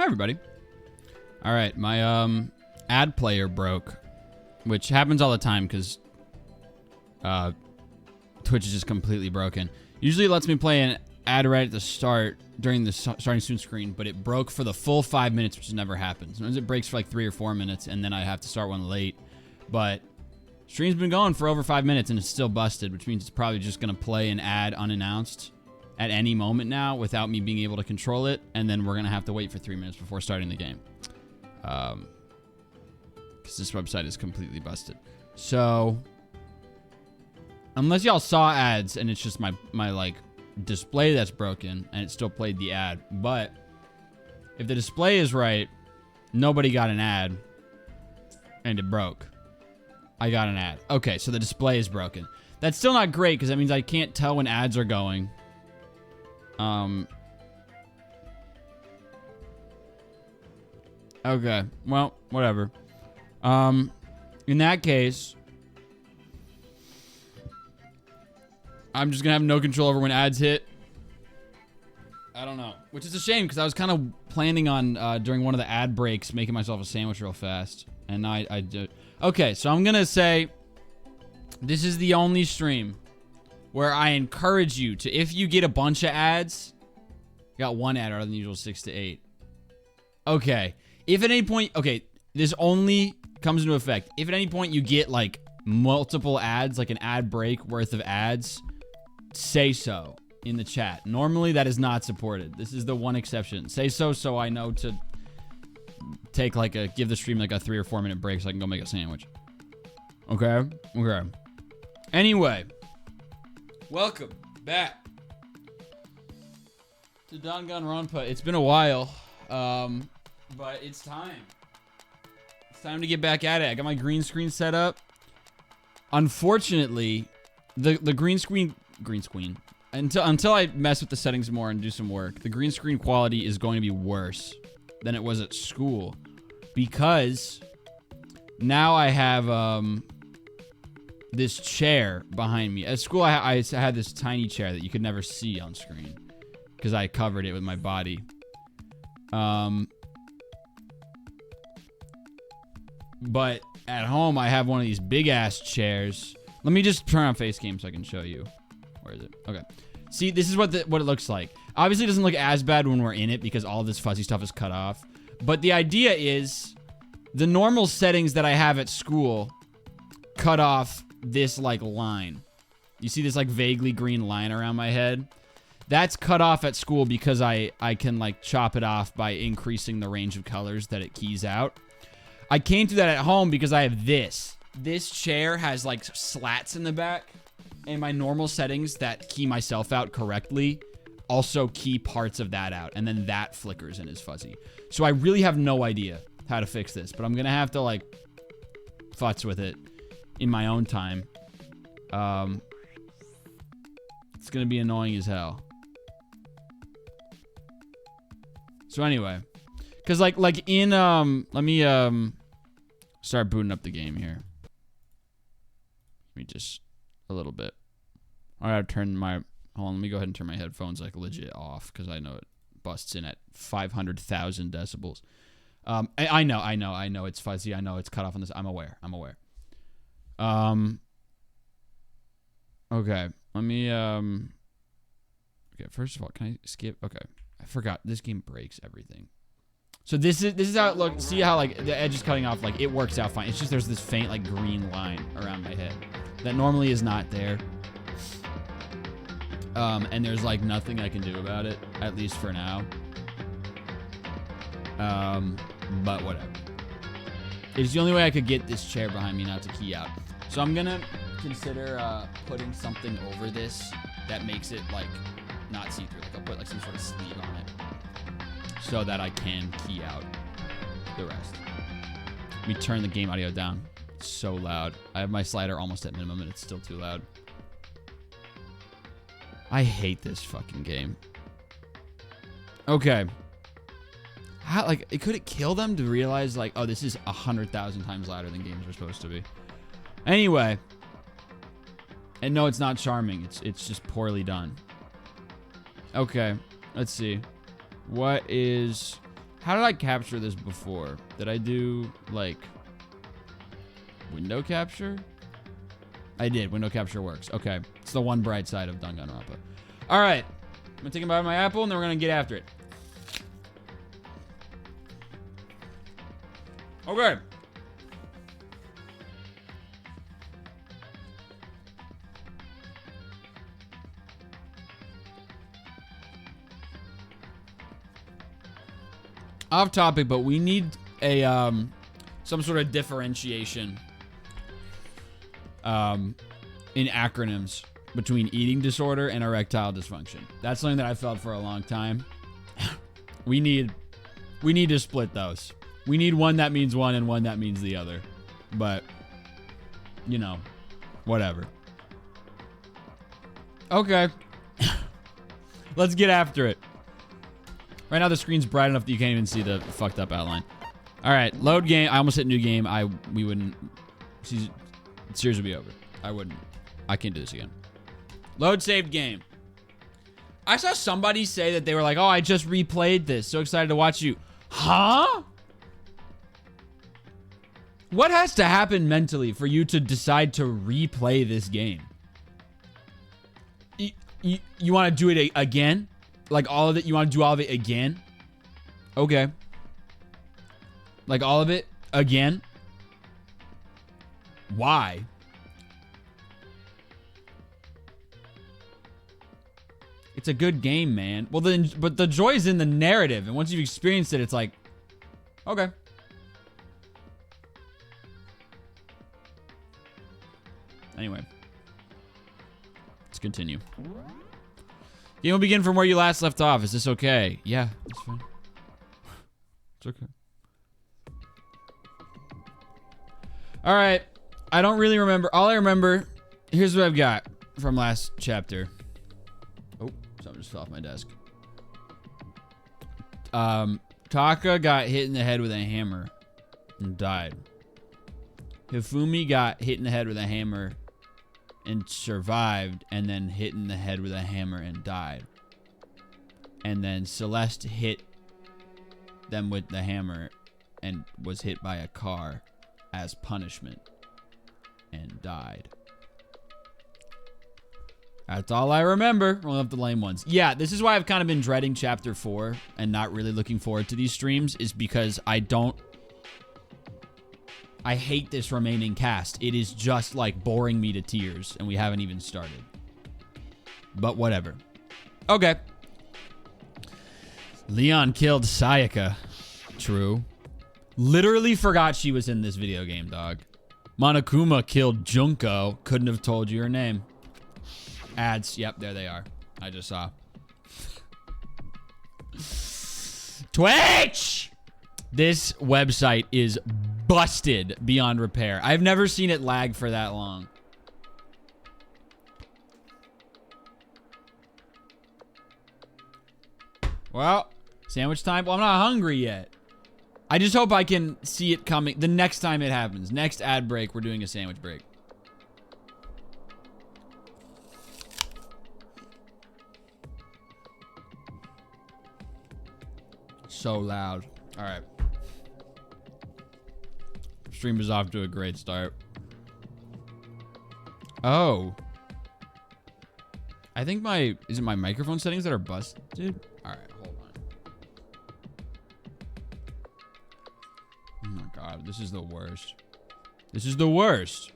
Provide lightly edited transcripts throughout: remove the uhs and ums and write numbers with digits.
everybody. All right, my ad player broke, which happens all the time because Twitch is just completely broken. Usually it lets me play an ad right at the start during the starting soon screen, but it broke for the full 5 minutes, which never happens. Sometimes it breaks for like 3 or 4 minutes, and then I have to start one late. But stream's been going for over 5 minutes, and it's still busted, which means it's probably just going to play an ad unannounced at any moment now without me being able to control it, and then we're going to have to wait for 3 minutes before starting the game. Because this website is completely busted. So, unless y'all saw ads and it's just my like display that's broken and it still played the ad, but if the display is right, nobody got an ad and it broke. I got an ad. Okay, so the display is broken. That's still not great because that means I can't tell when ads are going. Okay, well, whatever. In that case, I'm just gonna have no control over when ads hit. I don't know, which is a shame because I was kind of planning on during one of the ad breaks making myself a sandwich real fast, and I did. Okay, so I'm gonna say this is the only stream where I encourage you to, if you get a bunch of ads, you got one ad out of the usual 6 to 8. Okay, if at any point, okay, this only comes into effect if at any point you get like multiple ads, like an ad break worth of ads, say so in the chat. Normally that is not supported. This is the one exception. Say so I know to take give the stream like a 3 or 4 minute break so I can go make a sandwich. Okay? Okay. Anyway, welcome back to Danganronpa. It's been a while, but it's time. It's time to get back at it. I got my green screen set up. Unfortunately, the green screen until I mess with the settings more and do some work, the green screen quality is going to be worse than it was at school because now I have this chair behind me. At school, I had this tiny chair that you could never see on screen because I covered it with my body. But at home, I have one of these big-ass chairs. Let me just turn on face cam so I can show you. Where is it? Okay. See, this is what it looks like. Obviously, it doesn't look as bad when we're in it because all this fuzzy stuff is cut off. But the idea is the normal settings that I have at school cut off this, like, line. You see this, like, vaguely green line around my head? That's cut off at school because I can, like, chop it off by increasing the range of colors that it keys out. I can't do that at home because I have this. This chair has, like, slats in the back. And my normal settings that key myself out correctly also key parts of that out. And then that flickers and is fuzzy. So I really have no idea how to fix this. But I'm going to have to, like, futz with it in my own time. It's going to be annoying as hell. So anyway. Because, like in, let me, start booting up the game here. Let me just, a little bit. I gotta turn my, hold on, let me go ahead and turn my headphones, like, legit off, because I know it busts in at 500,000 decibels. I know, it's fuzzy, I know it's cut off on this, I'm aware. Okay, let me, okay, first of all, can I skip? Okay, I forgot, this game breaks everything. So this is how it looks. See how, like, the edge is cutting off, like, it works out fine. It's just there's this faint, like, green line around my head that normally is not there. And there's, like, nothing I can do about it, at least for now. But whatever. It's the only way I could get this chair behind me not to key out. So I'm gonna consider putting something over this that makes it, like, not see-through. Like, I'll put, like, some sort of sleeve on it so that I can key out the rest. Let me turn the game audio down. It's so loud. I have my slider almost at minimum and it's still too loud. I hate this fucking game. Okay. How, like, could it kill them to realize, like, oh, this is 100,000 times louder than games are supposed to be? Anyway. And no, it's not charming. It's just poorly done. Okay. Let's see. What is... How did I capture this before? Did I do, like, window capture? I did. Window capture works. Okay. It's the one bright side of Danganronpa. All right. I'm going to take a bite of my apple, and then we're going to get after it. Okay. Off topic, but we need a some sort of differentiation in acronyms between eating disorder and erectile dysfunction. That's something that I felt for a long time. we need to split those. We need one that means one and one that means the other. But you know, whatever. Okay. Let's get after it. Right now the screen's bright enough that you can't even see the fucked up outline. All right, load game. I almost hit new game. We wouldn't. Series would be over. I wouldn't. I can't do this again. Load saved game. I saw somebody say that they were like, "Oh, I just replayed this. So excited to watch you." Huh? What has to happen mentally for you to decide to replay this game? You want to do it again? Like all of it? You want to do all of it again? Okay. Like all of it again? Why? It's a good game, man. Well then, but the joy's in the narrative, and once you've experienced it, it's like, okay. Anyway, let's continue. Game will begin from where you last left off. Is this okay? Yeah, it's fine. It's okay. All right. I don't really remember. All I remember, here's what I've got from last chapter. Oh, something just fell off my desk. Taka got hit in the head with a hammer and died. Hifumi got hit in the head with a hammer and survived, and then hit in the head with a hammer and died. And then Celeste hit them with the hammer and was hit by a car as punishment and died. That's all I remember. We'll have the lame ones. Yeah, this is why I've kind of been dreading chapter 4 and not really looking forward to these streams, is because I hate this remaining cast. It is just like boring me to tears, and we haven't even started. But whatever. Okay. Leon killed Sayaka. True. Literally forgot she was in this video game, dog. Monokuma killed Junko. Couldn't have told you her name. Ads. Yep, there they are. I just saw. Twitch! This website is busted beyond repair. I've never seen it lag for that long. Well, sandwich time. Well, I'm not hungry yet. I just hope I can see it coming the next time it happens. Next ad break, we're doing a sandwich break. So loud. All right. Stream is off to a great start. Oh. I think is it my microphone settings that are busted? All right, hold on. Oh my God, this is the worst. This is the worst.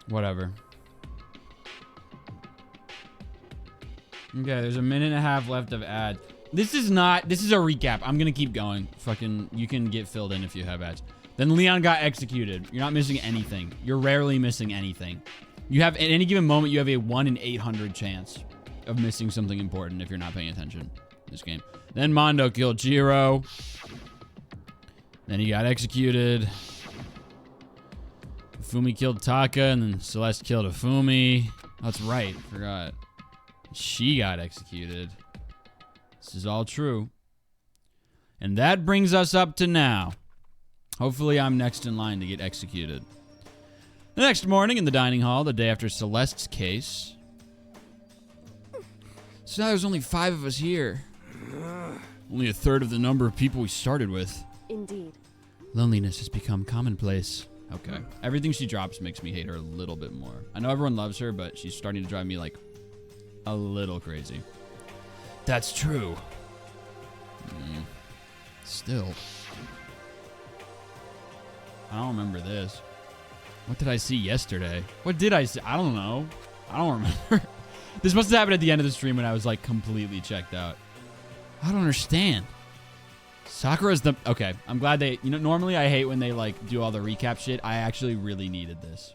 Whatever. Okay, there's a minute and a half left of ad. This is a recap. I'm gonna keep going. Fucking, you can get filled in if you have ads. Then Leon got executed. You're not missing anything. You're rarely missing anything. You have, at any given moment, you have a 1 in 800 chance of missing something important if you're not paying attention in this game. Then Mondo killed Hiro. Then he got executed. Fumi killed Taka, and then Celeste killed Fumi. That's right, forgot. She got executed. This is all true. And that brings us up to now. Hopefully I'm next in line to get executed. The next morning in the dining hall, the day after Celeste's case. So now there's only 5 of us here. Only a third of the number of people we started with. Indeed. Loneliness has become commonplace. Okay. Everything she drops makes me hate her a little bit more. I know everyone loves her, but she's starting to drive me, like, a little crazy. That's true. Still. I don't remember this. What did I see yesterday? What did I see? I don't know. I don't remember. This must have happened at the end of the stream when I was, like, completely checked out. I don't understand. Sakura's the... Okay, I'm glad they... You know, normally I hate when they, like, do all the recap shit. I actually really needed this.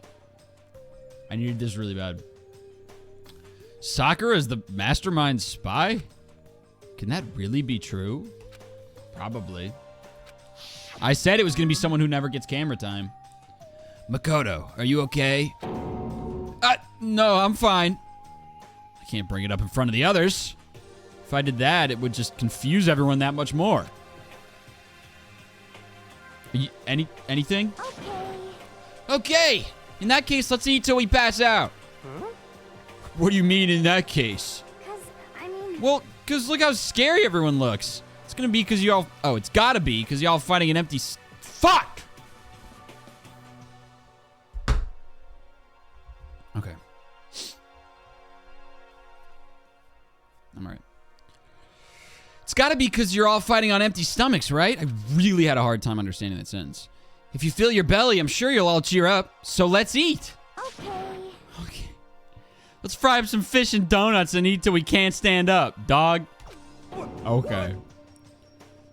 I needed this really bad. Sakura is the mastermind spy? Can that really be true? Probably. I said it was going to be someone who never gets camera time. Makoto, are you okay? No, I'm fine. I can't bring it up in front of the others. If I did that, it would just confuse everyone that much more. Anything? Okay. In that case, let's eat till we pass out. Huh? What do you mean in that case? Well, because look how scary everyone looks. It's gonna be because y'all... Oh, it's gotta be because y'all fighting an empty... Fuck! Okay. I'm alright. It's gotta be because you're all fighting on empty stomachs, right? I really had a hard time understanding that sentence. If you fill your belly, I'm sure you'll all cheer up. So let's eat. Okay. Let's fry up some fish and donuts and eat till we can't stand up, dog. Okay.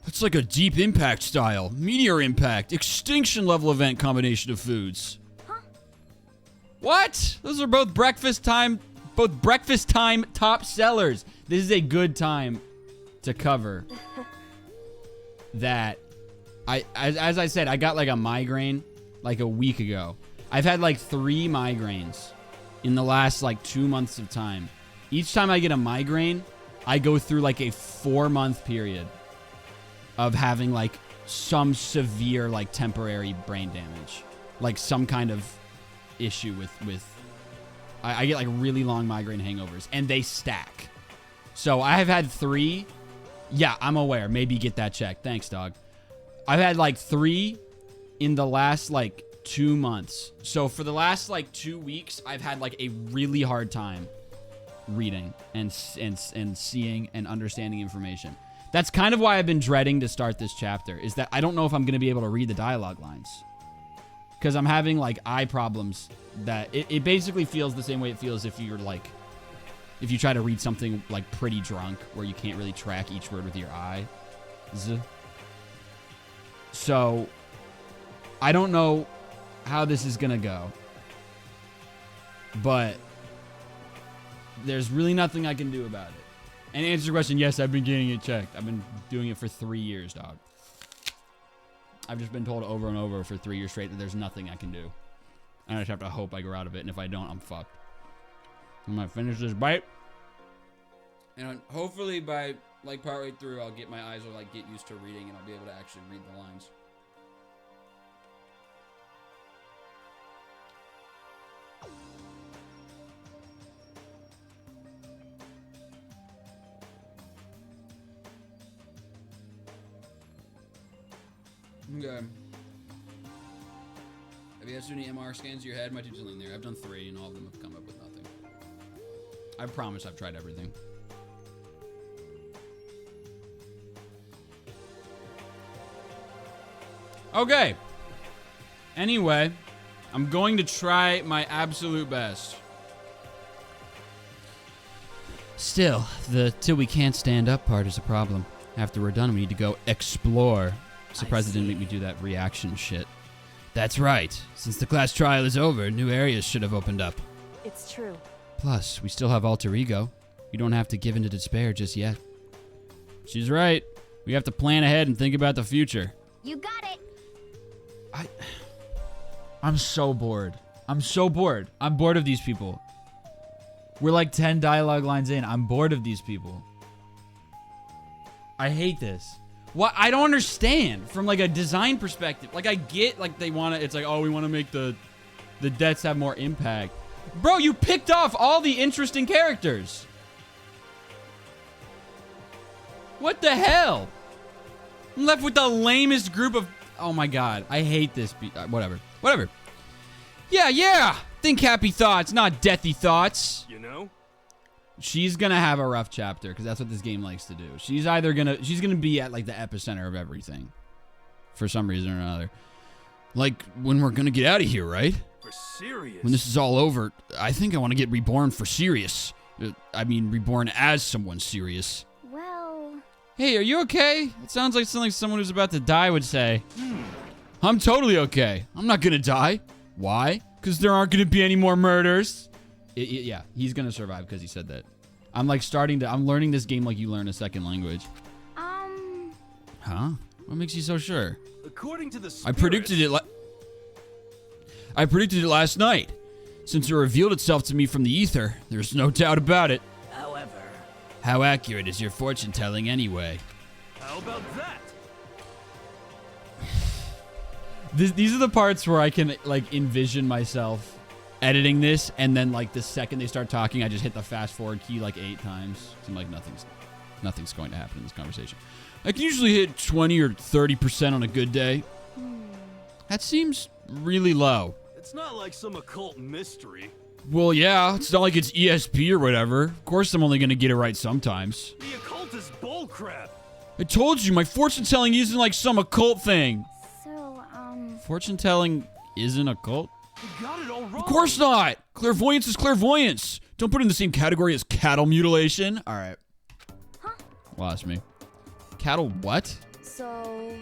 That's like a deep impact style, meteor impact, extinction level event combination of foods. Huh? What? Those are both breakfast time top sellers. This is a good time to cover that. As I said, I got like a migraine like a week ago. I've had like 3 migraines in the last like 2 months of time. Each time I get a migraine, I go through like a 4-month period of having like some severe like temporary brain damage, like some kind of issue with I get like really long migraine hangovers and they stack. So I have had 3. Yeah, I'm aware. Maybe get that checked. Thanks, dog. I've had like 3 in the last like 2 months. So for the last like 2 weeks, I've had like a really hard time reading and seeing and understanding information. That's kind of why I've been dreading to start this chapter, is that I don't know if I'm going to be able to read the dialogue lines. Because I'm having like eye problems that it basically feels the same way it feels if you're like, if you try to read something like pretty drunk where you can't really track each word with your eye. So I don't know how this is going to go. But there's really nothing I can do about it. And to answer your question, yes, I've been getting it checked. I've been doing it for 3 years, dog. I've just been told over and over for 3 years straight that there's nothing I can do. And I just have to hope I grow out of it. And if I don't, I'm fucked. I'm going to finish this bite. And hopefully by like partway through, I'll get my eyes will like get used to reading and I'll be able to actually read the lines. Okay. Have you had any MR scans of your head? Might do something there. I've done 3 and all of them have come up with nothing. I promise I've tried everything. Okay. Anyway, I'm going to try my absolute best. Still, the till we can't stand up part is a problem. After we're done, we need to go explore. Surprised it didn't make me do that reaction shit. That's right. Since the class trial is over, new areas should have opened up. It's true. Plus, we still have alter ego. You don't have to give in to despair just yet. She's right. We have to plan ahead and think about the future. You got it. I'm so bored. I'm so bored. I'm bored of these people. We're like 10 dialogue lines in. I'm bored of these people. I hate this. What? I don't understand from like a design perspective. Like I get like they want to, it's like, oh, we want to make the deaths have more impact. Bro, you picked off all the interesting characters. What the hell? I'm left with the lamest group of, oh my God, I hate this. Whatever. Yeah. Think happy thoughts, not deathy thoughts. You know? She's gonna have a rough chapter because that's what this game likes to do. She's gonna be at like the epicenter of everything for some reason or another. Like when we're gonna get out of here, right? For serious. When this is all over, I think I want to get reborn for serious. I mean, reborn as someone serious. Well... Hey, are you okay? It sounds like something someone who's about to die would say. I'm totally okay. I'm not gonna die. Why? Because there aren't gonna be any more murders. Yeah, he's gonna survive because he said that. I'm like I'm learning this game like you learn a second language. Huh? What makes you so sure? According to the spirits, I predicted it last night. Since it revealed itself to me from the ether, there's no doubt about it. However, how accurate is your fortune telling anyway? How about that? These are the parts where I can like envision myself editing this, and then like the second they start talking, I just hit the fast forward key like 8 times. So I'm like, nothing's going to happen in this conversation. I can usually hit 20 or 30% on a good day. That seems really low. It's not like some occult mystery. Well, yeah, it's not like it's ESP or whatever. Of course I'm only going to get it right sometimes. The occult is bullcrap. I told you, my fortune telling isn't like some occult thing. So, Fortune telling isn't occult? You got it all wrong. Of course not. Clairvoyance is clairvoyance. Don't put it in the same category as cattle mutilation. All right. Huh? Lost me. Cattle what? So...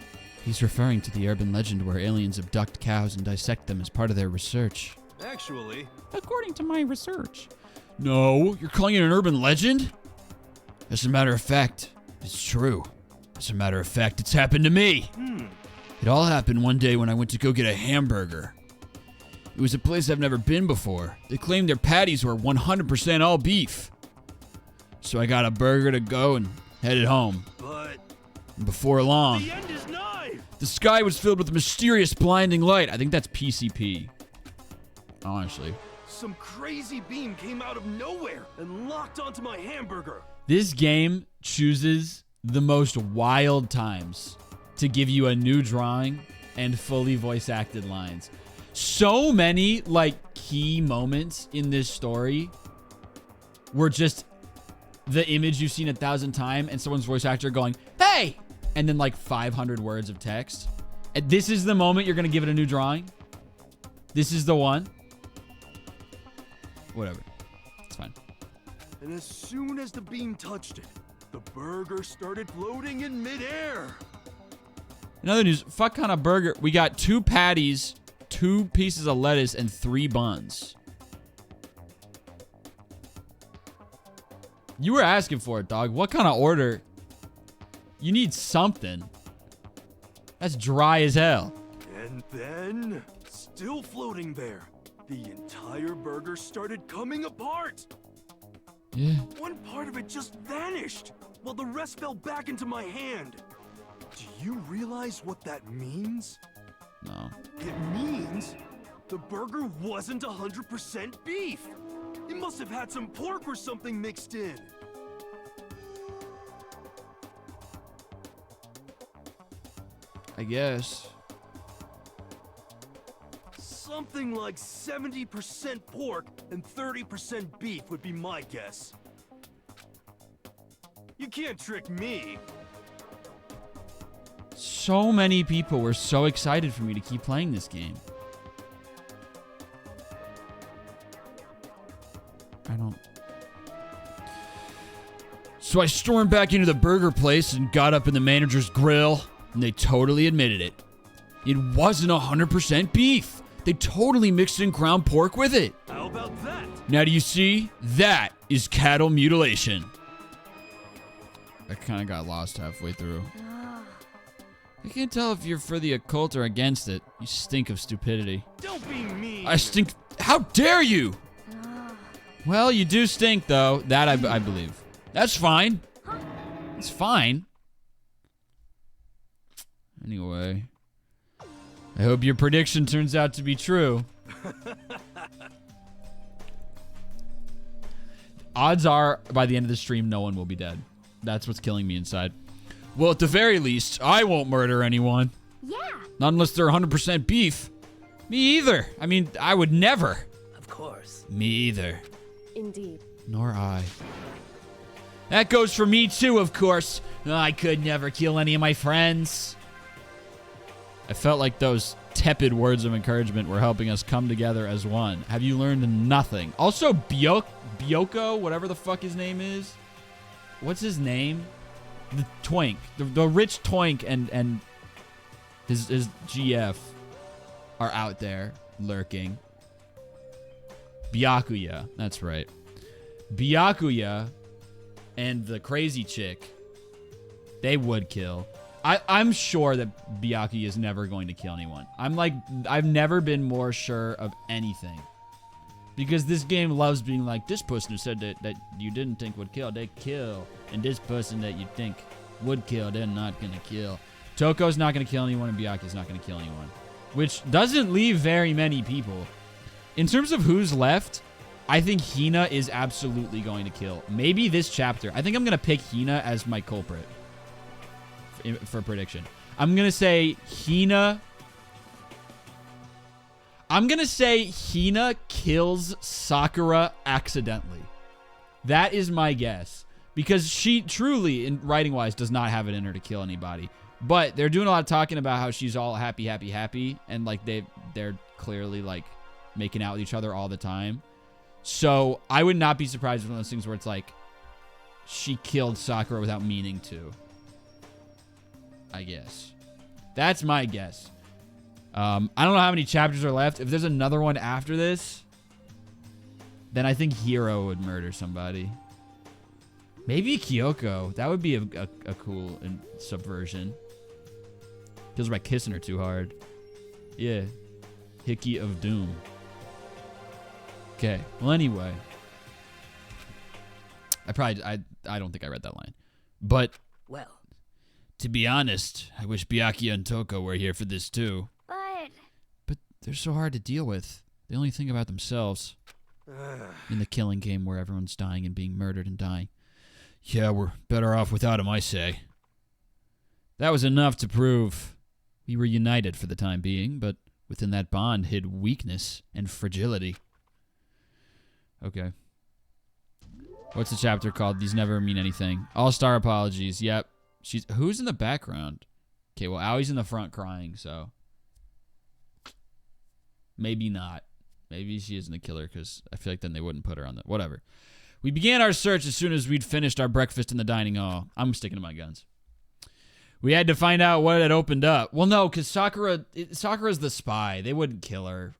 He's referring to the urban legend where aliens abduct cows and dissect them as part of their research. Actually, according to my research. No, you're calling it an urban legend? As a matter of fact, it's true. As a matter of fact, it's happened to me. It all happened one day when I went to go get a hamburger. It was a place I've never been before. They claimed their patties were 100% all beef. So I got a burger to go and headed home. but And before long, the end is nigh. the sky was filled with a mysterious blinding light. I think that's PCP. Honestly. Some crazy beam came out of nowhere and locked onto my hamburger. This game chooses the most wild times to give you a new drawing and fully voice acted lines. So many like key moments in this story were just the image you've seen 1,000 times and someone's voice actor going, hey, and then like 500 words of text. And this is the moment you're going to give it a new drawing. This is the one. Whatever. It's fine. And as soon as the beam touched it, the burger started floating in midair. In other news, fuck kind of burger. We got 2 patties, 2 pieces of lettuce, and 3 buns. You were asking for it, dog. What kind of order? You need something. That's dry as hell. And then, still floating there, the entire burger started coming apart. Yeah. One part of it just vanished, while the rest fell back into my hand. Do you realize what that means? No. It means the burger wasn't 100% beef. It must have had some pork or something mixed in. I guess. Something like 70% pork and 30% beef would be my guess. You can't trick me. So many people were so excited for me to keep playing this game. I don't... So I stormed back into the burger place and got up in the manager's grill, and they totally admitted it. It wasn't 100% beef. They totally mixed in ground pork with it. How about that? Now do you see? That is cattle mutilation. I kind of got lost halfway through. I can't tell if you're for the occult or against it. You stink of stupidity. Don't be mean. I stink. How dare you? Well, you do stink, though. That I believe. That's fine. It's fine. Anyway, I hope your prediction turns out to be true. Odds are, by the end of the stream, no one will be dead. That's what's killing me inside. Well, at the very least, I won't murder anyone. Yeah. Not unless they're 100% beef. Me either. I mean, I would never. Of course. Me either. Indeed. Nor I. That goes for me too, of course. I could never kill any of my friends. I felt like those tepid words of encouragement were helping us come together as one. Have you learned nothing? Also, Byoko, whatever the fuck his name is. What's his name? The Twink. The rich Twink and his GF are out there lurking. Byakuya. That's right. Byakuya and the crazy chick, they would kill. I'm sure that Byakuya is never going to kill anyone. I've never been more sure of anything. Because this game loves being like, this person who said that you didn't think would kill, they kill. And this person that you think would kill, they're not going to kill. Toko's not going to kill anyone, and Byakuya's not going to kill anyone. Which doesn't leave very many people. In terms of who's left, I think Hina is absolutely going to kill. Maybe this chapter. I think I'm going to pick Hina as my culprit for prediction. I'm going to say Hina... I'm going to say Hina kills Sakura accidentally. That is my guess. Because she truly, in writing-wise, does not have it in her to kill anybody. But they're doing a lot of talking about how she's all happy, happy, happy. And, like, they're clearly, like, making out with each other all the time. So I would not be surprised with one of those things where it's like, she killed Sakura without meaning to. I guess. That's my guess. I don't know how many chapters are left. If there's another one after this, then I think Hiro would murder somebody. Maybe Kyoko. That would be a cool subversion. Kills her by kissing her too hard. Yeah. Hickey of Doom. Okay. Well, anyway. I don't think I read that line. But, Well, to be honest, I wish Byakuya and Toko were here for this too. But They're so hard to deal with. They only think about themselves. In the killing game where everyone's dying and being murdered and dying. Yeah, we're better off without him, I say. That was enough to prove we were united for the time being, but within that bond hid weakness and fragility. Okay. What's the chapter called? These never mean anything. All-star apologies. Yep. Who's in the background? Okay, well, Aoi's in the front crying, so... Maybe not. Maybe she isn't a killer, because I feel like then they wouldn't put her on the... Whatever. We began our search as soon as we'd finished our breakfast in the dining hall. I'm sticking to my guns. We had to find out what had opened up. Well, no, because Sakura's the spy. They wouldn't kill her.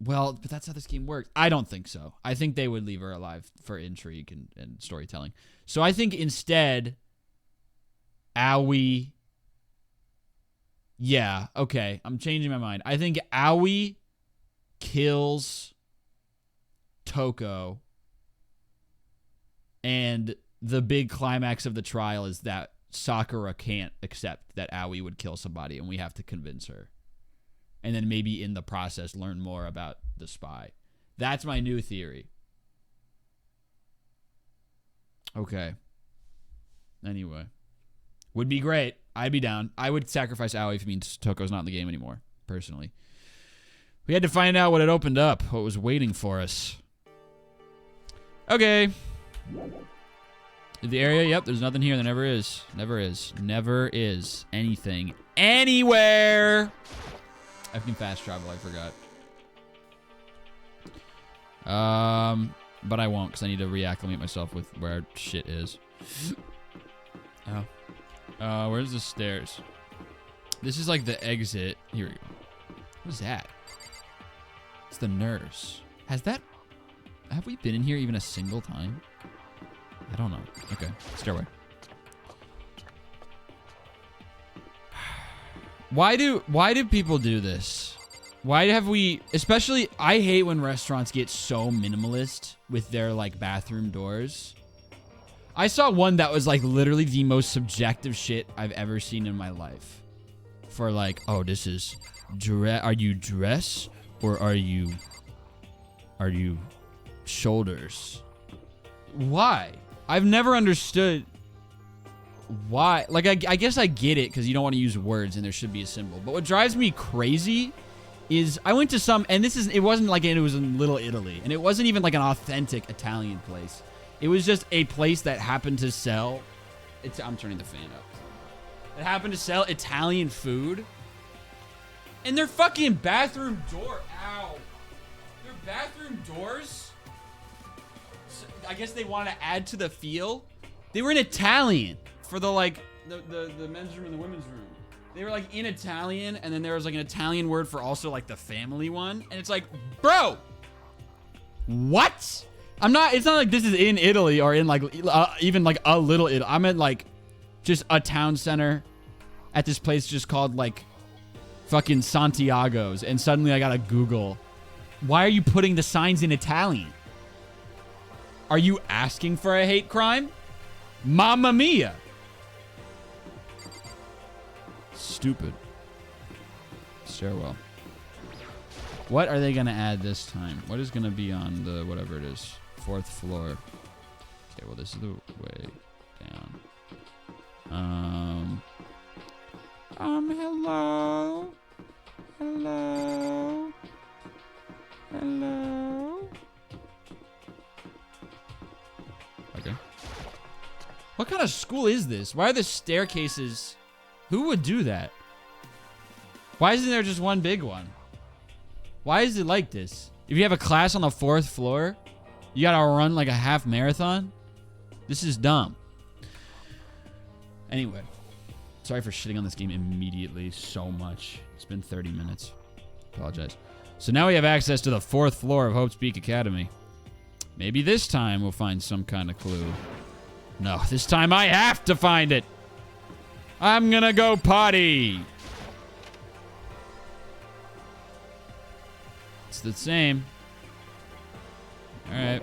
Well, but that's how this game works. I don't think so. I think they would leave her alive for intrigue and storytelling. So I think instead, Aoi... Yeah, okay. I'm changing my mind. I think Aoi kills Toko, and the big climax of the trial is that Sakura can't accept that Aoi would kill somebody, and we have to convince her. And then maybe in the process learn more about the spy. That's my new theory. Okay. Anyway. Would be great. I'd be down. I would sacrifice Aoi if it means Toko's not in the game anymore, personally. We had to find out what had opened up, what was waiting for us. Okay. The area, yep, there's nothing here. There never is. Never is. Never is anything anywhere. I can fast travel, I forgot. But I won't, because I need to reacclimate myself with where shit is. Oh. Where's the stairs? This is like the exit. Here we go. What is that? It's the nurse. Have we been in here even a single time? I don't know. Okay, stairway. Why do people do this? Why have we, especially, I hate when restaurants get so minimalist with their like bathroom doors. I saw one that was like literally the most subjective shit I've ever seen in my life. for like, oh, this is are you dress or are you shoulders? Why? I've never understood why. Like, I guess I get it because you don't want to use words and there should be a symbol. But what drives me crazy is I went to some, and it wasn't like it was in Little Italy, and it wasn't even like an authentic Italian place. It was just a place that happened to sell. I'm turning the fan up. It happened to sell Italian food, and their fucking bathroom door. Ow! Their bathroom doors. I guess they want to add to the feel. They were in Italian for the like the men's room and the women's room. They were like in Italian, and then there was like an Italian word for also like the family one, and it's like, bro, what? It's not like this is in Italy or in like even like a little Italy. I'm at like just a town center at this place just called like fucking Santiago's, and suddenly I gotta Google, why are you putting the signs in Italian? Are you asking for a hate crime? Mamma mia. Stupid. Stairwell. What are they gonna add this time? What is gonna be on the whatever it is? 4th floor. Okay, well, this is the way down. Hello. Hello. Hello. Okay. What kind of school is this? Why are the staircases? Who would do that? Why isn't there just one big one? Why is it like this? If you have a class on the 4th floor, you gotta run like a half marathon? This is dumb. Anyway, sorry for shitting on this game immediately so much. It's been 30 minutes. Apologize. So now we have access to the 4th floor of Hope's Peak Academy. Maybe this time we'll find some kind of clue. No, this time I have to find it. I'm gonna go potty. It's the same. Alright.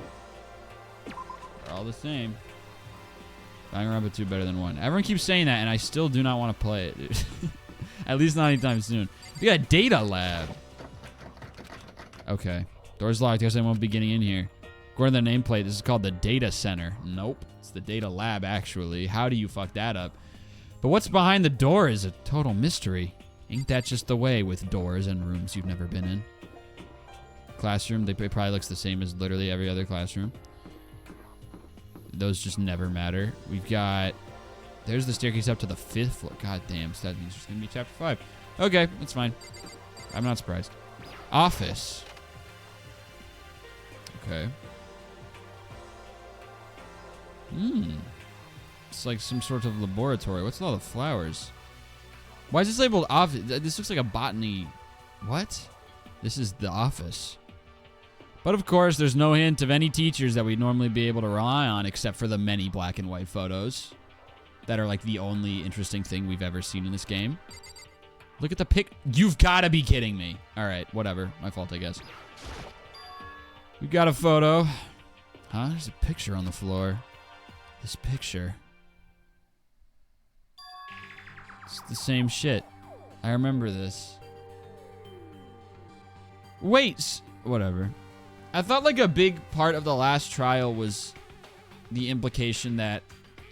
They're all the same. Danganronpa 2 better than 1. Everyone keeps saying that, and I still do not want to play it, dude. At least not anytime soon. We got a data lab. Okay. Door's locked. I guess I won't be getting in here. According to the nameplate, this is called the data center. Nope. It's the data lab, actually. How do you fuck that up? But what's behind the door is a total mystery. Ain't that just the way with doors and rooms you've never been in? Classroom, it probably looks the same as literally every other classroom. Those just never matter. We've got... There's the staircase up to the 5th floor. God damn, so that means it's going to be chapter 5. Okay, that's fine. I'm not surprised. Office. Okay. It's like some sort of laboratory. What's with all the flowers? Why is this labeled office? This looks like a botany... What? This is the office. But of course, there's no hint of any teachers that we'd normally be able to rely on except for the many black and white photos that are like the only interesting thing we've ever seen in this game. Look at the pic. You've got to be kidding me. All right, whatever. My fault, I guess. We've got a photo. Huh? There's a picture on the floor. This picture. It's the same shit. I remember this. Wait. Whatever. I thought like a big part of the last trial was the implication that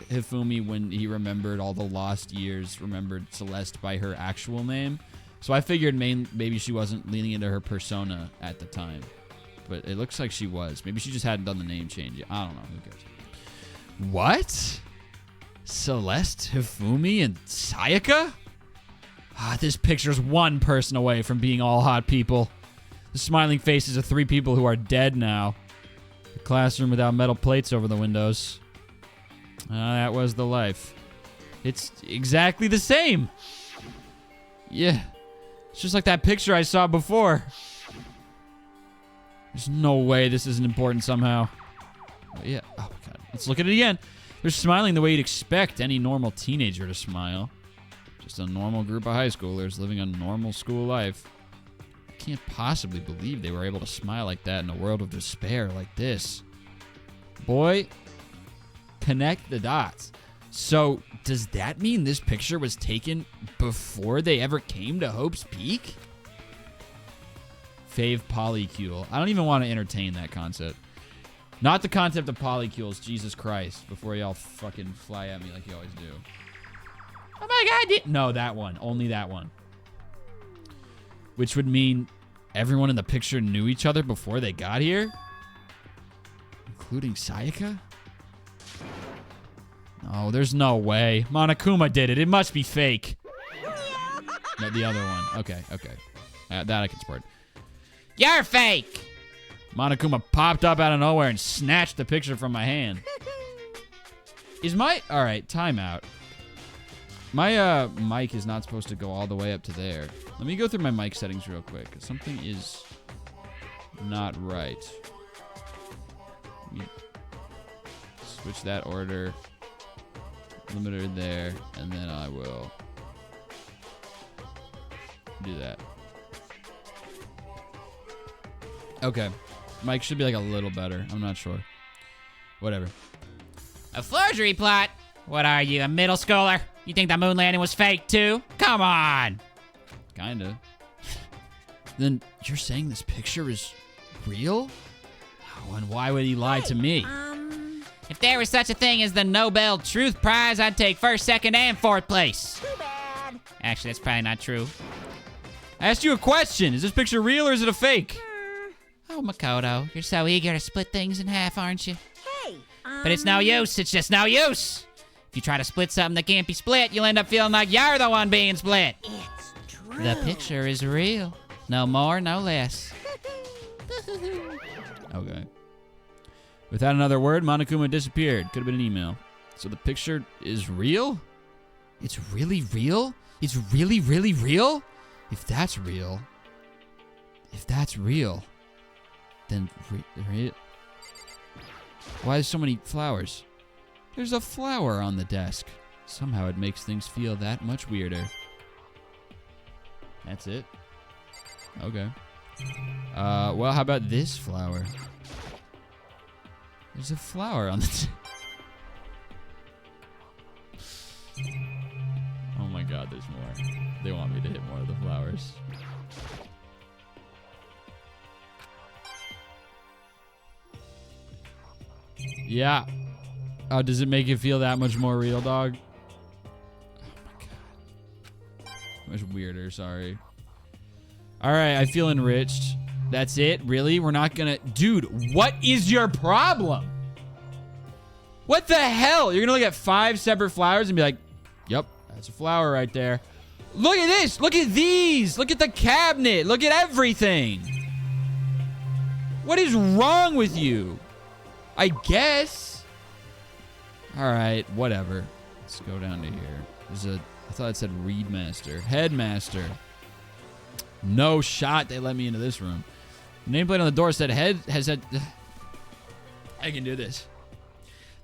Hifumi, when he remembered all the lost years, remembered Celeste by her actual name. So I figured maybe she wasn't leaning into her persona at the time. But it looks like she was. Maybe she just hadn't done the name change yet. I don't know. Who cares? What? Celeste, Hifumi, and Sayaka? This picture's one person away from being all hot people. The smiling faces of 3 people who are dead now. The classroom without metal plates over the windows. That was the life. It's exactly the same. Yeah. It's just like that picture I saw before. There's no way this isn't important somehow. But yeah. Oh, my God. Let's look at it again. They're smiling the way you'd expect any normal teenager to smile. Just a normal group of high schoolers living a normal school life. Can't possibly believe they were able to smile like that in a world of despair like this. Boy, connect the dots. So, does that mean this picture was taken before they ever came to Hope's Peak? Fave polycule. I don't even want to entertain that concept. Not the concept of polycules, Jesus Christ, before y'all fucking fly at me like you always do. Oh my god, no, that one. Only that one. Which would mean everyone in the picture knew each other before they got here? Including Sayaka? No, there's no way. Monokuma did it. It must be fake. No, the other one. Okay. That I can support. You're fake! Monokuma popped up out of nowhere and snatched the picture from my hand. Alright, timeout. My mic is not supposed to go all the way up to there. Let me go through my mic settings real quick, because something is not right. Let me switch that order. Limiter there, and then I will do that. Okay. Mic should be like a little better. I'm not sure. Whatever. A forgery plot? What are you, a middle schooler? You think the moon landing was fake too? Come on! Kinda. Then you're saying this picture is real? Oh, and why would he lie to me? If there was such a thing as the Nobel Truth Prize, I'd take first, second, and fourth place. Too bad. Actually, that's probably not true. I asked you a question. Is this picture real or is it a fake? Oh, Makoto, you're so eager to split things in half, aren't you? Hey, But it's no use. It's just no use. If you try to split something that can't be split, you'll end up feeling like you're the one being split. It's true. The picture is real. No more, no less. Okay. Without another word, Monokuma disappeared. Could have been an email. So the picture is real? It's really real? It's really, really real? If that's real, then why there's so many flowers? There's a flower on the desk. Somehow it makes things feel that much weirder. That's it? Okay. Well, how about this flower? There's a flower on the... Oh my god, there's more. They want me to hit more of the flowers. Yeah. Oh, does it make it feel that much more real, dog? Oh my god. Much weirder, sorry. Alright, I feel enriched. That's it? Really? We're not gonna... Dude, what is your problem? What the hell? You're gonna look at 5 separate flowers and be like, yep, that's a flower right there. Look at this! Look at these! Look at the cabinet! Look at everything! What is wrong with you? I guess. Alright, whatever. Let's go down to here. There's a... I thought it said Readmaster. Headmaster. No shot they let me into this room. The nameplate on the door said I can do this.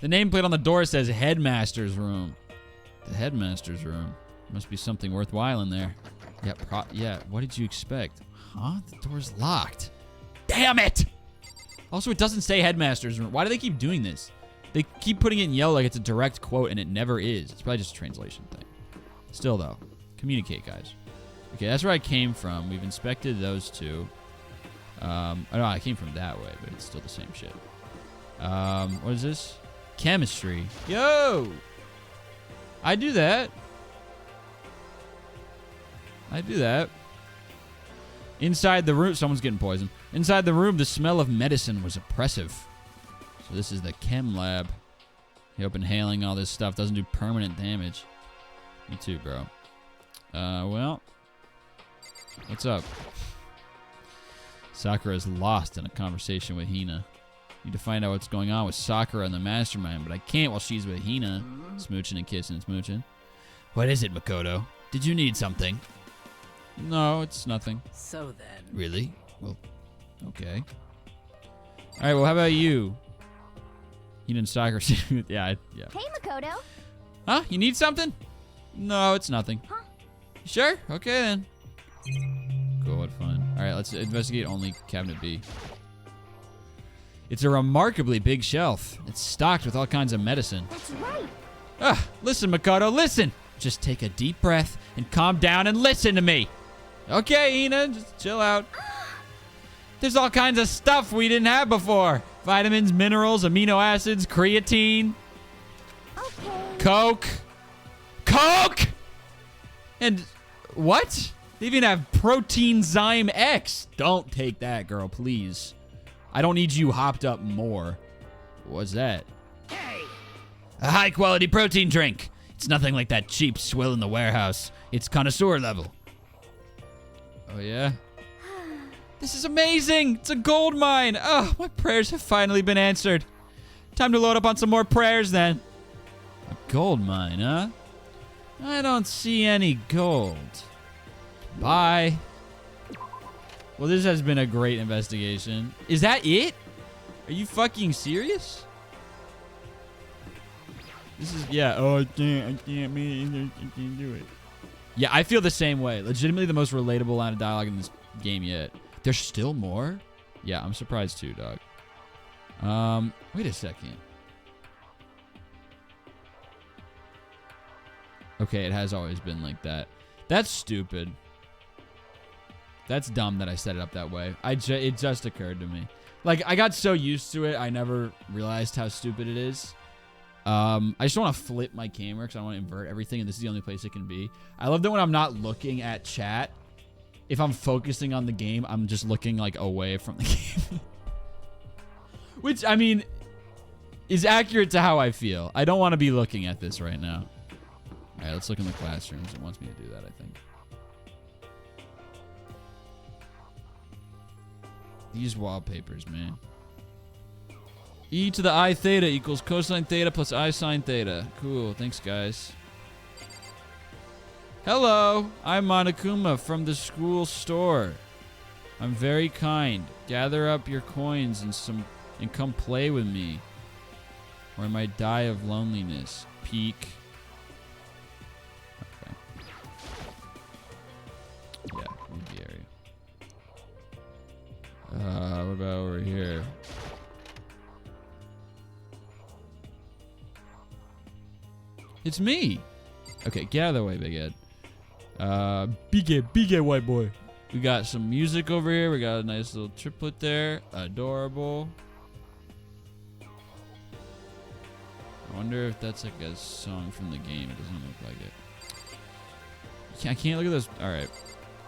The nameplate on the door says Headmaster's room. The Headmaster's room. Must be something worthwhile in there. Yeah, what did you expect? Huh? The door's locked. Damn it! Also, it doesn't say Headmaster's room. Why do they keep doing this? They keep putting it in yellow like it's a direct quote, and it never is. It's probably just a translation thing. Still, though. Communicate, guys. Okay, that's where I came from. We've inspected those two. Oh, no, I came from that way, but it's still the same shit. What is this? Chemistry. Yo! I do that. Inside the room, someone's getting poisoned. Inside the room, the smell of medicine was oppressive. So this is the chem lab. I hope inhaling all this stuff doesn't do permanent damage. Me too, bro. Well. What's up? Sakura is lost in a conversation with Hina. Need to find out what's going on with Sakura and the mastermind, but I can't while she's with Hina. Smooching and kissing and smooching. What is it, Makoto? Did you need something? No, it's nothing. So then. Really? Well, okay. Alright, well, how about you? Hina and Sakura. yeah. Hey, Makoto. Huh? You need something? No, it's nothing. Huh? You sure? Okay, then. Cool, what fun. Alright, let's investigate only Cabinet B. It's a remarkably big shelf. It's stocked with all kinds of medicine. That's right. Listen, Makoto, listen. Just take a deep breath and calm down and listen to me. Okay, Ina, just chill out. There's all kinds of stuff we didn't have before. Vitamins, minerals, amino acids, creatine. Okay. Coke. Coke! And what? They even have Protein Zyme X. Don't take that, girl, please. I don't need you hopped up more. What's that? Hey. A high-quality protein drink. It's nothing like that cheap swill in the warehouse. It's connoisseur level. Oh, yeah? This is amazing. It's a gold mine. Oh, my prayers have finally been answered. Time to load up on some more prayers, then. A gold mine, huh? I don't see any gold. Bye. Well, this has been a great investigation. Is that it? Are you fucking serious? This is, yeah. Oh, I can't, man. I can't do it. Yeah, I feel the same way. Legitimately the most relatable line of dialogue in this game yet. There's still more? Yeah, I'm surprised too, dog. Wait a second. Okay, it has always been like that. That's stupid. That's dumb that I set it up that way. It just occurred to me. Like, I got so used to it, I never realized how stupid it is. I just want to flip my camera because I want to invert everything, and this is the only place it can be. I love that when I'm not looking at chat, if I'm focusing on the game, I'm just looking, like, away from the game. Which, I mean, is accurate to how I feel. I don't want to be looking at this right now. All right, let's look in the classrooms. It wants me to do that, I think. These wallpapers, man. E to the I theta equals cosine theta plus I sine theta. Cool. Thanks, guys. Hello. I'm Monokuma from the school store. I'm very kind. Gather up your coins and come play with me, or I might die of loneliness. Peek. Okay. Yeah, move the area. What about over here? It's me. Okay, get out of the way, big head. Big head, white boy. We got some music over here. We got a nice little triplet there. Adorable. I wonder if that's like a song from the game. It doesn't look like it. I can't look at those. All right.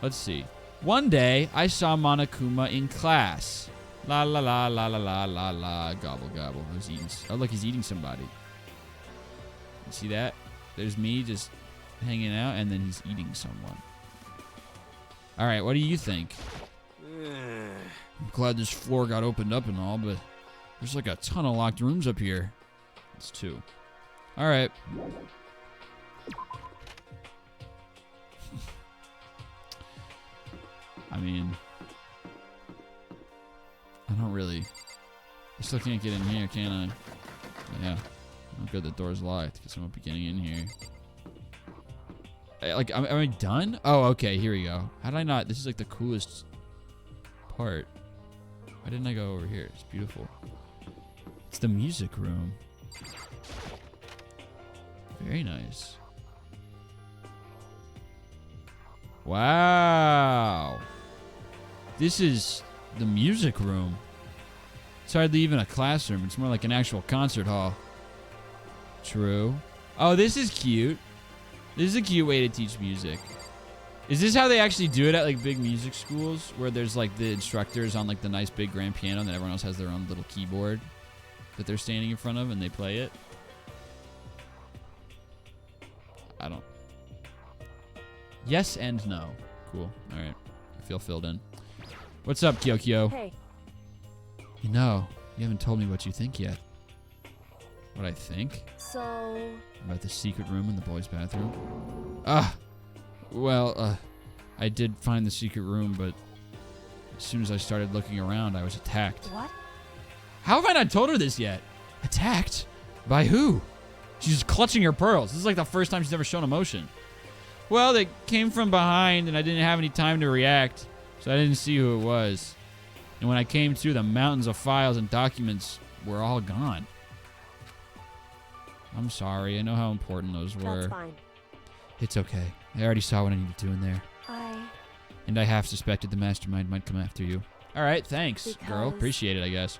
Let's see. One day, I saw Monokuma in class. La la la la la la la la. Gobble gobble. He's eating. Oh, look, he's eating somebody. You see that? There's me just hanging out, and then he's eating someone. All right, what do you think? I'm glad this floor got opened up and all, but there's like a ton of locked rooms up here. It's 2. All right. I mean, I don't really. I still can't get in here, can I? Yeah. Oh, good, the door's locked. Guess I won't be getting in here. Like, am I done? Oh, okay, here we go. How did I not? This is like the coolest part. Why didn't I go over here? It's beautiful. It's the music room. Very nice. Wow. This is the music room. It's hardly even a classroom. It's more like an actual concert hall. True. Oh, this is cute. This is a cute way to teach music. Is this how they actually do it at like big music schools, where there's like the instructors on like the nice big grand piano and then everyone else has their own little keyboard that they're standing in front of and they play it? I don't. Yes and no. Cool. All right. I feel filled in. What's up, Kyoko? Hey. You know, you haven't told me what you think yet. What I think? So... About the secret room in the boys' bathroom? Well, I did find the secret room, but as soon as I started looking around, I was attacked. What? How have I not told her this yet? Attacked? By who? She's clutching her pearls. This is like the first time she's ever shown emotion. Well, they came from behind, and I didn't have any time to react, so I didn't see who it was. And when I came to, the mountains of files and documents were all gone. I'm sorry. I know how important those were. That's fine. It's okay. I already saw what I needed to do in there. And I half suspected the mastermind might come after you. All right, thanks, girl. Appreciate it, I guess.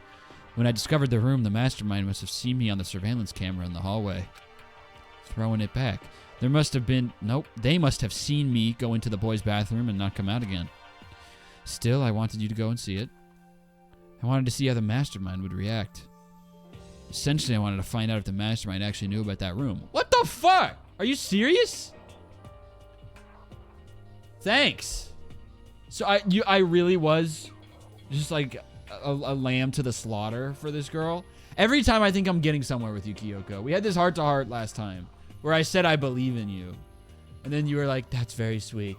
When I discovered the room, the mastermind must have seen me on the surveillance camera in the hallway. Throwing it back. There must have been... Nope. They must have seen me go into the boys' bathroom and not come out again. Still, I wanted you to go and see it. I wanted to see how the mastermind would react. Essentially, I wanted to find out if the mastermind actually knew about that room. What the fuck? Are you serious? Thanks. So I really was just like a lamb to the slaughter for this girl. Every time I think I'm getting somewhere with you, Kyoko. We had this heart-to-heart last time where I said I believe in you. And then you were like, that's very sweet.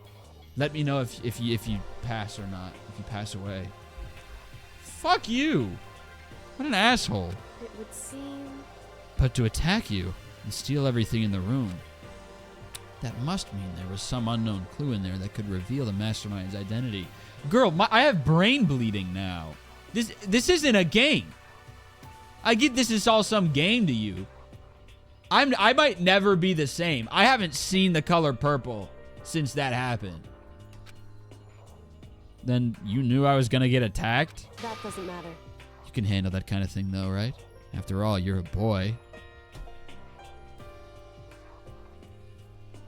Let me know if you pass or not. If you pass away. Fuck you. What an asshole. It would seem... But to attack you and steal everything in the room. That must mean there was some unknown clue in there that could reveal the mastermind's identity. Girl, I have brain bleeding now. This isn't a game. I get this is all some game to you. I might never be the same. I haven't seen the color purple since that happened. Then you knew I was gonna get attacked? That doesn't matter. You can handle that kind of thing though, right? After all, you're a boy.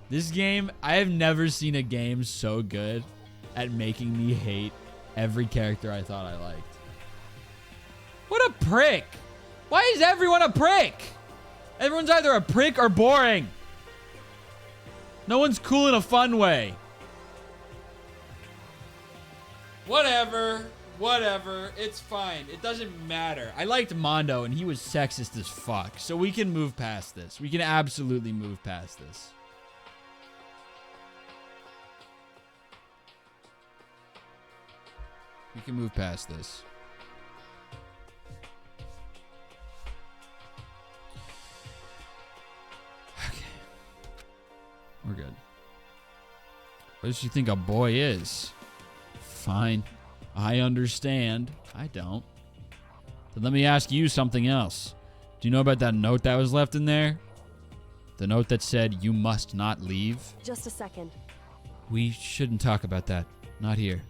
This game, I have never seen a game so good at making me hate every character I thought I liked. What a prick! Why is everyone a prick? Everyone's either a prick or boring. No one's cool in a fun way. Whatever. It's fine. It doesn't matter. I liked Mondo and he was sexist as fuck. So we can move past this. We can absolutely move past this. We can move past this. Okay. We're good. What does she think a boy is? Fine. I understand. I don't. Then let me ask you something else. Do you know about that note that was left in there? The note that said, you must not leave? Just a second. We shouldn't talk about that. Not here.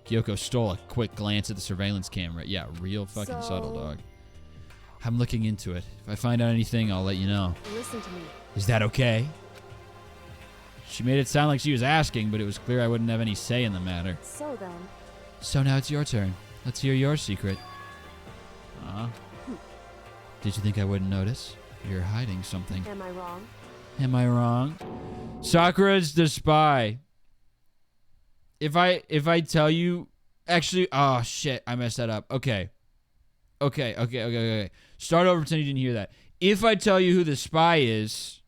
Kyoko stole a quick glance at the surveillance camera. Yeah, real fucking subtle, dog. I'm looking into it. If I find out anything, I'll let you know. Listen to me. Is that okay? She made it sound like she was asking, but it was clear I wouldn't have any say in the matter. So then... So now it's your turn. Let's hear your secret. Did you think I wouldn't notice? You're hiding something. Am I wrong? Am I wrong? Sakura's the spy. If I tell you... Actually... Oh, shit. I messed that up. Okay. Start over, pretend you didn't hear that. If I tell you who the spy is...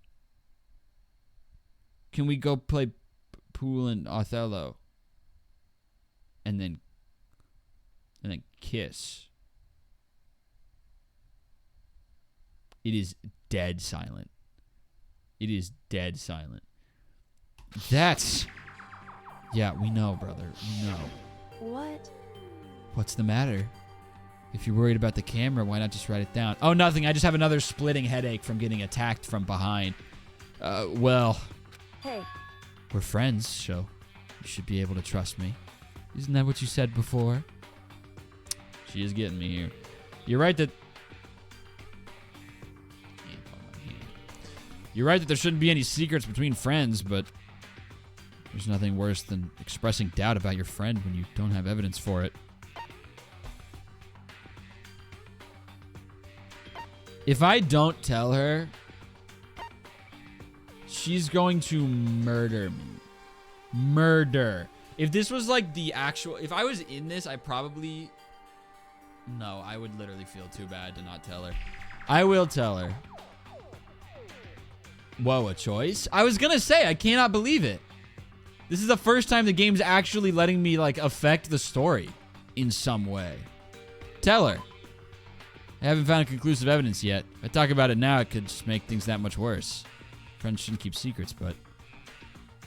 Can we go play pool and Othello? And then kiss. It is dead silent. It is dead silent. That's... Yeah, we know, brother. We know. What? What's the matter? If you're worried about the camera, why not just write it down? Oh, nothing. I just have another splitting headache from getting attacked from behind. Well... Hey. We're friends, so you should be able to trust me. Isn't that what you said before? She is getting me here. You're right that... You're right that there shouldn't be any secrets between friends, but there's nothing worse than expressing doubt about your friend when you don't have evidence for it. If I don't tell her, she's going to murder me. Murder. If this was like the actual... If I was in this, I probably... No, I would literally feel too bad to not tell her. I will tell her. Whoa, a choice? I was gonna say, I cannot believe it. This is the first time the game's actually letting me, like, affect the story in some way. Tell her. I haven't found conclusive evidence yet. If I talk about it now, it could just make things that much worse. Friends shouldn't keep secrets, but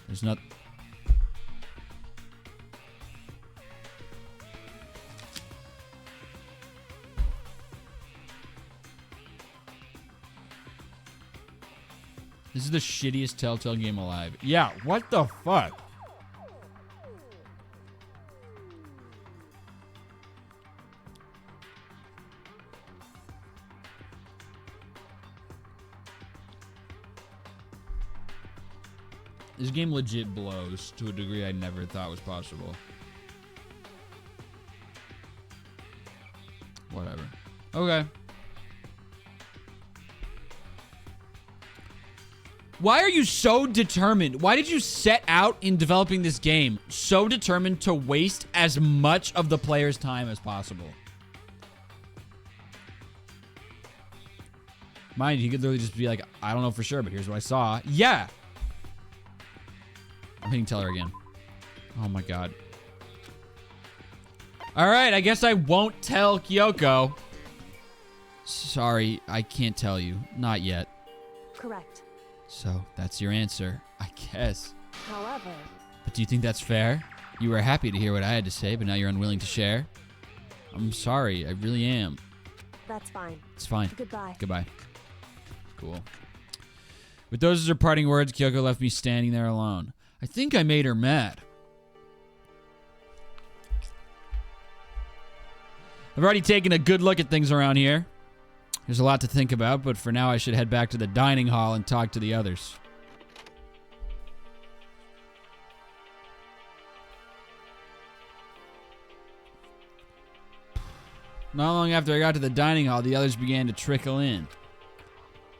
there's not... This is the shittiest Telltale game alive. Yeah, what the fuck? This game legit blows to a degree I never thought was possible. Whatever. Okay. Why are you so determined? Why did you set out in developing this game so determined to waste as much of the player's time as possible? Mind you, he could literally just be like, I don't know for sure, but here's what I saw. Yeah. I'm hitting tell her again. Oh my god. Alright, I guess I won't tell Kyoko. Sorry, I can't tell you. Not yet. Correct. So, that's your answer, I guess. However... But do you think that's fair? You were happy to hear what I had to say, but now you're unwilling to share? I'm sorry, I really am. That's fine. It's fine. Goodbye. Goodbye. Cool. With those as her parting words, Kyoko left me standing there alone. I think I made her mad. I've already taken a good look at things around here. There's a lot to think about, but for now I should head back to the dining hall and talk to the others. Not long after I got to the dining hall, the others began to trickle in.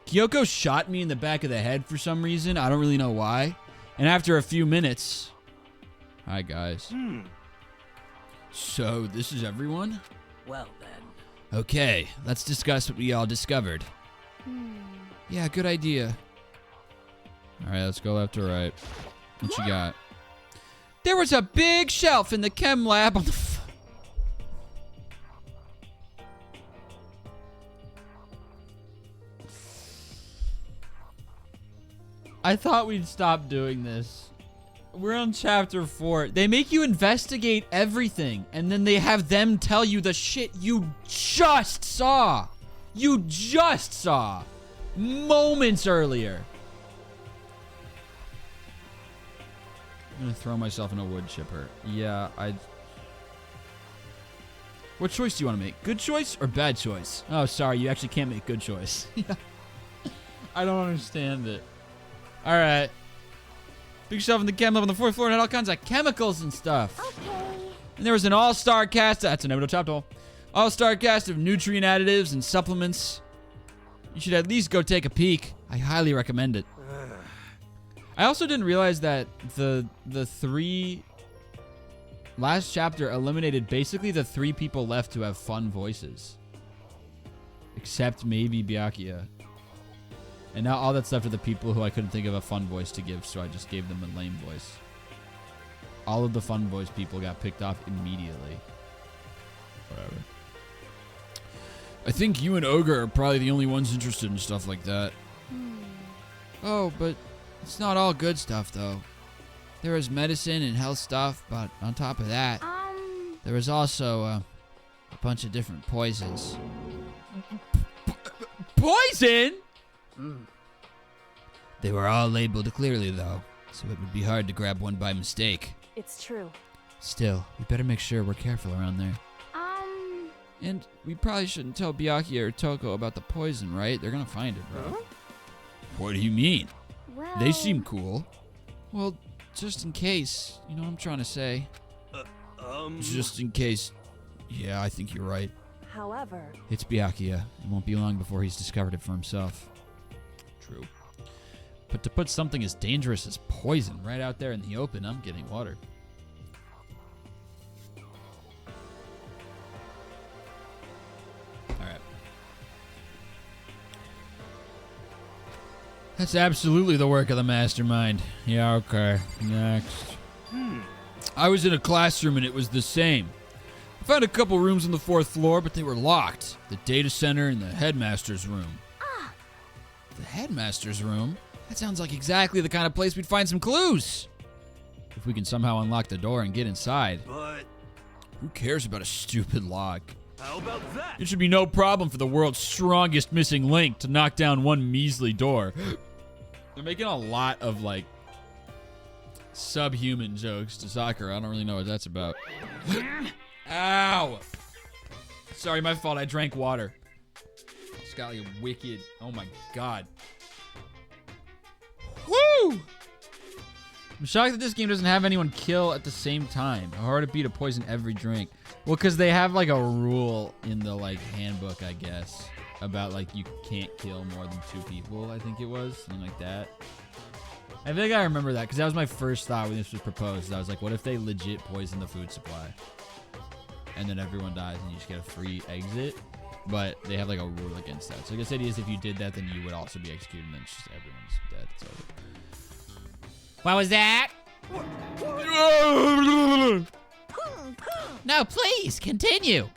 Kyoko shot me in the back of the head for some reason. I don't really know why. And after a few minutes... Hi, guys. So, this is everyone? Well, then. Okay, let's discuss what we all discovered. Yeah, good idea. Alright, let's go left to right. What you got? There was a big shelf in the chem lab on the... I thought we'd stop doing this. We're on chapter 4. They make you investigate everything, and then they have them tell you the shit you just saw. You just saw. Moments earlier. I'm gonna throw myself in a wood chipper. Yeah, What choice do you want to make? Good choice or bad choice? Oh, sorry, you actually can't make good choice. I don't understand it. Alright. Big shelf in the chem lab on the 4th floor and had all kinds of chemicals and stuff. Okay. And there was an all-star cast. That's a Naruto chapter hole. All-star cast of nutrient additives and supplements. You should at least go take a peek. I highly recommend it. I also didn't realize that the 3 last chapter eliminated basically the 3 people left to have fun voices. Except maybe Byakuya. And now all that's left are the people who I couldn't think of a fun voice to give, so I just gave them a lame voice. All of the fun voice people got picked off immediately. Whatever. I think you and Ogre are probably the only ones interested in stuff like that. Oh, but it's not all good stuff, though. There was medicine and health stuff, but on top of that, there was also a bunch of different poisons. Poison? They were all labeled clearly, though, so it would be hard to grab one by mistake. It's true. Still, we better make sure we're careful around there. And we probably shouldn't tell Byakuya or Toko about the poison, right? They're gonna find it, bro. Huh? What do you mean? Well... They seem cool. Well, just in case. You know what I'm trying to say. Just in case. Yeah, I think you're right. However... It's Byakuya. It won't be long before he's discovered it for himself. True. But to put something as dangerous as poison right out there in the open, I'm getting water. Alright. That's absolutely the work of the mastermind. Yeah, okay. Next. I was in a classroom and it was the same. I found a couple rooms on the 4th floor, but they were locked. The data center and the headmaster's room. The headmaster's room? That sounds like exactly the kind of place we'd find some clues. If we can somehow unlock the door and get inside. But who cares about a stupid lock? how about that? It should be no problem for the world's strongest missing link to knock down one measly door. They're making a lot of, like, subhuman jokes to Sakura. I don't really know what that's about. Ow! Sorry, my fault. I drank water. It's got like a wicked... Oh, my God. Woo! I'm shocked that this game doesn't have anyone kill at the same time. How hard it'd be to poison every drink. Well, because they have, like, a rule in the, like, handbook, I guess, about, like, you can't kill more than 2 people, I think it was. Something like that. I think I remember that, because that was my first thought when this was proposed. I was like, what if they legit poison the food supply? And then everyone dies and you just get a free exit? But they have, like, a rule against that. So I guess the idea is if you did that, then you would also be executed, and then it's just everyone's dead. It's over. What was that? No, please, continue.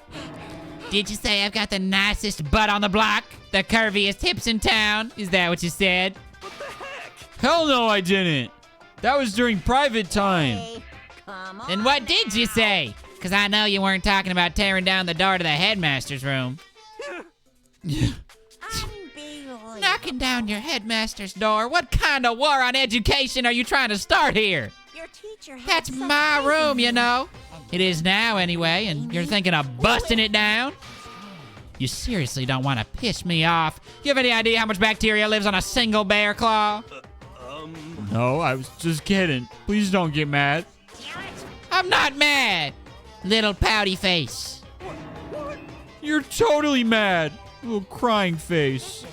Did you say I've got the nicest butt on the block? The curviest hips in town? Is that what you said? What the heck? Hell no, I didn't. That was during private time. Hey, come on. And what did you say? Because I know you weren't talking about tearing down the door to the headmaster's room. Unbelievable. Knocking down your headmaster's door? What kind of war on education are you trying to start here? Your teacher had That's such my faith room, in you you. know. It is now, anyway, and you're thinking of busting it down? You seriously don't want to piss me off? You have any idea how much bacteria lives on a single bear claw? No, I was just kidding. Please don't get mad. I'm not mad, little pouty face. You're totally mad. Little crying face.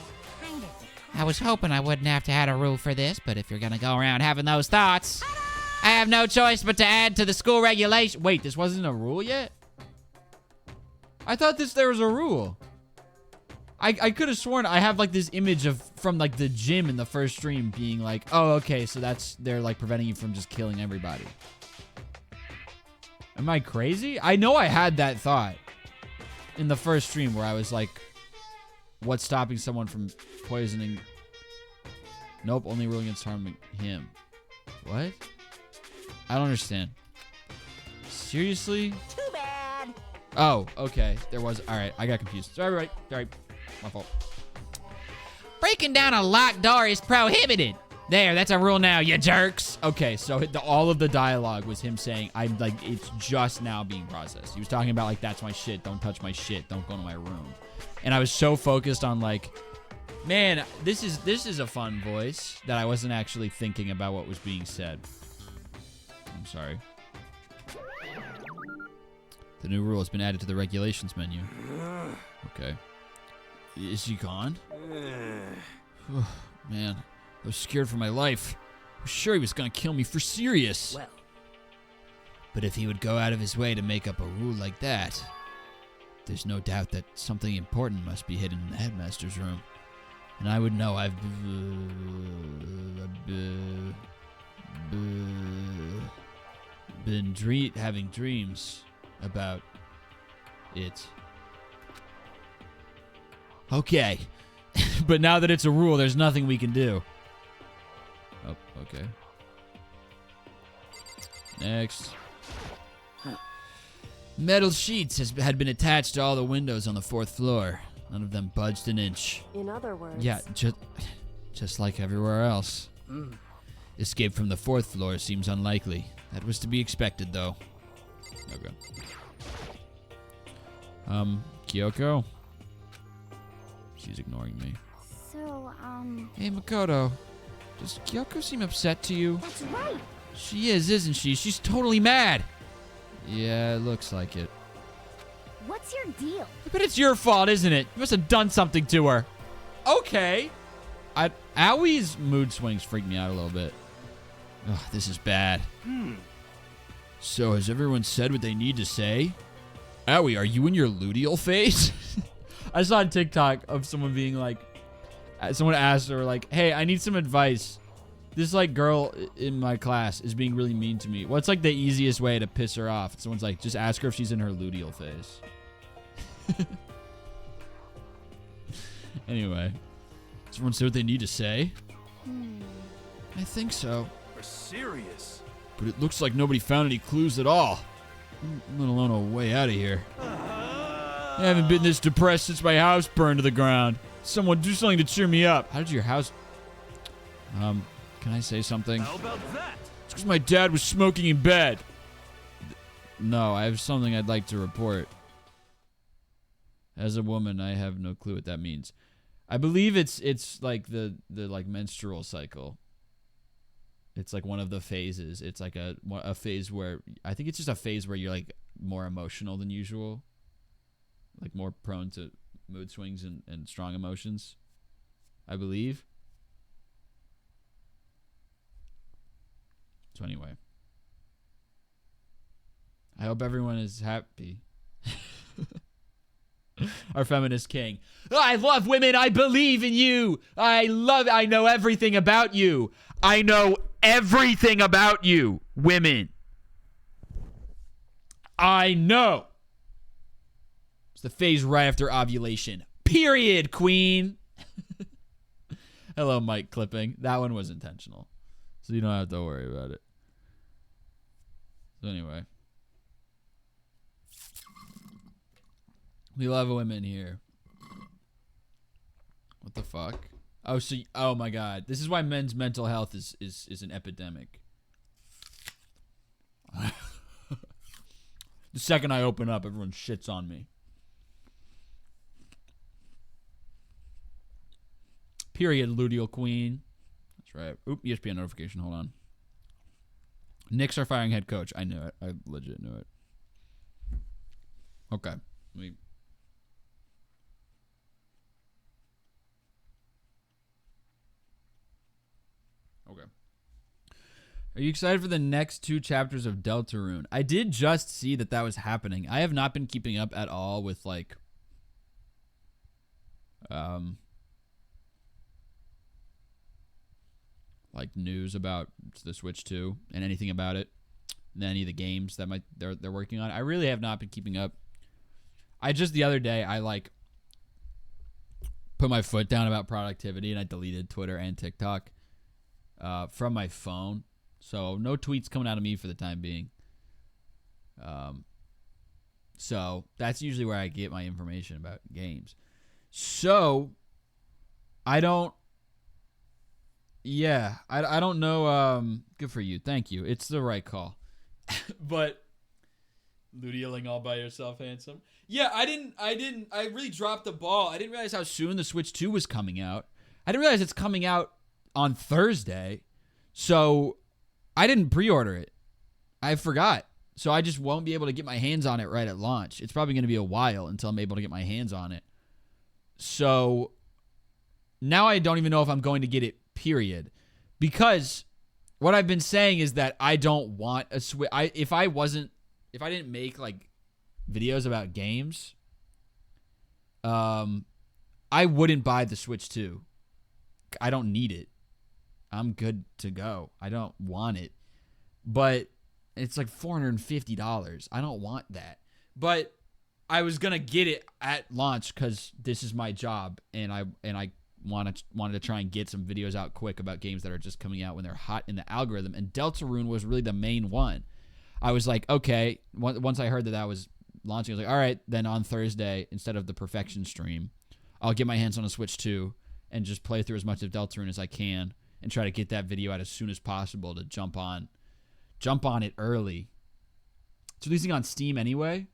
I was hoping I wouldn't have to add a rule for this, but if you're gonna go around having those thoughts, I have no choice but to add to the school regulation. Wait, this wasn't a rule yet? I thought there was a rule. I could have sworn I have like this image of from like the gym in the first stream being like, oh, okay, so they're like preventing you from just killing everybody. Am I crazy? I know I had that thought in the first stream where I was like, what's stopping someone from poisoning? Nope, only ruling against harming him. What? I don't understand. Seriously? Too bad. Oh, okay. There was... Alright, I got confused. Sorry. My fault. Breaking down a locked door is prohibited. There, that's a rule now, you jerks. Okay, so all of the dialogue was him saying, I'm like, it's just now being processed. He was talking about, like, that's my shit. Don't touch my shit. Don't go to my room. And I was so focused on, like, man, this is a fun voice that I wasn't actually thinking about what was being said. I'm sorry. The new rule has been added to the regulations menu. Okay. Is he gone? Man, I was scared for my life. I was sure he was gonna kill me for serious. Well. But if he would go out of his way to make up a rule like that, there's no doubt that something important must be hidden in the headmaster's room. And I would know I've been having dreams about it. Okay. But now that it's a rule, there's nothing we can do. Oh, okay. Next. Metal sheets had been attached to all the windows on the 4th floor. None of them budged an inch. In other words... Yeah, just like everywhere else. Escape from the 4th floor seems unlikely. That was to be expected, though. Okay. Kyoko? She's ignoring me. So, Hey, Makoto. Does Kyoko seem upset to you? that's right. She is, isn't she? She's totally mad. Yeah, it looks like it. What's your deal? But it's your fault, isn't it? You must have done something to her. Okay. Awie's mood swings freak me out a little bit. Ugh, this is bad. So, has everyone said what they need to say? Aoi, are you in your luteal phase? I saw a TikTok of someone being like, someone asked her like, hey, I need some advice. This like girl in my class is being really mean to me. What's like the easiest way to piss her off? Someone's like, just ask her if she's in her luteal phase. Anyway, does everyone say what they need to say? I think so. We're serious. But it looks like nobody found any clues at all. Let alone a way out of here. I haven't been this depressed since my house burned to the ground. Someone do something to cheer me up. How did your house... Can I say something? How about that? It's because my dad was smoking in bed. No, I have something I'd like to report. As a woman, I have no clue what that means. I believe it's like the like menstrual cycle. It's like one of the phases. It's like a phase where I think it's just a phase where you're like more emotional than usual, like more prone to mood swings and strong emotions, I believe. So anyway, I hope everyone is happy. Our feminist king. I love women. I believe in you. I know everything about you. I know everything about you, women. I know. It's the phase right after ovulation. Period, queen. Hello, mic clipping. That one was intentional. So you don't have to worry about it. So anyway. We love women here. What the fuck? Oh my god. This is why men's mental health is an epidemic. The second I open up, everyone shits on me. Period, luteal queen. That's right. Oop, ESPN notification. Hold on. Knicks are firing head coach. I knew it. I legit knew it. Okay. Okay. Are you excited for the next 2 chapters of Delta Rune? I did just see that was happening. I have not been keeping up at all with like news about the Switch 2 and anything about it, and any of the games that they're working on. I really have not been keeping up. I just the other day I like put my foot down about productivity and I deleted Twitter and TikTok from my phone, so no tweets coming out of me for the time being. So that's usually where I get my information about games. So I don't. Yeah, I don't know. Good for you. Thank you. It's the right call. But lutealing all by yourself, handsome. Yeah, I really dropped the ball. I didn't realize how soon the Switch 2 was coming out. I didn't realize it's coming out on Thursday. So I didn't pre-order it. I forgot. So I just won't be able to get my hands on it right at launch. It's probably going to be a while until I'm able to get my hands on it. So now I don't even know if I'm going to get it, period. Because what I've been saying is that I don't want a Switch. If I didn't make like videos about games, I wouldn't buy the Switch 2. I don't need it. I'm good to go. I don't want it. But it's like $450. I don't want that. But I was going to get it at launch because this is my job, and I wanted to try and get some videos out quick about games that are just coming out when they're hot in the algorithm, and Delta Rune was really the main one. I was like, okay, once I heard that was launching, I was like, all right, then on Thursday, instead of the Perfection stream, I'll get my hands on a Switch 2 and just play through as much of Delta Rune as I can and try to get that video out as soon as possible to jump on it early. It's releasing on Steam anyway.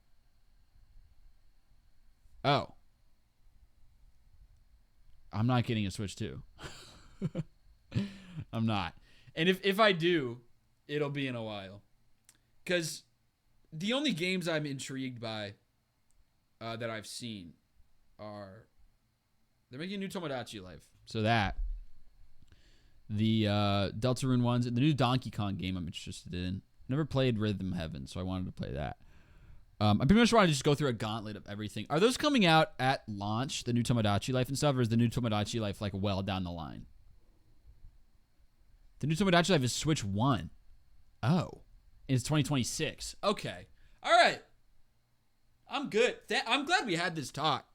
Oh. I'm not getting a Switch 2. I'm not. And if I do, it'll be in a while. Because the only games I'm intrigued by that I've seen are... They're making a new Tomodachi Life. So that. The Delta Rune ones. And the new Donkey Kong game I'm interested in. Never played Rhythm Heaven, so I wanted to play that. I pretty much want to just go through a gauntlet of everything. Are those coming out at launch, the new Tomodachi Life and stuff, or is the new Tomodachi Life like well down the line? The new Tomodachi Life is Switch 1. Oh. It's 2026. Okay. All right. I'm good. I'm glad we had this talk.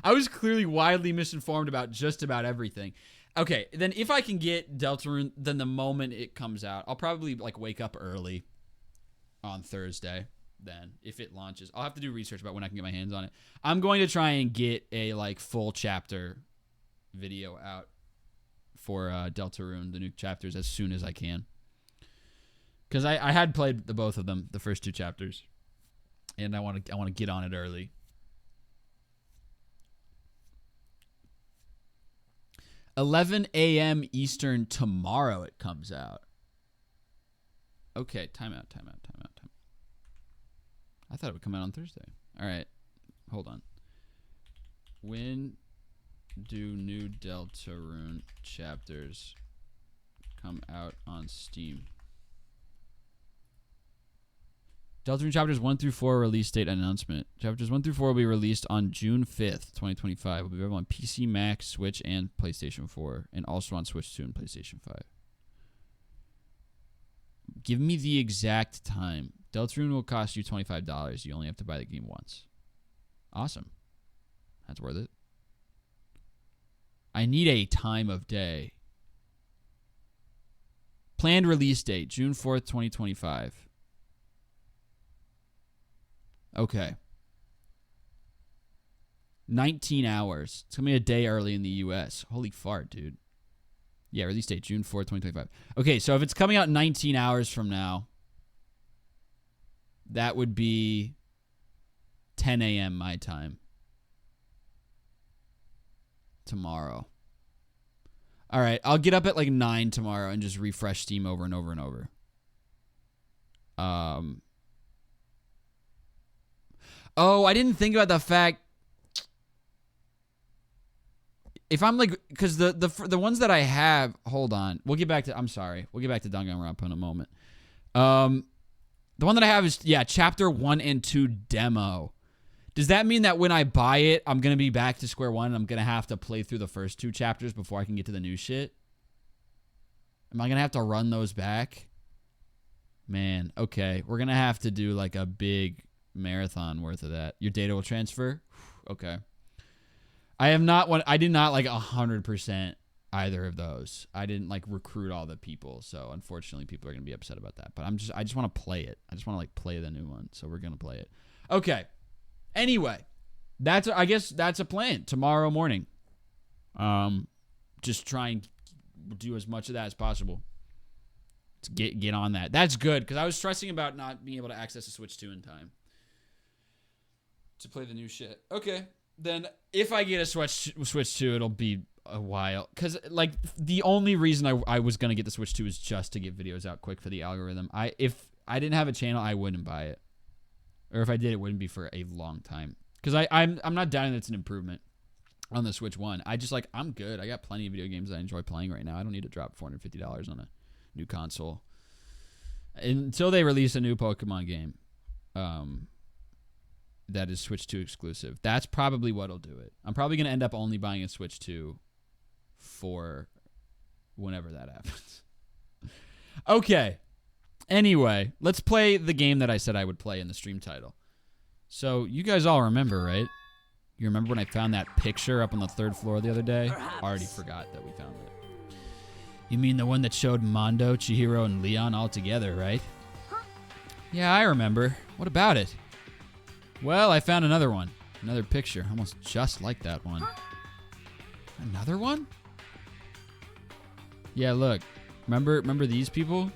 I was clearly widely misinformed about just about everything. Okay, then if I can get Delta Rune, then the moment it comes out, I'll probably like wake up early on Thursday. Then if it launches, I'll have to do research about when I can get my hands on it. I'm going to try and get a like full chapter video out for Delta Rune, the new chapters, as soon as I can. Because I had played the both of them, the first 2 chapters, and I want to get on it early. $11 a.m. Eastern tomorrow it comes out. Okay, time out. I thought it would come out on Thursday. All right, hold on. When do new Delta Rune chapters come out on Steam? Delta Rune chapters 1 through 4 release date announcement. Chapters 1 through 4 will be released on June 5th, 2025. Will be available on PC, Mac, Switch, and PlayStation 4, and also on Switch 2 and PlayStation 5. Give me the exact time. Delta Rune will cost you $25. You only have to buy the game once. Awesome. That's worth it. I need a time of day. Planned release date, June 4th, 2025. Okay. 19 hours. It's going to be a day early in the U.S. Holy fart, dude. Yeah, release date, June 4th, 2025. Okay, so if it's coming out 19 hours from now, that would be 10 a.m. my time. Tomorrow. All right, I'll get up at like 9 tomorrow and just refresh Steam over and over and over. Oh, I didn't think about the fact if I'm like, because the ones that I have, hold on, we'll get back to Danganronpa in a moment. The one that I have is chapter 1 and 2 demo. Does that mean that when I buy it, I'm gonna be back to square one and I'm gonna have to play through the first 2 chapters before I can get to the new shit? Am I gonna have to run those back? Man, okay, we're gonna have to do like a big marathon worth of that. Your data will transfer? Okay. I did not like 100% either of those. I didn't like recruit all the people, so unfortunately people are gonna be upset about that. But I just want to play it. I just want to like play the new one, so we're gonna play it. Okay. Anyway, I guess that's a plan. Tomorrow morning, just try and do as much of that as possible. To get on that. That's good because I was stressing about not being able to access the Switch 2 in time to play the new shit. Okay. Then if I get a Switch 2, it'll be a while. Because, like, the only reason I was going to get the Switch 2 is just to get videos out quick for the algorithm. If I didn't have a channel, I wouldn't buy it. Or if I did, it wouldn't be for a long time. Because I'm not doubting that it's an improvement on the Switch 1. I'm good. I got plenty of video games that I enjoy playing right now. I don't need to drop $450 on a new console. Until they release a new Pokemon game. That is Switch 2 exclusive. That's probably what'll do it. I'm probably going to end up only buying a Switch 2 for whenever that happens. Okay. Anyway, let's play the game that I said I would play in the stream title. So, you guys all remember, right? You remember when I found that picture up on the 3rd floor the other day? Already forgot that we found it. You mean the one that showed Mondo, Chihiro, and Leon all together, right? Yeah, I remember. What about it? Well, I found another one. Another picture. Almost just like that one. Another one? Yeah, look. Remember these people?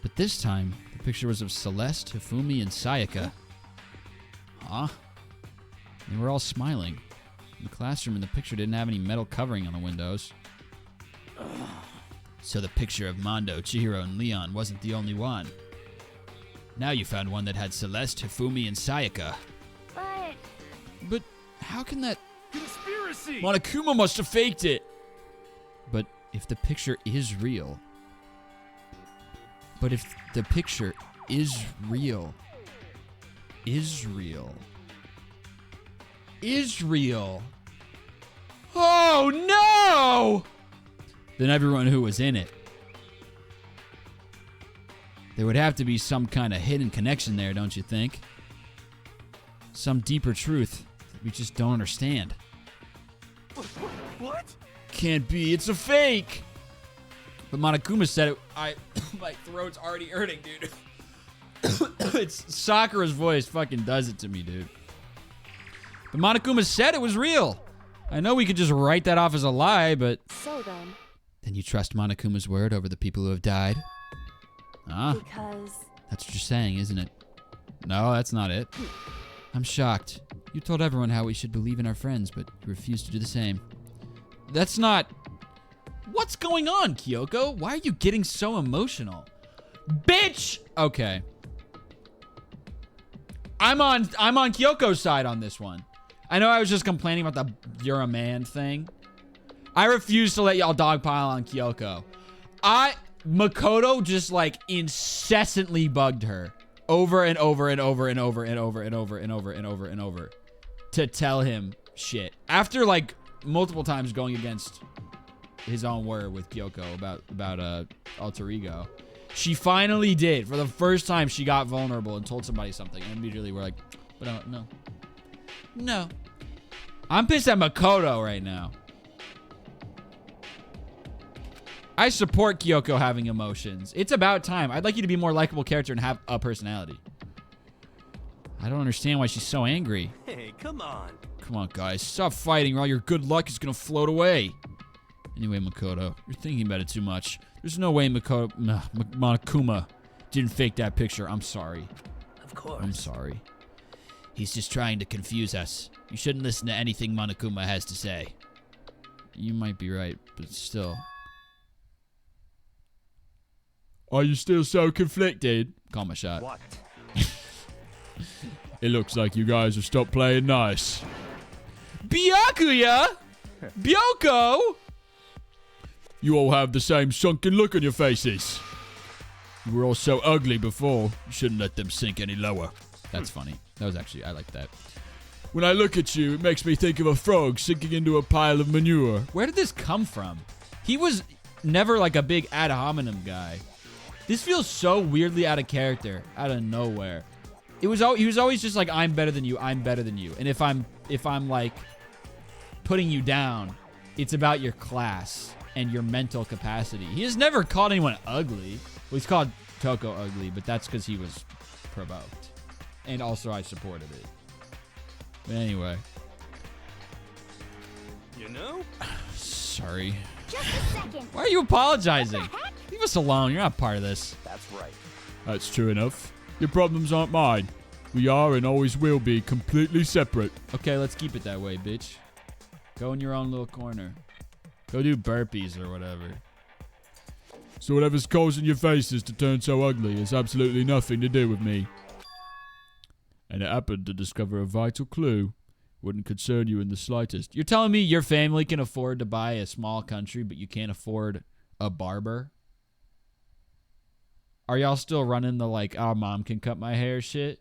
But this time, the picture was of Celeste, Hifumi, and Sayaka. Huh? They were all smiling. In the classroom, the picture didn't have any metal covering on the windows. So the picture of Mondo, Chihiro, and Leon wasn't the only one. Now you found one that had Celeste, Hifumi, and Sayaka. But how can that... Conspiracy! Monokuma must have faked it! But if the picture is real... Israel. Oh no! Then everyone who was in it. There would have to be some kind of hidden connection there, don't you think? Some deeper truth that we just don't understand. What? Can't be, it's a fake! But Monokuma said it. My throat's already hurting, dude. It's Sakura's voice fucking does it to me, dude. But Monokuma said it was real. I know we could just write that off as a lie, but... So then, Then you trust Monokuma's word over the people who have died? Ah, Because that's what you're saying, isn't it? No, that's not it. I'm shocked. You told everyone how we should believe in our friends, but you refused to do the same. That's not... What's going on, Kyoko? Why are you getting so emotional? Bitch! Okay. I'm on Kyoko's side on this one. I know I was just complaining about the you're a man thing. I refuse to let y'all dogpile on Kyoko. Makoto just like incessantly bugged her over and over and over and over and over and over and over and over and over to tell him shit. After like multiple times going against his own word with Kyoko about alter ego, she finally did. For the first time, she got vulnerable and told somebody something, and immediately we're like, but no. I'm pissed at Makoto right now. I support Kyoko having emotions. It's about time. I'd like you to be a more likable character and have a personality. I don't understand why she's so angry. Hey, come on. Come on, guys. Stop fighting or all your good luck is going to float away. Anyway, Makoto, you're thinking about it too much. There's no way Monokuma didn't fake that picture. I'm sorry. Of course. I'm sorry. He's just trying to confuse us. You shouldn't listen to anything Monokuma has to say. You might be right, but still... Are you still so conflicted? Call my shot. What? It looks like you guys have stopped playing nice. Byakuya? Byoko? You all have the same sunken look on your faces. You were all so ugly before. You shouldn't let them sink any lower. That's funny. That was actually, I like that. When I look at you, it makes me think of a frog sinking into a pile of manure. Where did this come from? He was never like a big ad hominem guy. This feels so weirdly out of character, out of nowhere. He was always just like, I'm better than you, I'm better than you. And if I'm like putting you down, it's about your class and your mental capacity. He has never called anyone ugly. Well, he's called Toko ugly, but that's because he was provoked. And also I supported it. But anyway. You know? Sorry. Just a second. Why are you apologizing? Leave us alone. You're not part of this. That's right. That's true enough. Your problems aren't mine. We are and always will be completely separate. Okay, let's keep it that way, bitch. Go in your own little corner. Go do burpees or whatever. So whatever's causing your faces to turn so ugly has absolutely nothing to do with me. And it happened to discover a vital clue. Wouldn't concern you in the slightest. You're telling me your family can afford to buy a small country, but you can't afford a barber? Are y'all still running the like, our mom can cut my hair shit?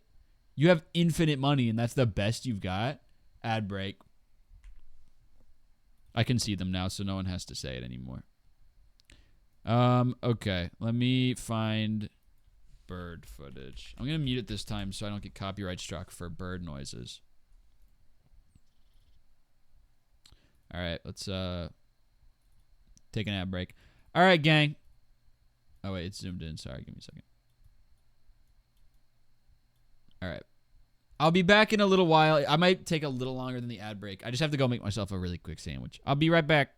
You have infinite money and that's the best you've got? Ad break. I can see them now, so no one has to say it anymore. Okay. Let me find bird footage. I'm going to mute it this time so I don't get copyright struck for bird noises. All right, let's take an ad break. All right, gang. Oh, wait, it's zoomed in. Sorry, give me a second. All right. I'll be back in a little while. I might take a little longer than the ad break. I just have to go make myself a really quick sandwich. I'll be right back.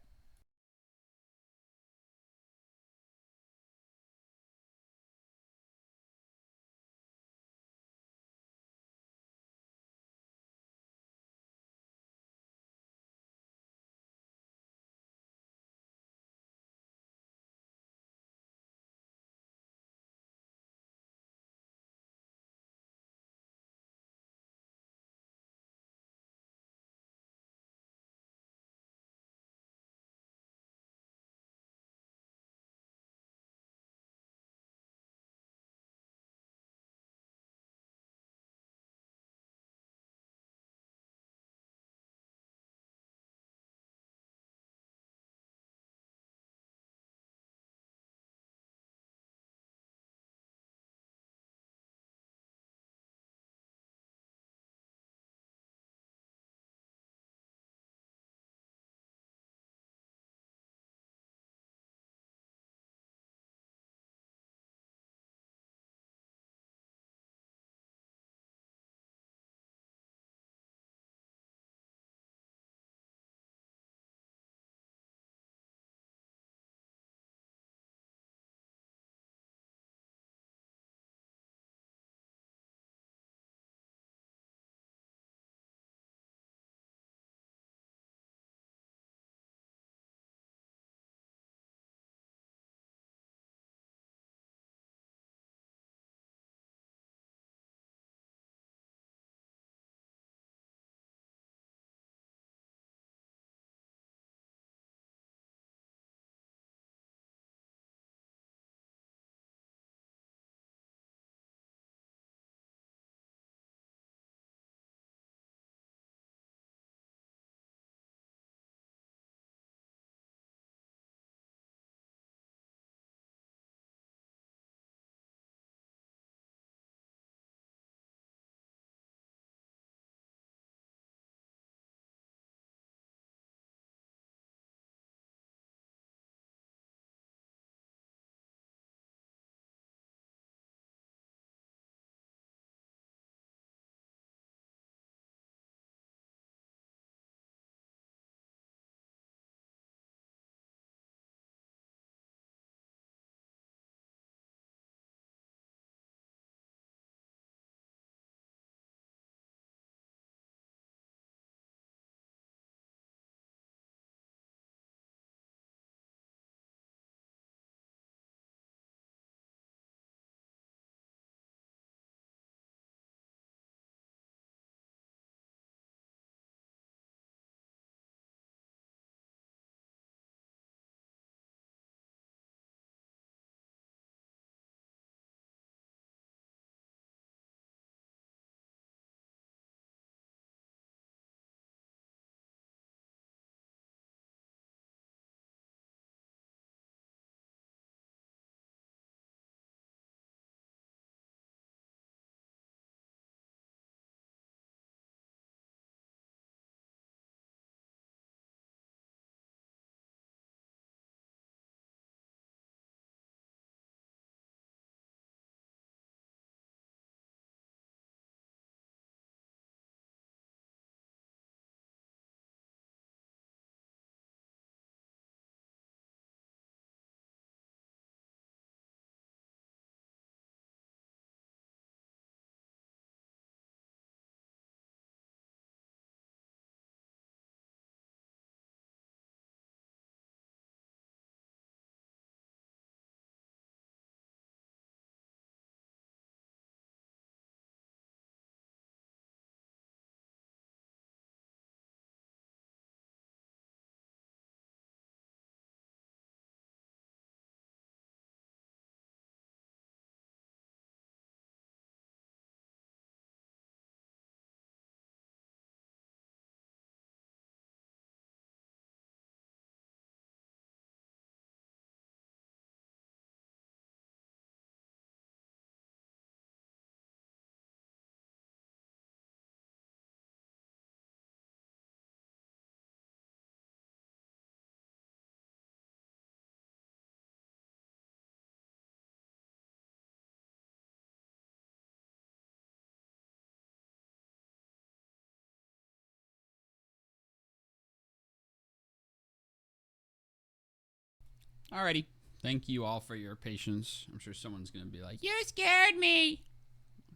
Alrighty. Thank you all for your patience. I'm sure someone's gonna be like, You scared me.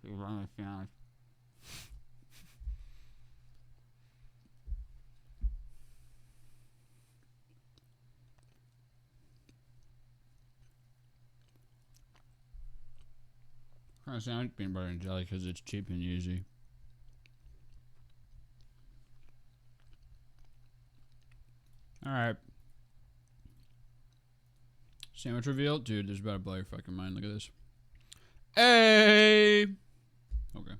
I like peanut butter and jelly because it's cheap and easy. Alright. Sandwich reveal? Dude, this is about to blow your fucking mind. Look at this. Hey! Okay.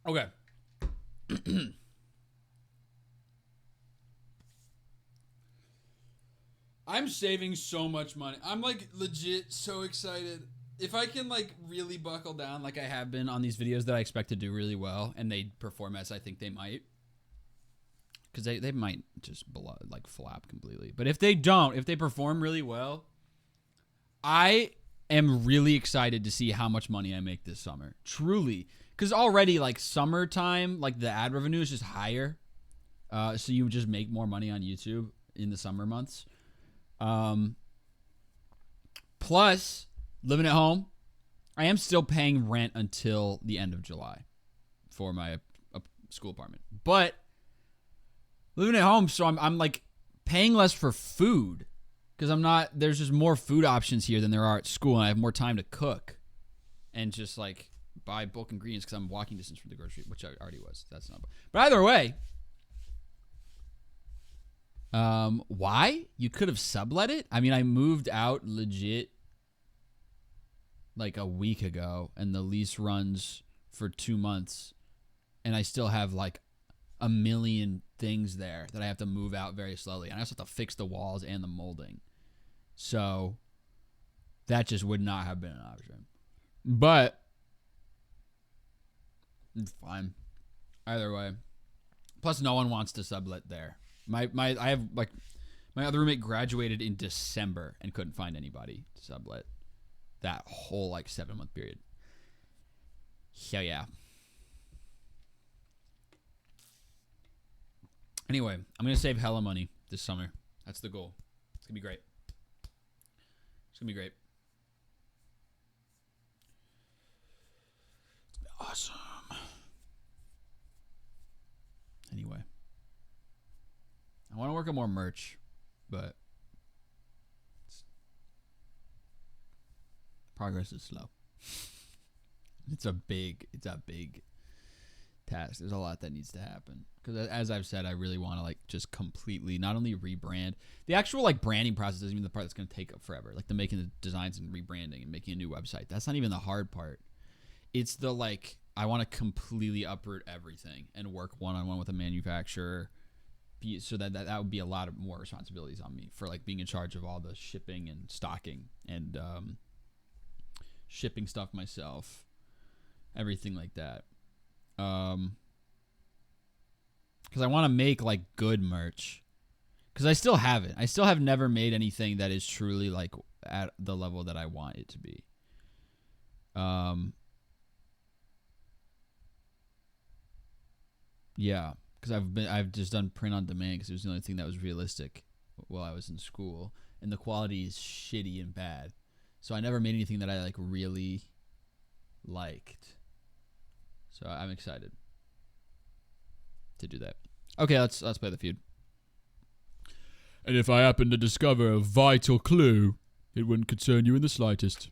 Okay. I'm saving so much money. I'm like legit so excited. If I can like really buckle down like I have been on these videos that I expect to do really well and they perform as I think they might. Because they might just like flap completely. But if they don't, if they perform really well, I am really excited to see how much money I make this summer. Truly. Because already like summertime, like the ad revenue is just higher. So you just make more money on YouTube in the summer months. Plus, living at home, I am still paying rent until the end of July for my school apartment. But living at home, so I'm like paying less for food because there's just more food options here than there are at school, and I have more time to cook and just like buy bulk ingredients because I'm walking distance from the grocery, which I already was. That's not, but either way. Why? You could have sublet it? I mean, I moved out legit like a week ago and the lease runs for 2 months and I still have like a million things there that I have to move out very slowly. And I also have to fix the walls and the molding. So that just would not have been an option. But it's fine. Either way. Plus no one wants to sublet there. I have like my other roommate graduated in December and couldn't find anybody to sublet that whole like 7-month period. So yeah. Anyway, I'm gonna save hella money this summer. That's the goal. It's gonna be great. It's gonna be great. It's gonna be awesome. Anyway. I want to work on more merch, but progress is slow. It's a big task. There's a lot that needs to happen. Because as I've said, I really want to like just completely not only rebrand. The actual like branding process isn't even the part that's going to take up forever. Like the making the designs and rebranding and making a new website. That's not even the hard part. It's the like I want to completely uproot everything and work one-on-one with a manufacturer. So that would be a lot of more responsibilities on me for like being in charge of all the shipping and stocking and shipping stuff myself, everything like that. Because I want to make like good merch. Because I still haven't. I still have never made anything that is truly like at the level that I want it to be. Yeah. Because I've just done print on demand because it was the only thing that was realistic while I was in school, and the quality is shitty and bad. So I never made anything that I like really liked. So I'm excited to do that. Okay, let's play the feud. And if I happen to discover a vital clue, it wouldn't concern you in the slightest.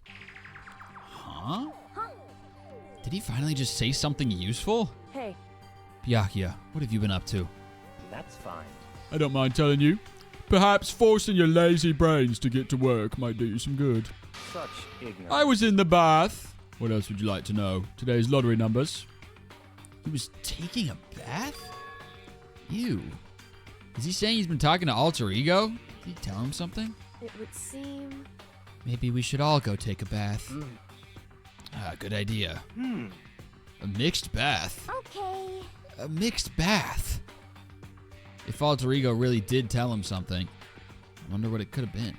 Huh? Did he finally just say something useful? Hey. Byakuya, what have you been up to? That's fine. I don't mind telling you. Perhaps forcing your lazy brains to get to work might do you some good. Such ignorance. I was in the bath. What else would you like to know? Today's lottery numbers. He was taking a bath? Ew. Is he saying he's been talking to Alter Ego? Did he tell him something? It would seem... Maybe we should all go take a bath. Good idea. A mixed bath? Okay. A mixed bath? If Alter Ego really did tell him something, I wonder what it could have been.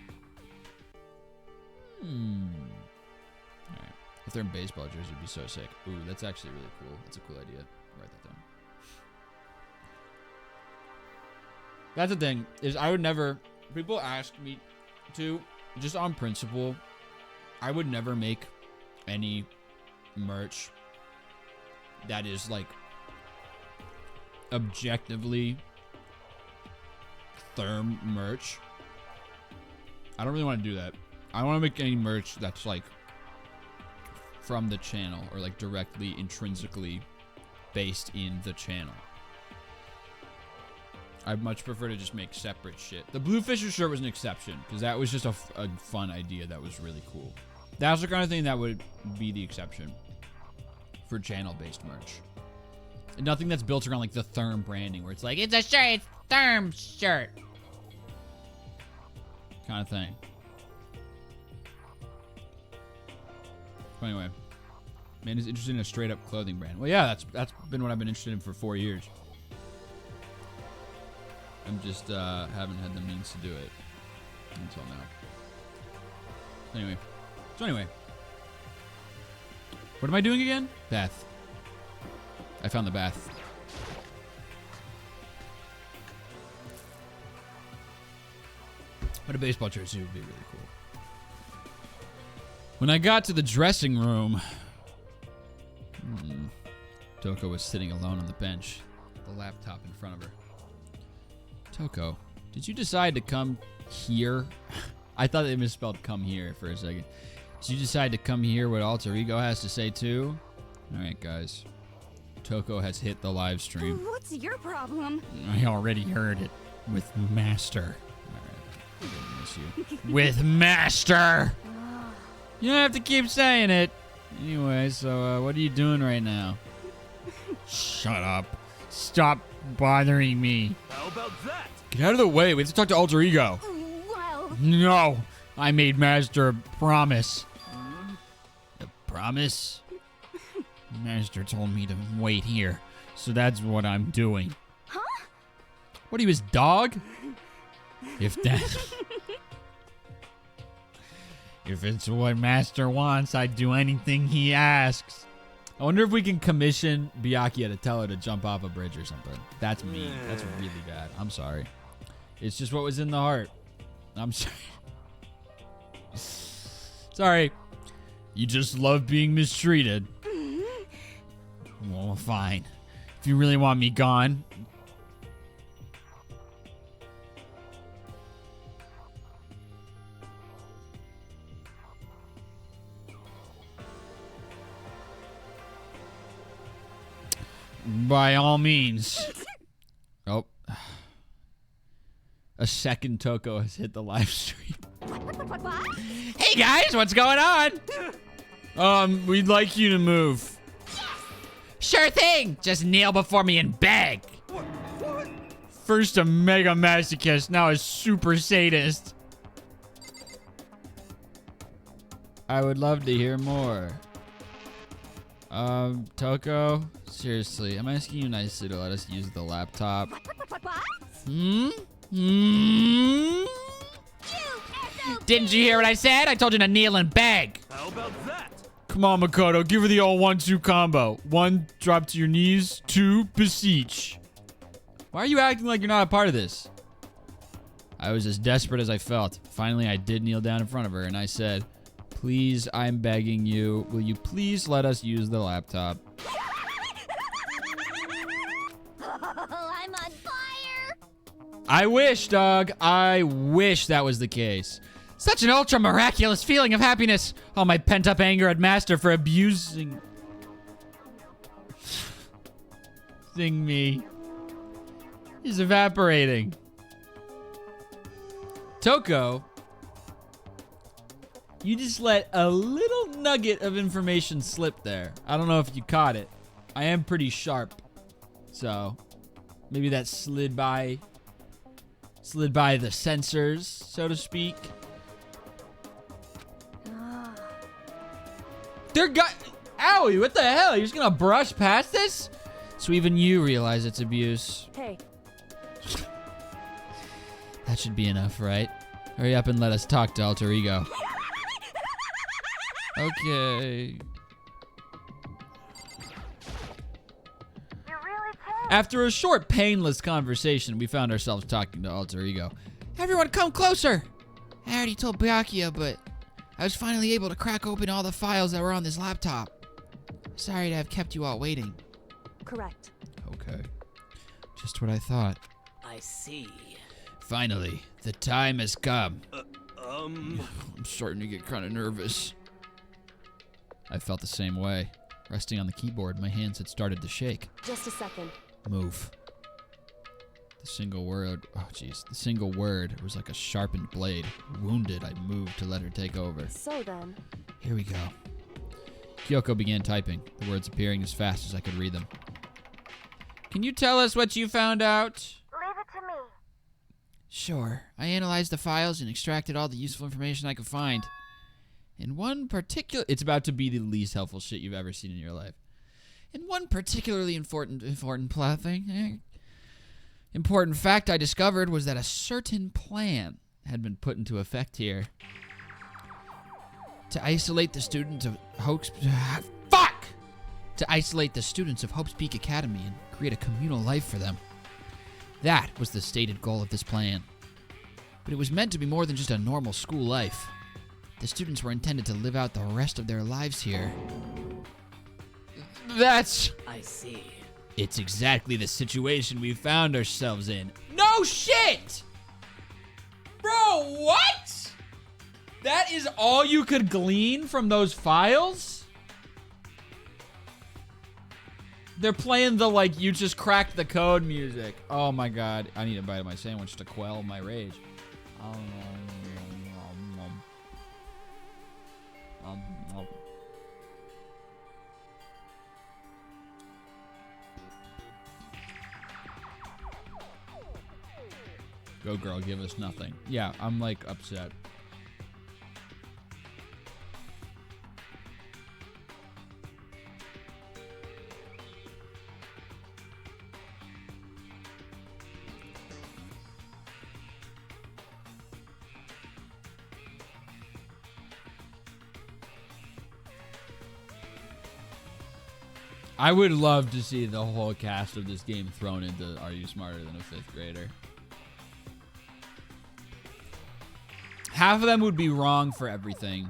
Alright. If they're in baseball jerseys, it'd be so sick. Ooh, that's actually really cool. That's a cool idea. Write that down. That's the thing, is I would never, people ask me to, just on principle, I would never make any merch that is like objectively therm merch. I don't really want to do that. I want to make any merch that's like from the channel or like directly intrinsically based in the channel. I'd much prefer to just make separate shit. The Blue Fisher shirt was an exception because that was just a fun idea that was really cool. That's the kind of thing that would be the exception for channel-based merch. And nothing that's built around like the Therm branding where it's like, it's a shirt, it's Therm shirt. Kind of thing. So anyway, man is interested in a straight-up clothing brand. Well, yeah, that's been what I've been interested in for 4 years. I'm just haven't had the means to do it until now. So anyway, what am I doing again? Bath. I found the bath. But a baseball jersey would be really cool. When I got to the dressing room, Toko was sitting alone on the bench, the laptop in front of her. Toko, did you decide to come here? I thought they misspelled come here for a second. Did you decide to come hear what Alter Ego has to say too? Alright guys. Toko has hit the live stream. What's your problem? I already heard it. With Master. Alright. I didn't miss you. With Master! You don't have to keep saying it. Anyway, so what are you doing right now? Shut up. Stop bothering me. How about that? Get out of the way. We have to talk to Alter Ego. Well, No! I made Master a promise. A promise? Master told me to wait here, so that's what I'm doing. huh? What are you, his dog? If it's what Master wants, I'd do anything he asks. I wonder if we can commission Byakuya to tell her to jump off a bridge or something. That's mean. That's really bad. I'm sorry. It's just what was in the heart. I'm sorry. Sorry. You just love being mistreated. Well, fine. If you really want me gone. By all means. Oh. A second Toko has hit the live stream. What? Hey guys, what's going on? We'd like you to move. Sure thing. Just kneel before me and beg. First a mega masochist, now a super sadist. I would love to hear more. Toko, seriously, I'm asking you nicely to let us use the laptop. Didn't you hear what I said? I told you to kneel and beg. How about that? Come on, Makoto, give her the old 1-2 combo. 1, drop to your knees. 2, beseech. Why are you acting like you're not a part of this? I was as desperate as I felt. Finally, I did kneel down in front of her, and I said, please, I'm begging you, will you please let us use the laptop? I'm on fire. I wish, dog. I wish that was the case. Such an ultra miraculous feeling of happiness. All my pent up anger at Master for abusing me is evaporating. Toko, you just let a little nugget of information slip there. I don't know if you caught it. I am pretty sharp. So, maybe that slid by the sensors, so to speak. Owie, what the hell? You're just gonna brush past this? So even you realize it's abuse. Hey, That should be enough, right? Hurry up and let us talk to Alter Ego. Okay. After a short, painless conversation, we found ourselves talking to Alter Ego. Everyone come closer! I already told Byakuya, but I was finally able to crack open all the files that were on this laptop. Sorry to have kept you all waiting. Correct. Okay. Just what I thought. I see. Finally, the time has come. Um... I'm starting to get kind of nervous. I felt the same way. Resting on the keyboard, my hands had started to shake. Just a second. Move. The single word, oh jeez, the single word was like a sharpened blade. Wounded, I moved to let her take over. So then. Here we go. Kyoko began typing, the words appearing as fast as I could read them. Can you tell us what you found out? Leave it to me. Sure. I analyzed the files and extracted all the useful information I could find. In one particular... It's about to be the least helpful shit you've ever seen in your life. In one particularly important fact I discovered was that a certain plan had been put into effect here. To isolate the students of To isolate the students of Hope's Peak Academy and create a communal life for them. That was the stated goal of this plan. But it was meant to be more than just a normal school life. The students were intended to live out the rest of their lives here. That's... I see. It's exactly the situation we found ourselves in. No shit! Bro, what? That is all you could glean from those files? They're playing the, like, you just cracked the code music. Oh my god. I need a bite of my sandwich to quell my rage. Go girl, give us nothing. Yeah, I'm like upset. I would love to see the whole cast of this game thrown into Are You Smarter Than a Fifth Grader? Half of them would be wrong for everything.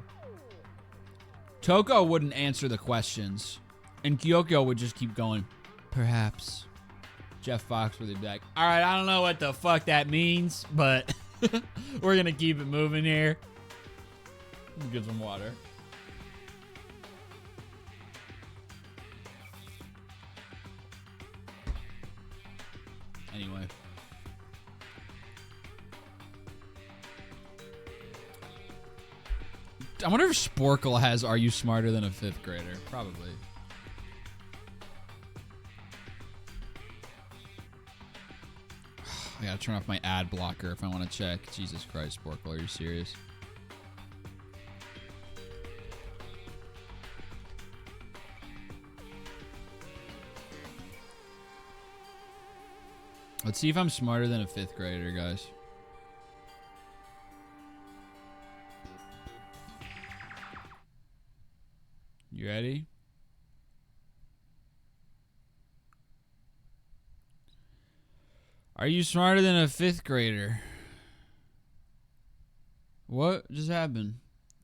Toko wouldn't answer the questions. And Kyoko would just keep going, perhaps. Jeff Foxworthy would be like, alright, I don't know what the fuck that means, but we're gonna keep it moving here. Get some water. Anyway. I wonder if Sporkle has Are You Smarter Than a Fifth Grader? Probably. I gotta turn off my ad blocker if I want to check. Jesus Christ, Sporkle, are you serious? Let's see if I'm smarter than a fifth grader, guys. You ready? Are you smarter than a fifth grader? What just happened?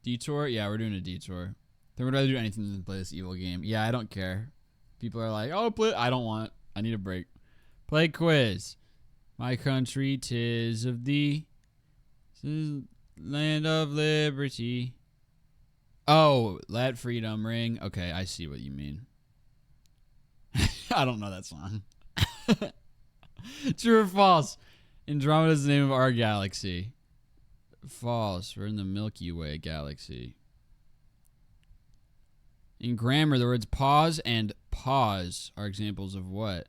Detour? Yeah, we're doing a detour. Then we'd rather do anything than play this evil game. Yeah, I don't care. People are like, oh, play. I don't want. I need a break. Play quiz. My country, 'tis of thee, 'tis land of liberty. Oh, let freedom ring. Okay, I see what you mean. I don't know that song. True or false? Andromeda is the name of our galaxy. False. We're in the Milky Way galaxy. In grammar, the words pause and pause are examples of what?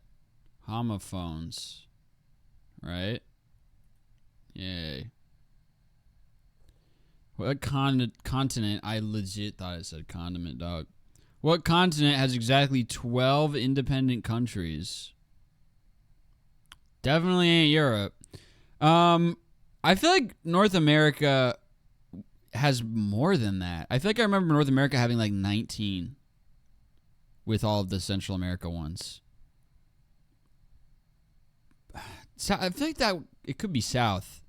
Homophones. Right? Yay. What continent? I legit thought it said condiment, dog. What continent has exactly 12 independent countries? Definitely ain't Europe. I feel like North America has more than that. I feel like I remember North America having like 19 with all of the Central America ones. I feel like that it could be south.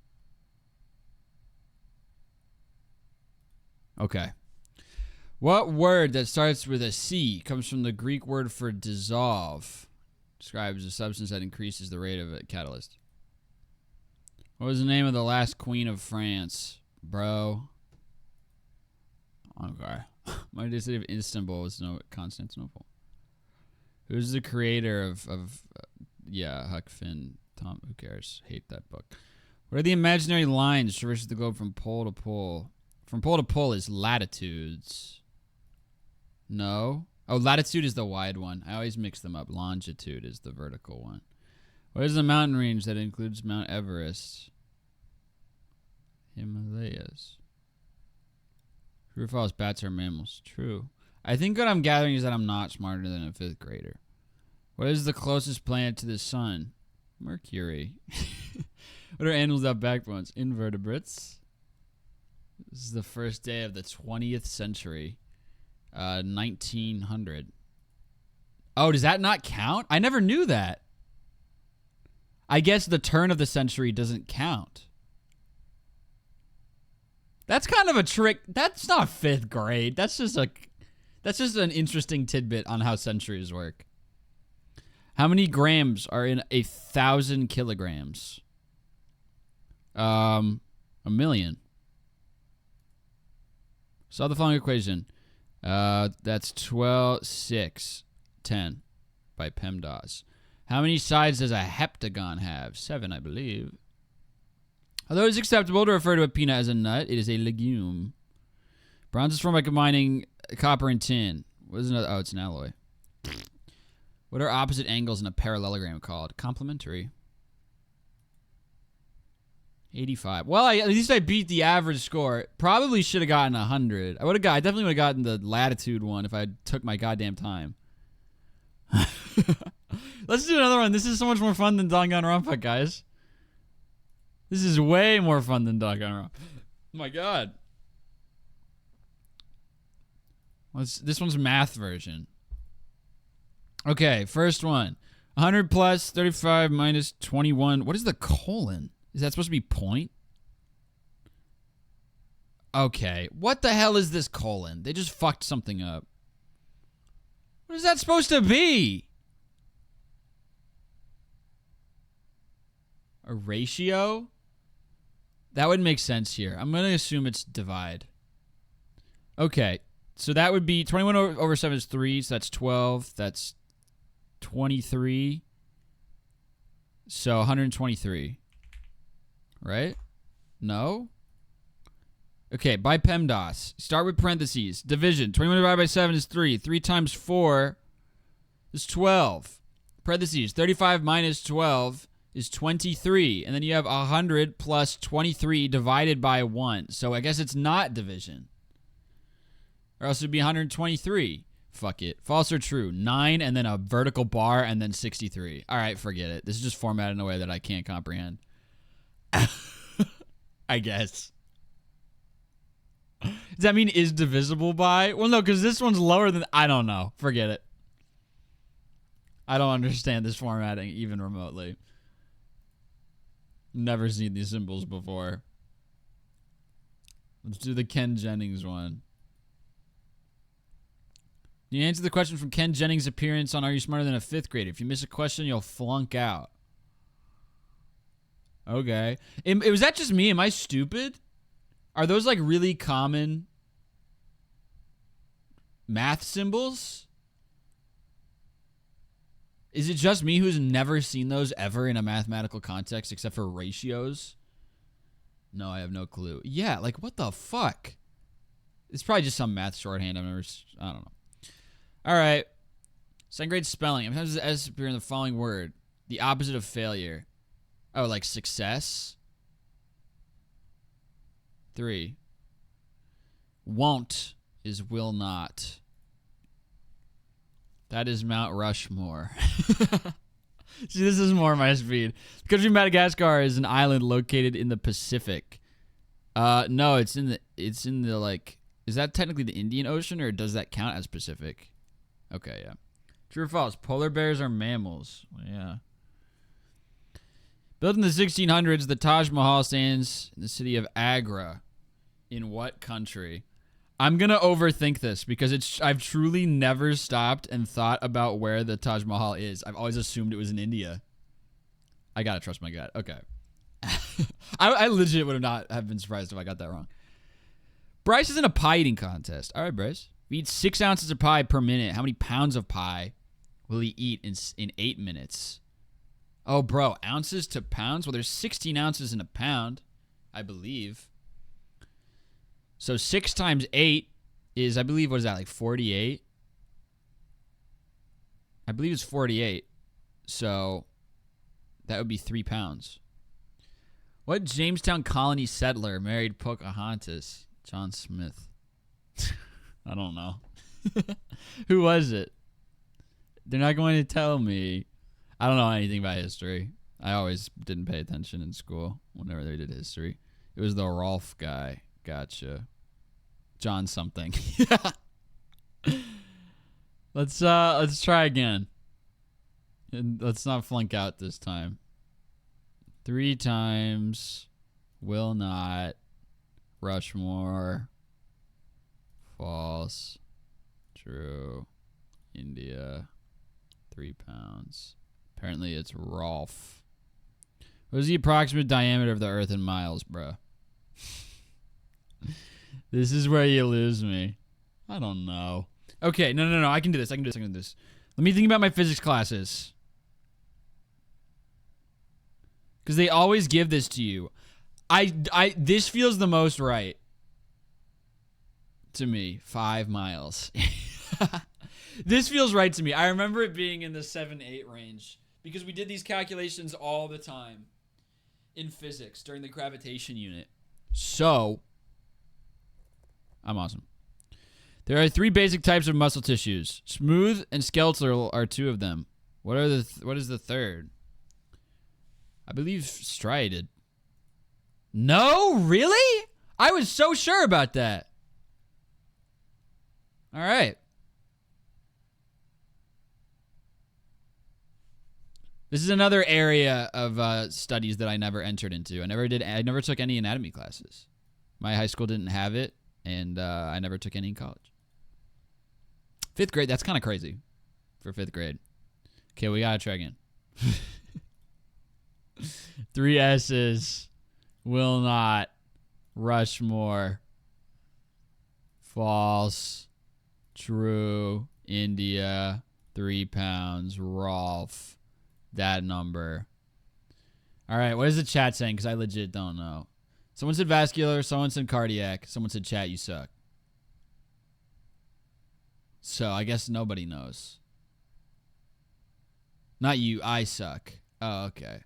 Okay. What word that starts with a C comes from the Greek word for dissolve? Describes a substance that increases the rate of a catalyst. What was the name of the last queen of France, bro? Okay. My city of Istanbul was Constantinople. Who's the creator of Huck Finn? Tom, who cares? Hate that book. What are the imaginary lines traversing the globe from pole to pole? From pole to pole is latitudes. No. Oh, latitude is the wide one. I always mix them up. Longitude is the vertical one. What is the mountain range that includes Mount Everest? Himalayas. True or false? Bats are mammals. True. I think what I'm gathering is that I'm not smarter than a 5th grader. What is the closest planet to the sun? Mercury. What are animals without backbones? Invertebrates. This is the first day of the 20th century. 1900. Oh, does that not count? I never knew that. I guess the turn of the century doesn't count. That's kind of a trick. That's not 5th grade. That's just an interesting tidbit on how centuries work. How many grams are in 1,000 kilograms? 1 million. Solve the following equation. That's 12, 6, 10 by PEMDAS. How many sides does a heptagon have? 7, I believe. Although it is acceptable to refer to a peanut as a nut, it is a legume. Bronze is formed by combining copper and tin. What is another? Oh, it's an alloy. What are opposite angles in a parallelogram called? Complementary. 85. Well, at least I beat the average score. Probably should have gotten 100. I definitely would have gotten the latitude one if I took my goddamn time. Let's do another one. This is so much more fun than Danganronpa, guys. This is way more fun than Danganronpa. Oh my god. This one's math version. Okay, first one. 100 plus 35 minus 21. What is the colon? Is that supposed to be point? Okay. What the hell is this colon? They just fucked something up. What is that supposed to be? A ratio? That would make sense here. I'm going to assume it's divide. Okay. So that would be 21 over 7 is 3. So that's 12. That's 23. So 123. Right? No? Okay, by PEMDAS. Start with parentheses. Division. 21 divided by 7 is 3. 3 times 4 is 12. Parentheses. 35 minus 12 is 23. And then you have 100 plus 23 divided by 1. So I guess it's not division. Or else it would be 123. Fuck it. False or true? 9 and then a vertical bar and then 63. All right, forget it. This is just formatted in a way that I can't comprehend. I guess. Does that mean is divisible by? Well, no, because this one's lower than... I don't know. Forget it. I don't understand this formatting even remotely. Never seen these symbols before. Let's do the Ken Jennings one. You answer the question from Ken Jennings' appearance on Are You Smarter Than a 5th Grader? If you miss a question, you'll flunk out. Okay. Was that just me? Am I stupid? Are those like really common math symbols? Is it just me who's never seen those ever in a mathematical context except for ratios? No, I have no clue. Yeah, like what the fuck? It's probably just some math shorthand I've never... I don't know. All right. 2nd grade spelling. Sometimes does S appear in the following word? The opposite of failure. Oh, like success? 3. Won't is will not. That is Mount Rushmore. See, this is more my speed. The country of Madagascar is an island located in the Pacific. No, it's in the like... Is that technically the Indian Ocean, or does that count as Pacific? Okay, yeah. True or false? Polar bears are mammals. Well, yeah. Built in the 1600s, the Taj Mahal stands in the city of Agra. In what country? I'm going to overthink this because I've truly never stopped and thought about where the Taj Mahal is. I've always assumed it was in India. I got to trust my gut. Okay. I legit would not have been surprised if I got that wrong. Bryce is in a pie eating contest. All right, Bryce. We eat 6 ounces of pie per minute. How many pounds of pie will he eat in 8 minutes? Oh, bro, ounces to pounds? Well, there's 16 ounces in a pound, I believe. So 6 times 8 is, I believe, what is that, like 48? I believe it's 48. So that would be 3 pounds. What Jamestown colony settler married Pocahontas? John Smith. I don't know. Who was it? They're not going to tell me. I don't know anything about history. I always didn't pay attention in school whenever they did history. It was the Rolf guy. Gotcha. John something. Let's try again. And let's not flunk out this time. 3 times will not Rushmore. False. True. India. 3 pounds. Apparently it's Rolf. What is the approximate diameter of the Earth in miles, bro? This is where you lose me. I don't know. Okay, no. I can do this. Let me think about my physics classes. Because they always give this to you. This feels the most right to me. 5 miles. This feels right to me. I remember it being in the 7-8 range because we did these calculations all the time in physics during the gravitation unit. So, I'm awesome. There are 3 basic types of muscle tissues. Smooth and skeletal are 2 of them. What is the third? I believe striated. No, really? I was so sure about that. All right. This is another area of studies that I never entered into. I never took any anatomy classes. My high school didn't have it, and I never took any in college. 5th grade, that's kind of crazy for 5th grade. Okay, we gotta try again. 3 S's. Will not. Rushmore. False. True. India. 3 pounds. Rolf. That number. All right, what is the chat saying? Because I legit don't know. Someone said vascular. Someone said cardiac. Someone said chat, you suck. So I guess nobody knows. Not you. I suck. Oh, okay.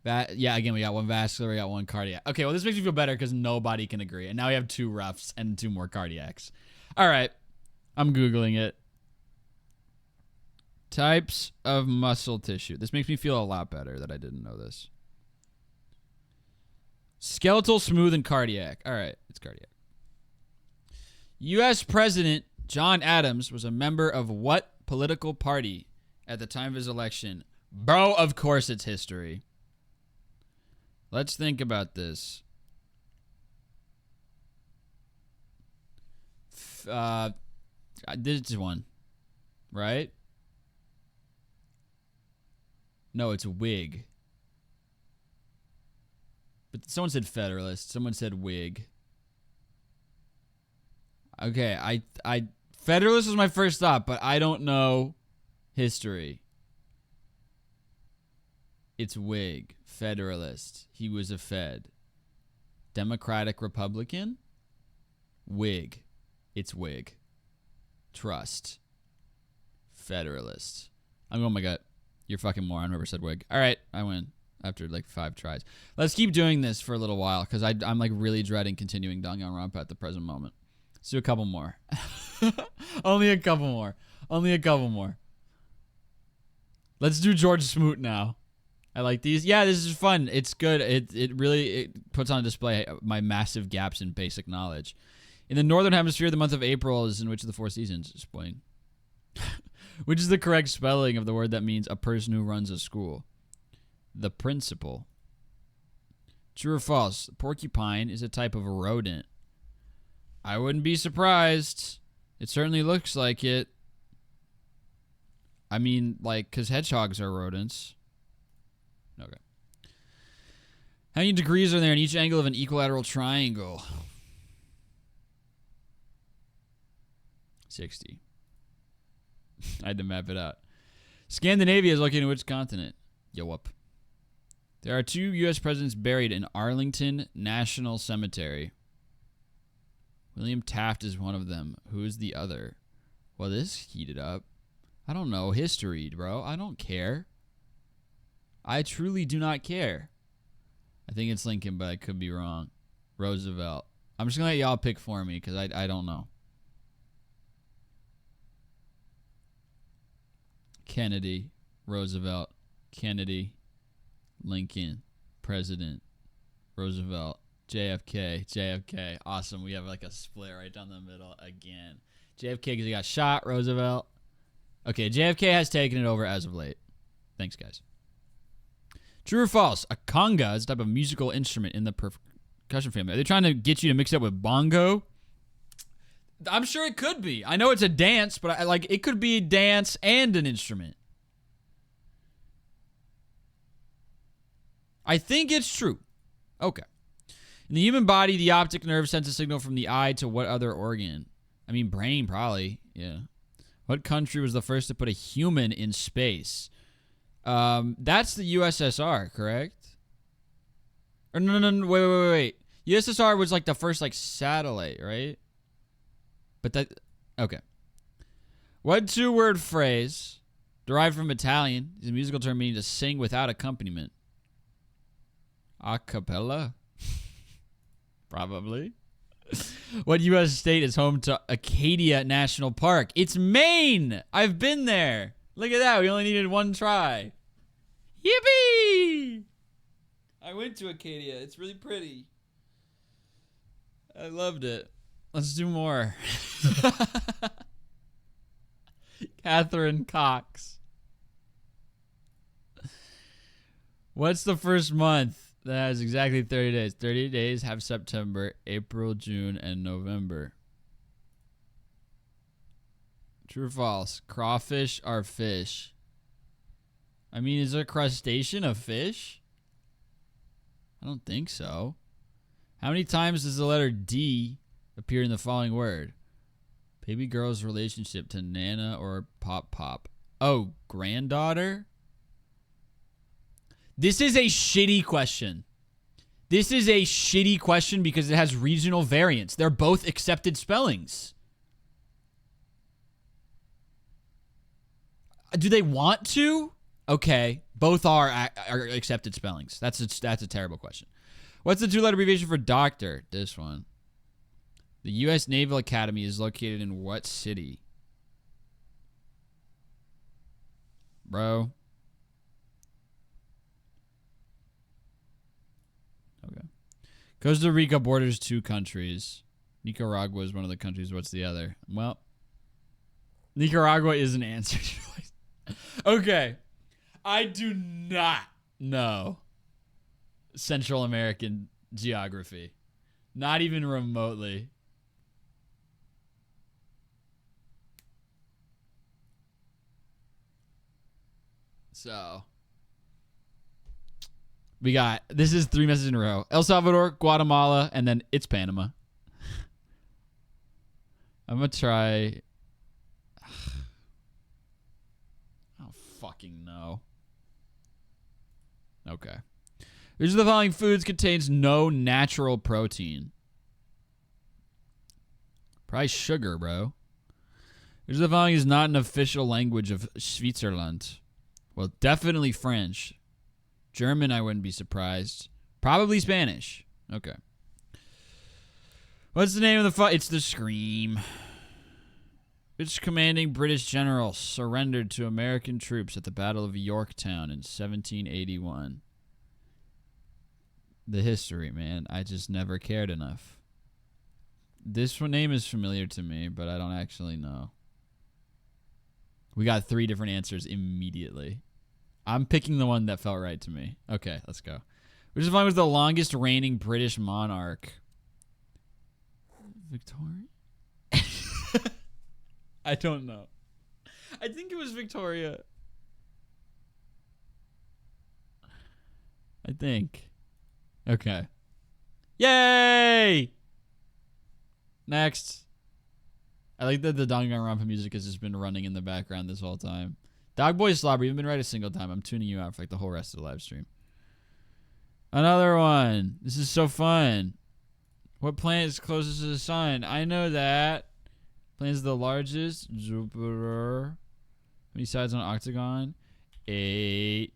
Yeah, again, we got 1 vascular, we got 1 cardiac. Okay, well, this makes me feel better because nobody can agree. And now we have 2 roughs and 2 more cardiacs. All right. I'm Googling it. Types of muscle tissue. This makes me feel a lot better that I didn't know this. Skeletal, smooth, and cardiac. All right, it's cardiac. U.S. President John Adams was a member of what political party at the time of his election? Bro, of course it's history. Let's think about this. This is one, right? No, it's Whig. But someone said Federalist. Someone said Whig. Okay, I Federalist was my first thought, but I don't know history. It's Whig. Federalist. He was a Fed. Democratic Republican? Whig. It's Whig. Trust. Federalist. I'm going my gut. You're fucking moron. Whoever said Whig. All right, I win after like 5 tries. Let's keep doing this for a little while because I'm like really dreading continuing Danganronpa at the present moment. Let's do a couple more. Only a couple more. Let's do George Smoot now. I like these. Yeah, this is fun. It's good. It really puts on display my massive gaps in basic knowledge. In the Northern Hemisphere, the month of April is in which of the 4 seasons? Spring. Which is the correct spelling of the word that means a person who runs a school? The principal. True or false? Porcupine is a type of rodent. I wouldn't be surprised. It certainly looks like it. I mean, like, because hedgehogs are rodents. Okay. How many degrees are there in each angle of an equilateral triangle? 60. I had to map it out. Scandinavia is located in which continent? Yo, up. There are 2 U.S. presidents buried in Arlington National Cemetery. William Taft is one of them. Who is the other? Well, this heated up. I don't know. History, bro. I don't care. I truly do not care. I think it's Lincoln, but I could be wrong. Roosevelt. I'm just going to let y'all pick for me because I don't know. Kennedy. Roosevelt. Kennedy. Lincoln, President, Roosevelt, JFK, JFK. Awesome. We have like a split right down the middle again. JFK because he got shot. Roosevelt. Okay, JFK has taken it over as of late. Thanks, guys. True or false? A conga is a type of musical instrument in the percussion family. Are they trying to get you to mix it up with bongo? I'm sure it could be. I know it's a dance, but it could be a dance and an instrument. I think it's true. Okay. In the human body, the optic nerve sends a signal from the eye to what other organ? I mean, brain, probably. Yeah. What country was the first to put a human in space? That's the USSR, correct? Or no, wait. USSR was like the first like satellite, right? But that, okay. What 2-word phrase, derived from Italian, is a musical term meaning to sing without accompaniment? A cappella? Probably. What U.S. state is home to Acadia National Park? It's Maine! I've been there. Look at that. We only needed 1 try. Yippee! I went to Acadia. It's really pretty. I loved it. Let's do more. Catherine Cox. What's the first month that has exactly 30 days? 30 days have September, April, June, and November. True or false? Crawfish are fish. I mean, is a crustacean a fish? I don't think so. How many times does the letter D appear in the following word? Baby girl's relationship to Nana or Pop Pop. Oh, granddaughter? This is a shitty question. This is a shitty question because it has regional variance. They're both accepted spellings. Do they want to? Okay, both are accepted spellings. That's a terrible question. What's the 2-letter abbreviation for doctor? This one. The U.S. Naval Academy is located in what city? Bro. Okay. Costa Rica borders 2 countries. Nicaragua is one of the countries. What's the other? Well, Nicaragua is an answer choice. Okay. I do not know Central American geography. Not even remotely. So, we got, this is 3 messages in a row. El Salvador, Guatemala, and then it's Panama. I'm going to try. I don't fucking know. Okay. Which of the following foods contains no natural protein? Probably sugar, bro. Which of the following is not an official language of Switzerland? Well, definitely French. German, I wouldn't be surprised. Probably Spanish. Okay. What's the name of the fight? It's the Scream. Which commanding British general surrendered to American troops at the Battle of Yorktown in 1781? The history, man. I just never cared enough. This one name is familiar to me, but I don't actually know. We got 3 different answers immediately. I'm picking the one that felt right to me. Okay, let's go. Which one was the longest reigning British monarch? Victoria? I don't know. I think it was Victoria. I think. Okay. Yay! Next. I like that the Danganronpa music has just been running in the background this whole time. Dogboy Slobber, you haven't been right a single time. I'm tuning you out for like the whole rest of the live stream. Another one. This is so fun. What planet is closest to the sun? I know that. Planet is the largest. Jupiter. How many sides on an octagon? 8.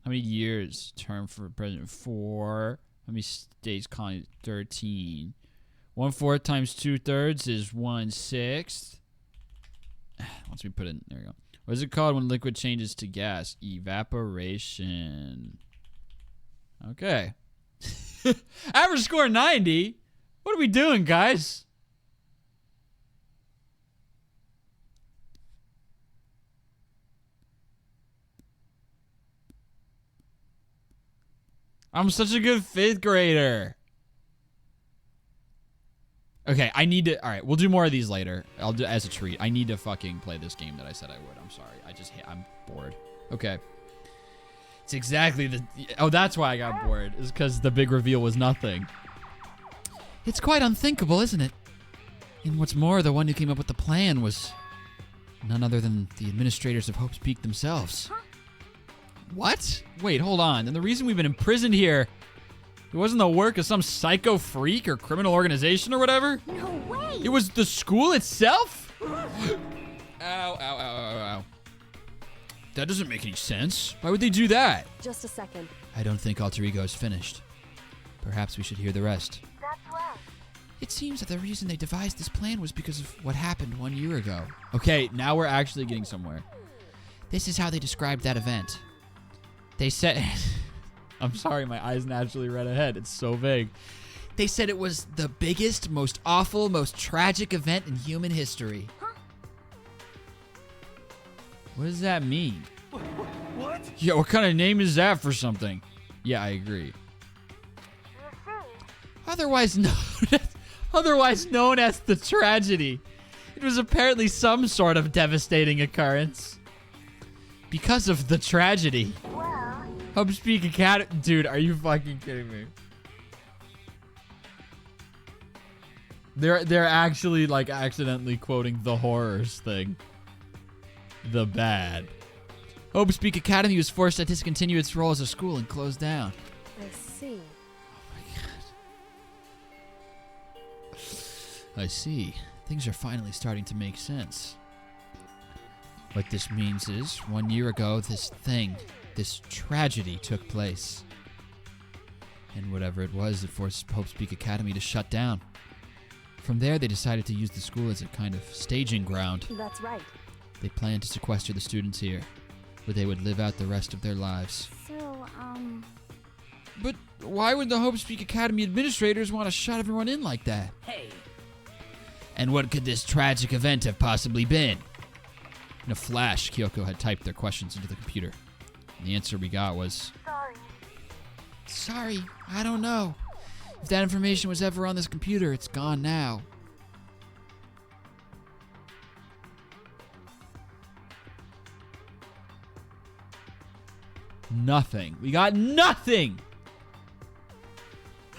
How many years? Term for president? 4. How many states? Colony? 13. 1/4 times 2/3 is 1/6. Once we put it in, there we go. What is it called when liquid changes to gas? Evaporation. Okay. Average score 90. What are we doing, guys? I'm such a good 5th grader. Okay, I need to... All right, we'll do more of these later. I'll do as a treat. I need to fucking play this game that I said I would. I'm sorry. I'm bored. Okay. It's exactly the... Oh, that's why I got bored. Is because the big reveal was nothing. It's quite unthinkable, isn't it? And what's more, the one who came up with the plan was none other than the administrators of Hope's Peak themselves. What? Wait, hold on. And the reason we've been imprisoned here... It wasn't the work of some psycho freak or criminal organization or whatever? No way! It was the school itself? Ow, ow, ow, ow, ow. That doesn't make any sense. Why would they do that? Just a second. I don't think Alter Ego is finished. Perhaps we should hear the rest. That's right. It seems that the reason they devised this plan was because of what happened 1 year ago. Okay, now we're actually getting somewhere. This is how they described that event. They said... I'm sorry, my eyes naturally read ahead. It's so vague. They said it was the biggest, most awful, most tragic event in human history. What does that mean? What? Yeah, what kind of name is that for something? Yeah, I agree. Otherwise known Otherwise known as the tragedy. It was apparently some sort of devastating occurrence. Because of the tragedy. Hope Speak Academy. Dude, are you fucking kidding me? They're actually like accidentally quoting the horrors thing. The bad. Hope Speak Academy was forced to discontinue its role as a school and closed down. I see. I see. Things are finally starting to make sense. What this means is, 1 year ago, this tragedy took place. And whatever it was, it forced Hope Speak Academy to shut down. From there, they decided to use the school as a kind of staging ground. That's right. They planned to sequester the students here, where they would live out the rest of their lives. So, But why would the Hope Speak Academy administrators want to shut everyone in like that? Hey. And what could this tragic event have possibly been? In a flash, Kyoko had typed their questions into the computer. And the answer we got was... Sorry, I don't know. If that information was ever on this computer, it's gone now. Nothing. We got nothing.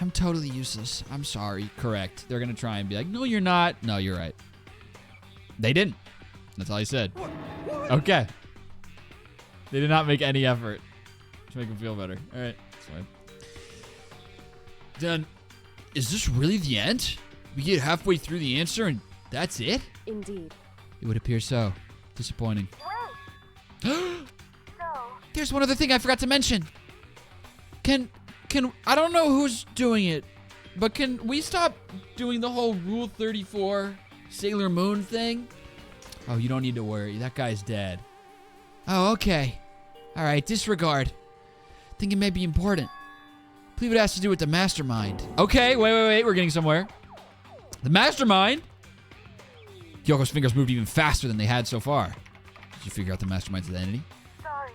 I'm totally useless. I'm sorry. Correct. They're going to try and be like, no, you're not. No, you're right. They didn't. That's all he said. Okay. They did not make any effort to make him feel better. All right. That's fine. Then, is this really the end? We get halfway through the answer and that's it? Indeed. It would appear so. Disappointing. So, There's one other thing I forgot to mention. Can I don't know who's doing it, but can we stop doing the whole Rule 34 Sailor Moon thing? Oh, you don't need to worry. That guy's dead. Oh, okay. All right, disregard. Think it may be important. I believe it has to do with the mastermind. Okay, wait. We're getting somewhere. The mastermind? Kyoko's fingers moved even faster than they had so far. Did you figure out the mastermind's identity? sorry.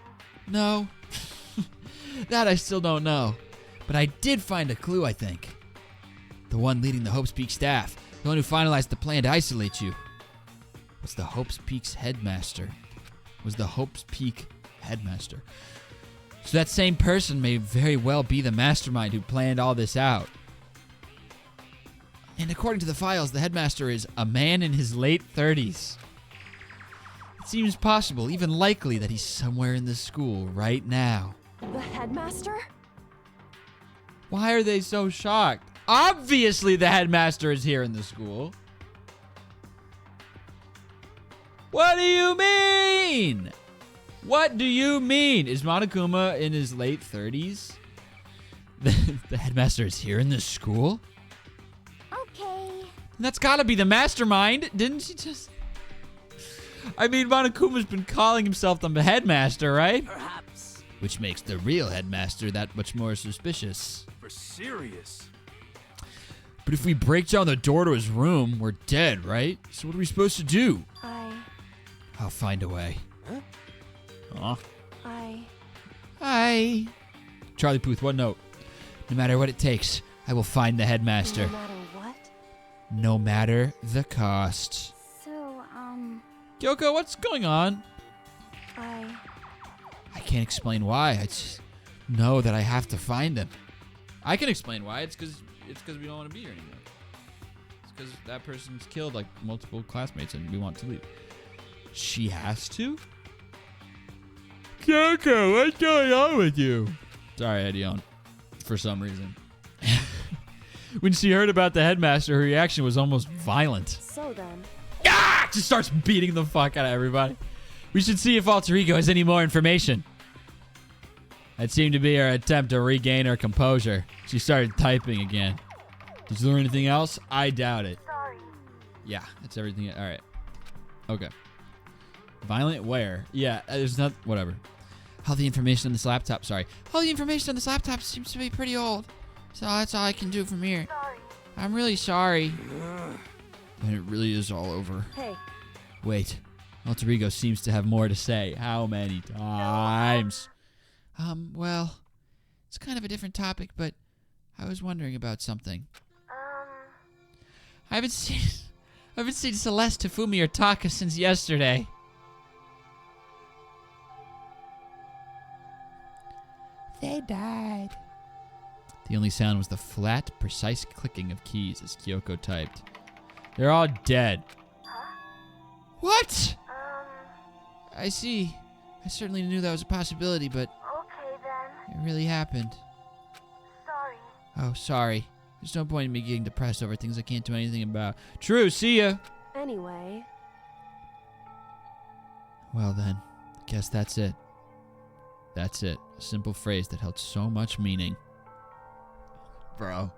No. That I still don't know. But I did find a clue, I think. The one leading the Hope's Peak staff. The one who finalized the plan to isolate you. Was the Hope's Peak's headmaster. So that same person may very well be the mastermind who planned all this out. And according to the files, the headmaster is a man in his late 30s. It seems possible, even likely, that he's somewhere in this school right now. The headmaster? Why are they so shocked? Obviously the headmaster is here in the school. What do you mean? What do you mean? Is Monokuma in his late 30s? The headmaster is here in this school? Okay. That's gotta be the mastermind. Didn't she just... I mean, Monokuma's been calling himself the headmaster, right? Perhaps. Which makes the real headmaster that much more suspicious. For serious. But if we break down the door to his room, we're dead, right? So what are we supposed to do? I'll find a way. Huh? Hi. Charlie Puth, what note? No matter what it takes, I will find the headmaster. No matter what? No matter the cost. So, Kyoko, what's going on? I can't explain why. I just know that I have to find him. I can explain why. It's because we don't want to be here anymore. It's because that person's killed like multiple classmates and we want to leave. She has to? Kyoko, what's going on with you? Sorry, Edion. For some reason. When she heard about the headmaster, her reaction was almost violent. So then. Ah! Just starts beating the fuck out of everybody. We should see if Alter Ego has any more information. That seemed to be her attempt to regain her composure. She started typing again. Did you learn anything else? I doubt it. Sorry. Yeah, that's everything. All right. Okay. Violent where? Yeah, there's not... Whatever. All the information on this laptop seems to be pretty old. So that's all I can do from here. Sorry. I'm really sorry. And it really is all over. Hey, Wait. Alter Ego seems to have more to say. How many times? Well, it's kind of a different topic, but I was wondering about something. I haven't seen Celeste, Tafumi, or Taka since yesterday. They died. The only sound was the flat, precise clicking of keys as Kyoko typed. They're all dead. What? I see. I certainly knew that was a possibility, but okay then. it really happened. Sorry. Oh, sorry. There's no point in me getting depressed over things I can't do anything about. True, see ya. Anyway, Well then, I guess that's it. That's it. A simple phrase that held so much meaning. Bro.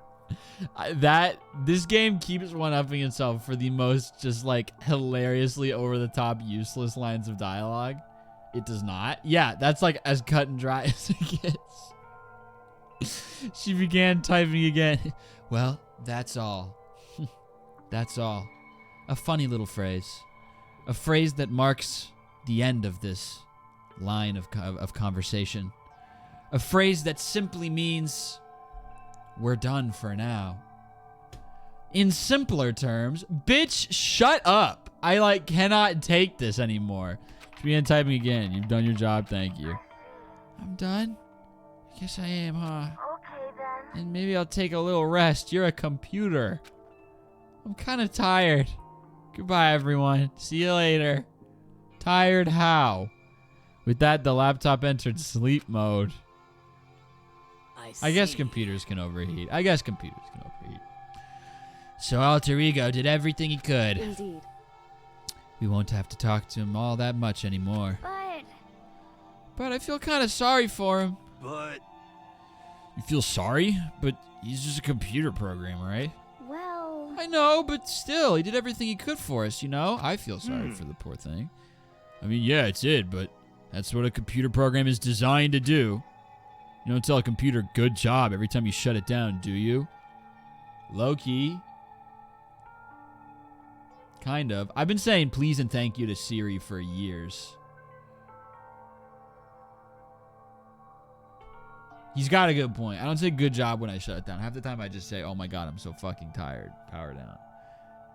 This game keeps one-upping itself for the most just like hilariously over-the-top useless lines of dialogue. It does not. Yeah, that's like as cut and dry as it gets. She began typing again. Well, that's all. That's all. A funny little phrase. A phrase that marks the end of this line of conversation. A phrase that simply means we're done for now. In simpler terms, bitch, shut up. I cannot take this anymore. She began typing again. You've done your job, thank you. I'm done? I guess I am, huh? okay then. And maybe I'll take a little rest. You're a computer. I'm kind of tired. Goodbye, everyone. See you later. Tired how? With that, the laptop entered sleep mode. I guess computers can overheat. So Alter Ego did everything he could. Indeed. We won't have to talk to him all that much anymore. But I feel kind of sorry for him. But You feel sorry? But he's just a computer program, right? well, I know, but still, he did everything he could for us, you know? I feel sorry for the poor thing. I mean, yeah, it did, but that's what a computer program is designed to do. You don't tell a computer good job every time you shut it down, do you? Low key. Kind of. I've been saying please and thank you to Siri for years. He's got a good point. I don't say good job when I shut it down. Half the time I just say, oh my god, I'm so fucking tired. Power down.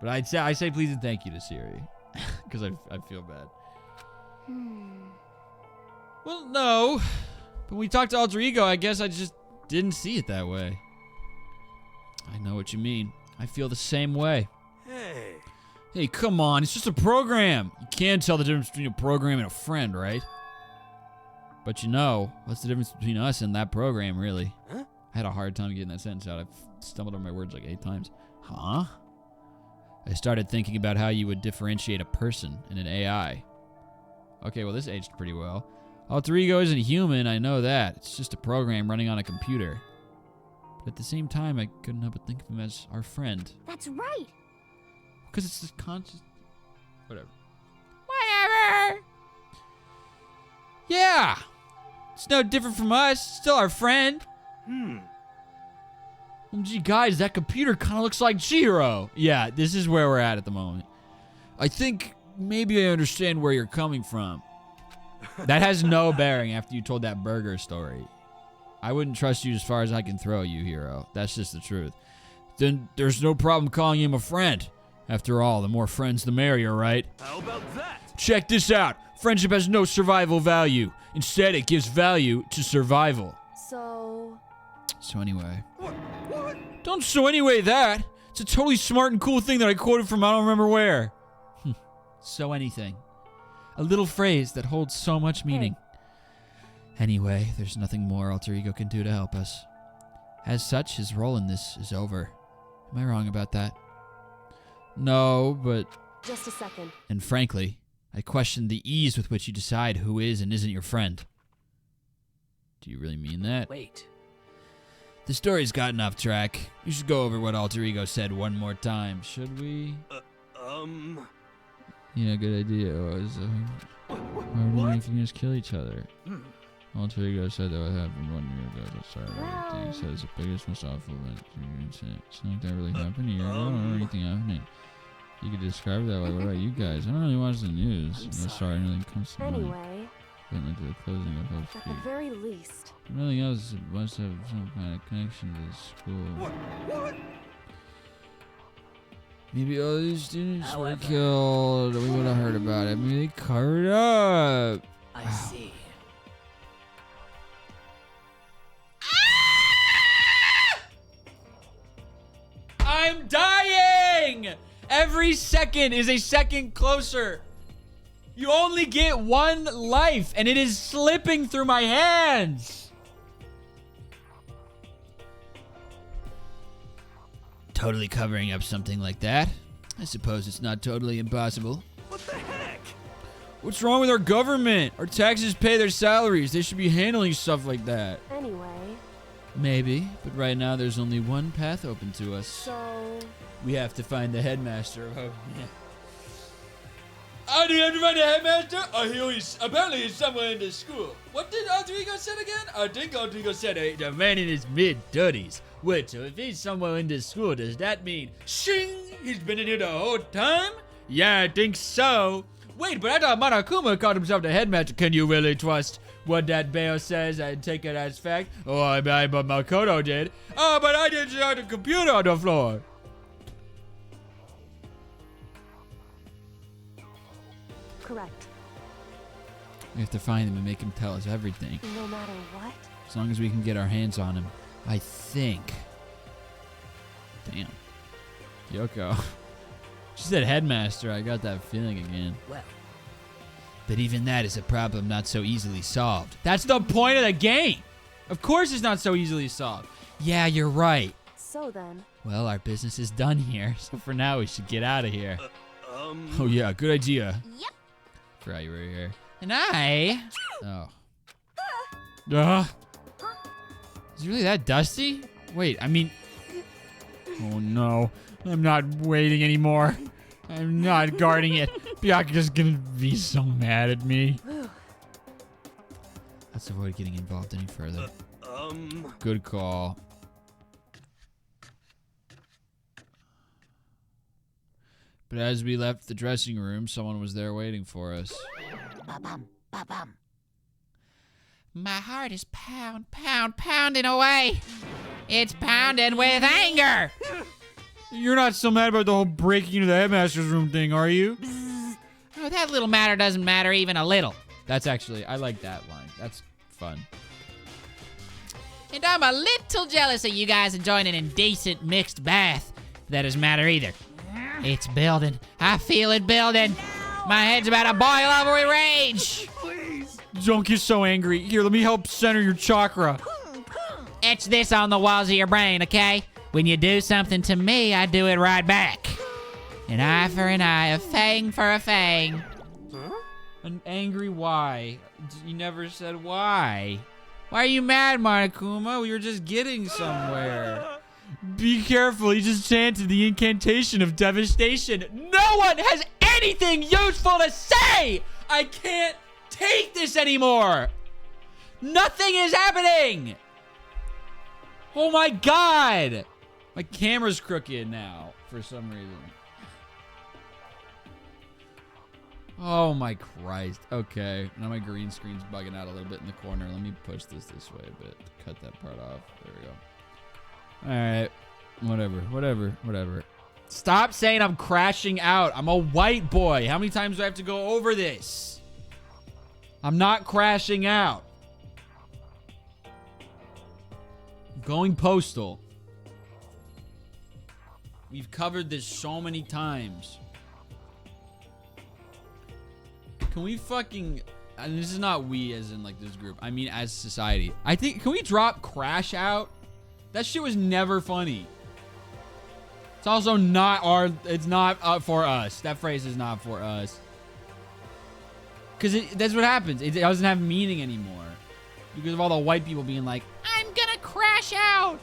But I say please and thank you to Siri. Because I feel bad. Well, no. But when we talked to Alter Ego, I guess I just didn't see it that way. I know what you mean. I feel the same way. Hey. Hey, come on. It's just a program. You can't tell the difference between a program and a friend, right? But you know, what's the difference between us and that program, really? Huh? I had a hard time getting that sentence out. I've stumbled over my words like 8 times. Huh? I started thinking about how you would differentiate a person and an AI. Okay, well, this aged pretty well. Alter Ego isn't human, I know that. It's just a program running on a computer. But at the same time, I couldn't help but think of him as our friend. That's right. Because it's this conscious... Whatever. Whatever! Yeah! It's no different from us. Still our friend. Gee, guys, that computer kind of looks like Hiro. Yeah, this is where we're at the moment. I think maybe I understand where you're coming from. That has no bearing after you told that burger story. I wouldn't trust you as far as I can throw you, Hiro. That's just the truth. Then there's no problem calling him a friend. After all, the more friends the merrier, right? How about that? Check this out. Friendship has no survival value. Instead, it gives value to survival. So anyway. What? Don't so anyway that. It's a totally smart and cool thing that I quoted from I don't remember where. So anything. A little phrase that holds so much meaning. Anyway, there's nothing more Alter Ego can do to help us. As such, his role in this is over. Am I wrong about that? No, but... Just a second. And frankly, I question the ease with which you decide who is and isn't your friend. Do you really mean that? Wait. The story's gotten off track. You should go over what Alter Ego said one more time, should we? Yeah, good idea. Why are we making us kill each other? Alter Ego said that what happened 1 year ago. That's everything. He said it's the biggest, most awful event. It's not like that really happened a year ago. I don't remember anything happening. You could describe it that way. What about you guys? I don't really watch the news. I'm sorry, nothing comes to mind. Anyway, Went into the closing of Hope at Street. the very least. Nothing else must have some kind of connection to the school. What? Maybe all these students were However- killed. We would have heard about it. Maybe they covered up. I see. I'm dying! Every second is a second closer. You only get one life, and it is slipping through my hands. Totally covering up something like that. I suppose it's not totally impossible. What the heck? What's wrong with our government? Our taxes pay their salaries. They should be handling stuff like that. Anyway, Maybe, but right now there's only one path open to us. so... We have to find the headmaster of Hope. Oh, do you have to find the headmaster? Oh, apparently he's somewhere in the school. What did Alter Ego said again? I think Alter Ego said the man in his mid-30s. Wait, so if he's somewhere in this school, does that mean, shing, he's been in here the whole time? Yeah, I think so. Wait, but I thought Monokuma called himself the headmaster. Can you really trust what that bear says and take it as fact? Oh, but Makoto did. Oh, but I didn't see the computer on the floor. Correct. We have to find him and make him tell us everything. No matter what? As long as we can get our hands on him. I think. Damn. Kyoko. She said headmaster. I got that feeling again. Well, But even that is a problem not so easily solved. That's the point of the game. Of course it's not so easily solved. Yeah, you're right. So then, Well, our business is done here. So for now, we should get out of here. Oh, yeah. Good idea. Yep. Forgot you were here. And I... Oh. Is it really that dusty? Wait, I mean... Oh, no. I'm not waiting anymore. I'm not guarding it. Byakuya's gonna be so mad at me. Let's avoid getting involved any further. Good call. But as we left the dressing room, someone was there waiting for us. Ba-bum, ba-bum. My heart is pounding away. It's pounding with anger. You're not so mad about the whole breaking into the headmaster's room thing, are you? Oh, that little matter doesn't matter even a little. That's actually, I like that line. That's fun. And I'm a little jealous of you guys enjoying an indecent mixed bath. That doesn't matter either. It's building. I feel it building. My head's about to boil over with rage. Please. Don't get so angry. Here, let me help center your chakra. Etch this on the walls of your brain, okay? When you do something to me, I do it right back. An eye for an eye, a fang for a fang. An angry why? You never said why. Why are you mad, Monokuma? We were just getting somewhere. Be careful, he just chanted the incantation of devastation. No one has anything useful to say! I can't take this anymore! Nothing is happening! Oh my god! My camera's crooked now, for some reason. Oh my Christ. Okay, now my green screen's bugging out a little bit in the corner. Let me push this way a bit. Cut that part off. There we go. Alright. Whatever. Stop saying I'm crashing out. I'm a white boy. How many times do I have to go over this? I'm not crashing out. Going postal. We've covered this so many times. Can we fucking... And this is not we as in like this group. I mean as society. I think... Can we drop crash out? That shit was never funny. It's also not our... It's not for us. That phrase is not for us. Because that's what happens. It doesn't have meaning anymore. Because of all the white people being like, I'm gonna crash out.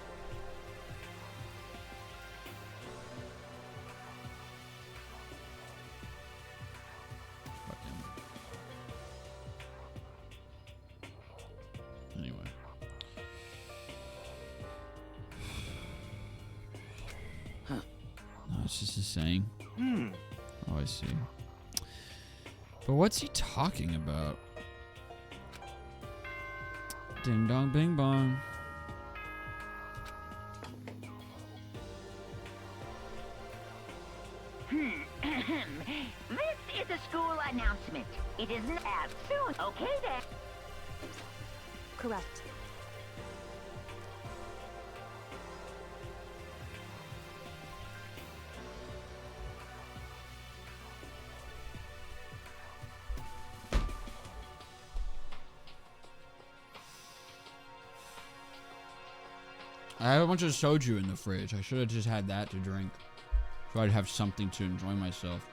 Anyway. Huh. No, it's just a saying. Oh, I see. But what's he talking about? Ding dong bing bong. This is a school announcement. It isn't as soon. Okay then. Correct. I have a bunch of soju in the fridge. I should have just had that to drink. So I'd have something to enjoy myself.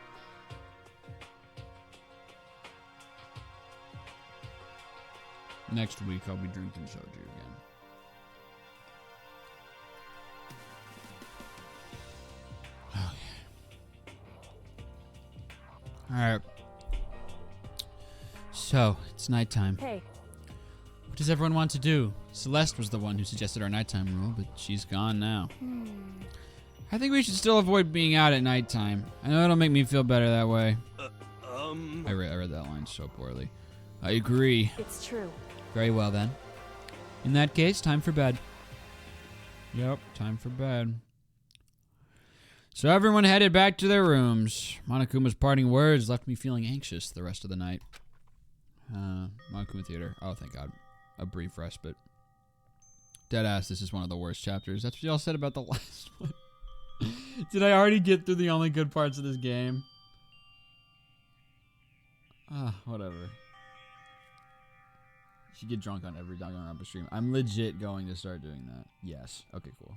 Next week, I'll be drinking soju again. Okay. Alright. So, it's nighttime. Hey, What does everyone want to do? Celeste was the one who suggested our nighttime rule, but she's gone now. I think we should still avoid being out at nighttime. I know it'll make me feel better that way. I read that line so poorly. I agree. it's true. Very well then. In that case, time for bed. Yep, time for bed. So everyone headed back to their rooms. Monokuma's parting words left me feeling anxious the rest of the night. Monokuma Theater. Oh, thank God. A brief respite. Deadass, this is one of the worst chapters. That's what y'all said about the last one. Did I already get through the only good parts of this game? Whatever. You should get drunk on every Danganronpa stream. I'm legit going to start doing that. Yes. Okay, cool.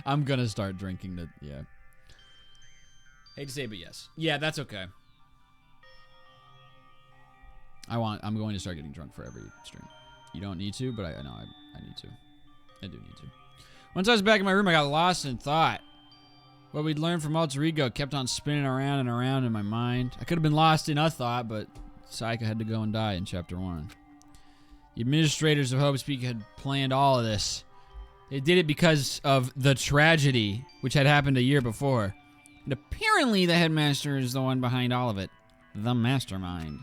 I'm gonna start drinking the... Yeah. Hate to say it, but yes. Yeah, that's okay. I'm going to start getting drunk for every stream. You don't need to, but I know I need to. I do need to. Once I was back in my room, I got lost in thought. What we'd learned from Alter Ego kept on spinning around and around in my mind. I could have been lost in a thought, but Saika had to go and die in Chapter 1. The administrators of Hope's Peak had planned all of this. They did it because of the tragedy, which had happened a year before. And apparently the headmaster is the one behind all of it. The mastermind.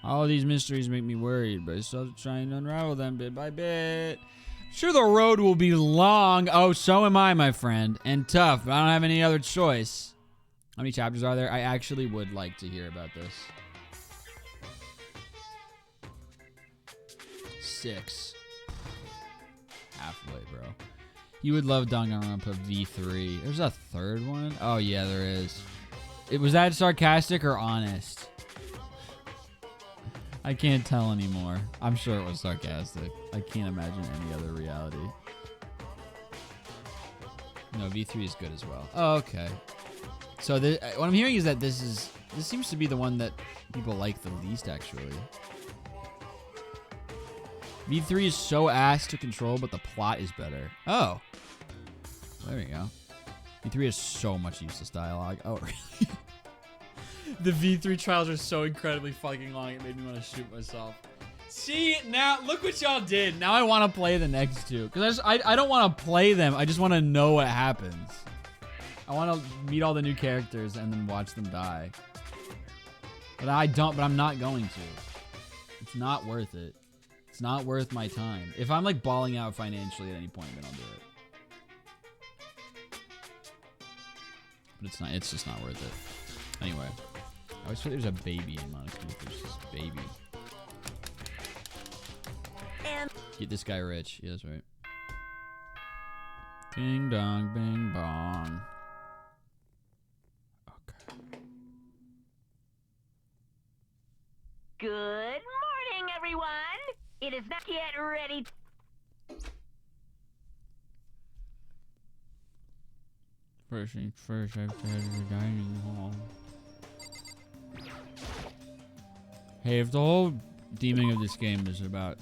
All these mysteries make me worried, but I still have to try and unravel them bit by bit. Sure, the road will be long. Oh, so am I, my friend. And tough, but I don't have any other choice. How many chapters are there? I actually would like to hear about this. 6. Halfway, bro. You would love Danganronpa V3. There's a third one? Oh, yeah, there is. Was that sarcastic or honest? I can't tell anymore. I'm sure it was sarcastic. I can't imagine any other reality. No, V3 is good as well. Oh, okay. So what I'm hearing is that this seems to be the one that people like the least, actually. V3 is so ass to control, but the plot is better. Oh. There we go. V3 has so much useless dialogue. Oh, really? The V3 trials are so incredibly fucking long, it made me want to shoot myself. See, now, look what y'all did. Now I want to play the next two. Because I don't want to play them, I just want to know what happens. I want to meet all the new characters and then watch them die. But I'm not going to. It's not worth it. It's not worth my time. If I'm like balling out financially at any point, then I'll do it. But it's just not worth it. Anyway. I always thought there was a baby in Monokuma. There's this baby. And Get this guy rich. Yeah, that's right. Ding dong, bing bong. Okay. Good morning, everyone. It is not yet ready. First things first, I have to head to the dining hall. Hey, if the whole theming of this game is about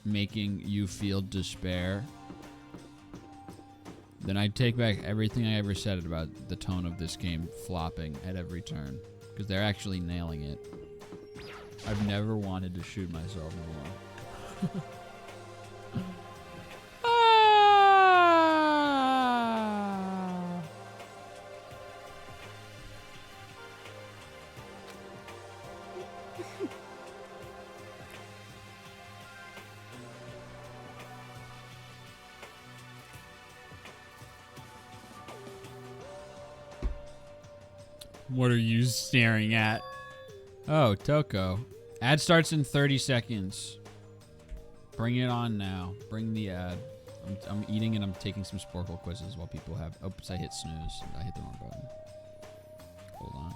making you feel despair, then I take back everything I ever said about the tone of this game flopping at every turn, because they're actually nailing it. I've never wanted to shoot myself more. What are you staring at? Oh, Toko. Ad starts in 30 seconds. Bring it on now. Bring the ad. I'm eating and I'm taking some Sporkle quizzes while people have... Oops, I hit snooze. I hit the wrong button. Hold on.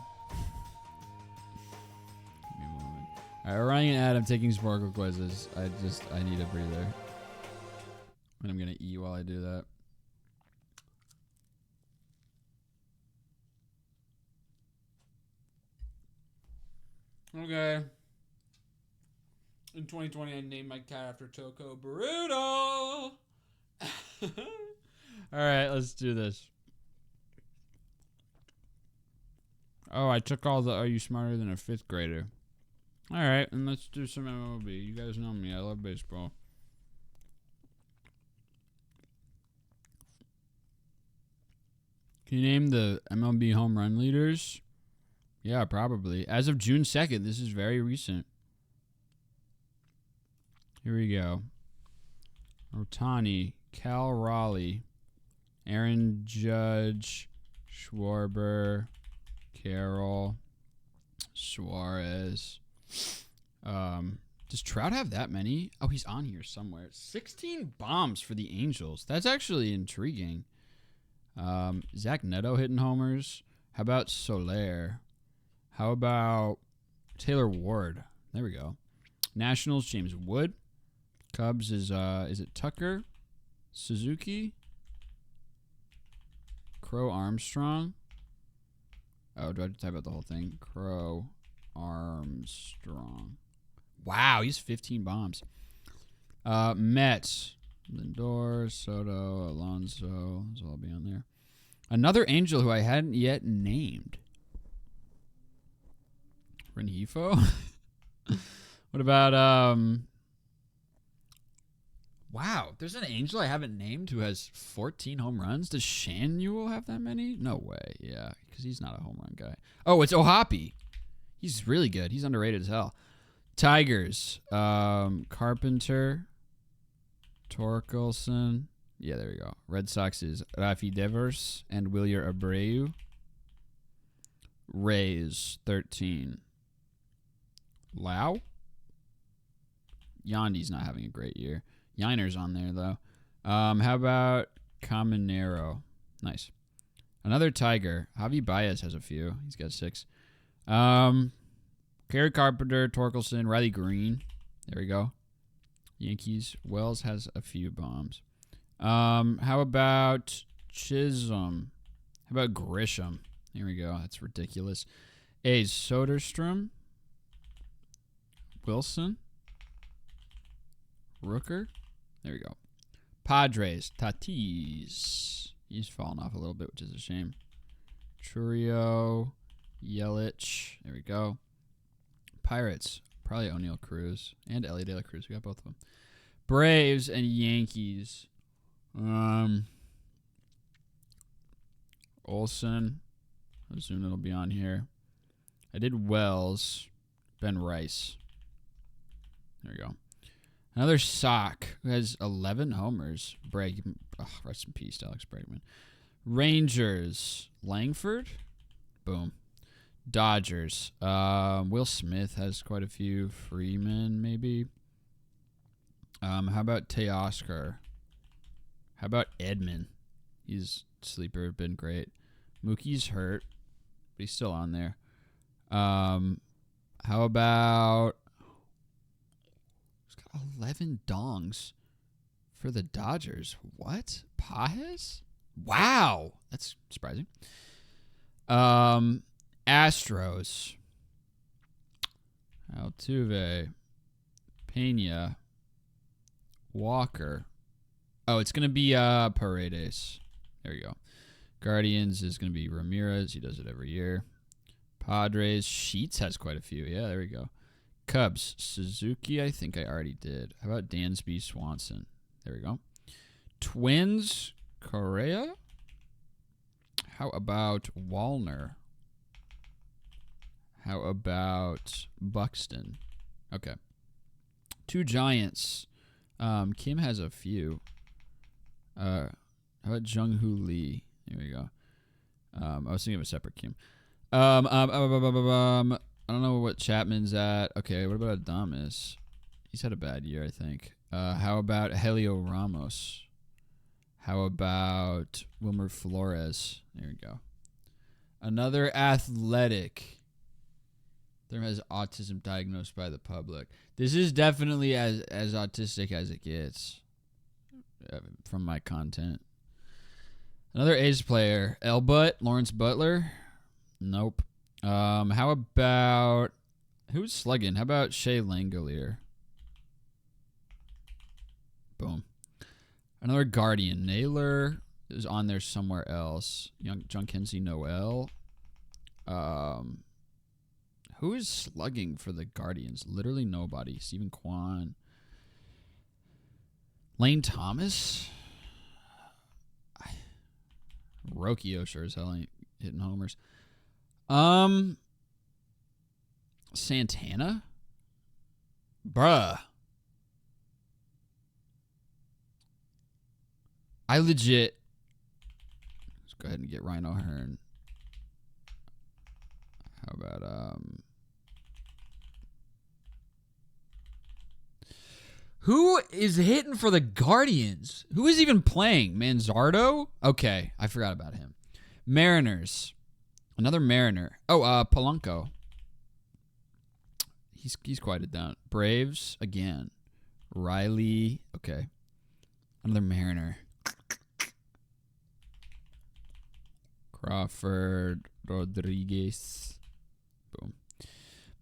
Give me a moment. Alright, we're running an ad. I'm taking Sporkle quizzes. I need a breather. And I'm gonna eat while I do that. Okay. In 2020, I named my cat after Toko. Brutal! Alright, let's do this. Oh, I took all the Are You Smarter Than a 5th Grader? Alright, and let's do some MLB. You guys know me. I love baseball. Can you name the MLB home run leaders? Yeah, probably. As of June 2nd, this is very recent. Here we go. Otani, Cal Raleigh, Aaron Judge, Schwarber, Carroll, Suarez. Does Trout have that many? Oh, he's on here somewhere. 16 bombs for the Angels. That's actually intriguing. Zach Neto hitting homers. How about Soler? How about Taylor Ward? There we go. Nationals, James Wood. Cubs is it Tucker? Suzuki? Crow Armstrong? Oh, do I have to type out the whole thing? Crow Armstrong. Wow, he's 15 bombs. Mets. Lindor, Soto, Alonso. Those will all be on there. Another Angel who I hadn't yet named. Renhefo? What about, wow, there's an Angel I haven't named who has 14 home runs. Does Shanuel have that many? No way, yeah, because he's not a home run guy. Oh, it's Ohapi. He's really good. He's underrated as hell. Tigers. Carpenter. Torkelson. Yeah, there we go. Red Sox is Rafi Devers and Willier Abreu. Rays, 13. Lau? Yandi's not having a great year. Yiner's on there, though. How about Caminero? Nice. Another Tiger. Javi Baez has a few. He's got 6. Kerry Carpenter, Torkelson, Riley Green. There we go. Yankees. Wells has a few bombs. How about Chisholm? How about Grisham? Here we go. That's ridiculous. A's Soderstrom. Wilson. Rooker. There we go. Padres. Tatis. He's fallen off a little bit, which is a shame. Churio. Yelich. There we go. Pirates. Probably O'Neal Cruz. And Ellie De La Cruz. We got both of them. Braves and Yankees. Olsen. I assume it'll be on here. I did Wells. Ben Rice. There we go. Another Sock who has 11 homers. Rest in peace, Alex Bregman. Rangers. Langford. Boom. Dodgers. Will Smith has quite a few. Freeman, maybe. How about Teoscar? How about Edman? He's sleeper, been great. Mookie's hurt, but he's still on there. How about... He's got 11 dongs for the Dodgers. What? Pajes? Wow. That's surprising. Astros. Altuve. Pena. Walker. Oh, it's going to be Paredes. There you go. Guardians is going to be Ramirez. He does it every year. Padres. Sheets has quite a few. Yeah, there we go. Cubs. Suzuki, I think I already did. How about Dansby Swanson? There we go. Twins. Correa. How about Wallner? How about Buxton? Okay. 2 Giants. Kim has a few. How about Jung-Hoo Lee? Here we go. I was thinking of a separate Kim. I don't know what Chapman's at. Okay, what about Adames? He's had a bad year, I think. How about Helio Ramos? How about Wilmer Flores? There we go. Another athletic. There has autism diagnosed by the public. This is definitely as autistic as it gets from my content. Another A's player. Elbutt, Lawrence Butler. Nope. How about... Who's slugging? How about Shea Langolier? Boom. Another Guardian. Naylor is on there somewhere else. John Kenzie Noel. Who is slugging for the Guardians? Literally nobody. Stephen Kwan. Lane Thomas. Rokio sure as hell ain't hitting homers. Santana? Bruh. I legit... Let's go ahead and get Rhino Hearn. How about, Who is hitting for the Guardians? Who is even playing? Manzardo? Okay, I forgot about him. Mariners. Another Mariner. Oh, Polanco. He's quieted down. Braves, again. Riley. Okay. Another Mariner. Crawford. Rodriguez. Boom.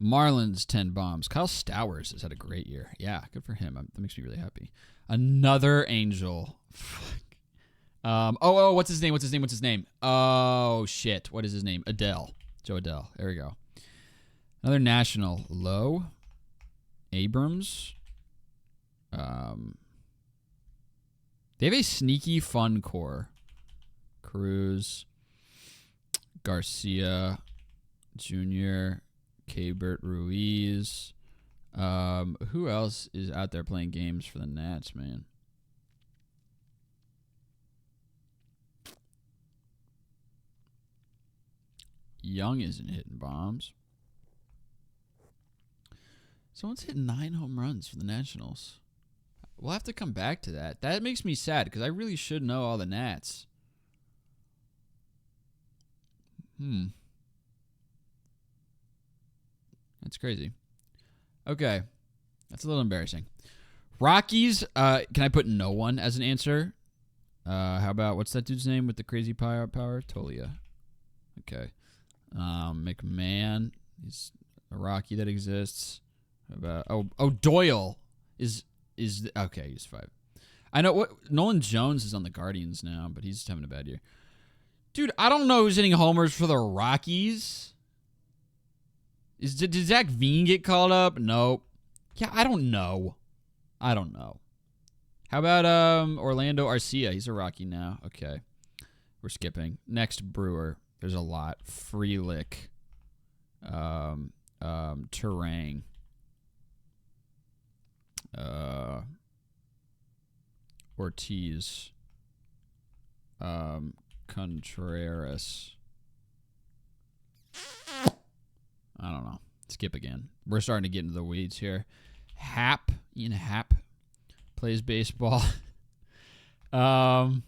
Marlins, 10 bombs. Kyle Stowers has had a great year. Yeah, good for him. That makes me really happy. Another Angel. Fuck. What's his name? Oh, shit. What is his name? Adele. Joe Adele. There we go. Another National. Lowe. Abrams. They have a sneaky fun core. Cruz. Garcia. Jr. Kabert Ruiz. Who else is out there playing games for the Nats, man? Young isn't hitting bombs. Someone's hitting 9 home runs for the Nationals. We'll have to come back to that. That makes me sad because I really should know all the Nats. That's crazy. Okay. That's a little embarrassing. Rockies, can I put no one as an answer? How about, what's that dude's name with the crazy power? Tolia. Okay. McMahon, he's a Rocky that exists. How about, Doyle is okay, he's 5. I know what Nolan Jones is on the Guardians now, but he's having a bad year. Dude, I don't know who's hitting homers for the Rockies. Did Zach Veen get called up? Nope. Yeah, I don't know. How about Orlando Arcia? He's a Rocky now. Okay. We're skipping. Next, Brewer. There's a lot. Freelick. Terang. Ortiz. Contreras. I don't know. Skip again. We're starting to get into the weeds here. Ian Happ plays baseball. Carson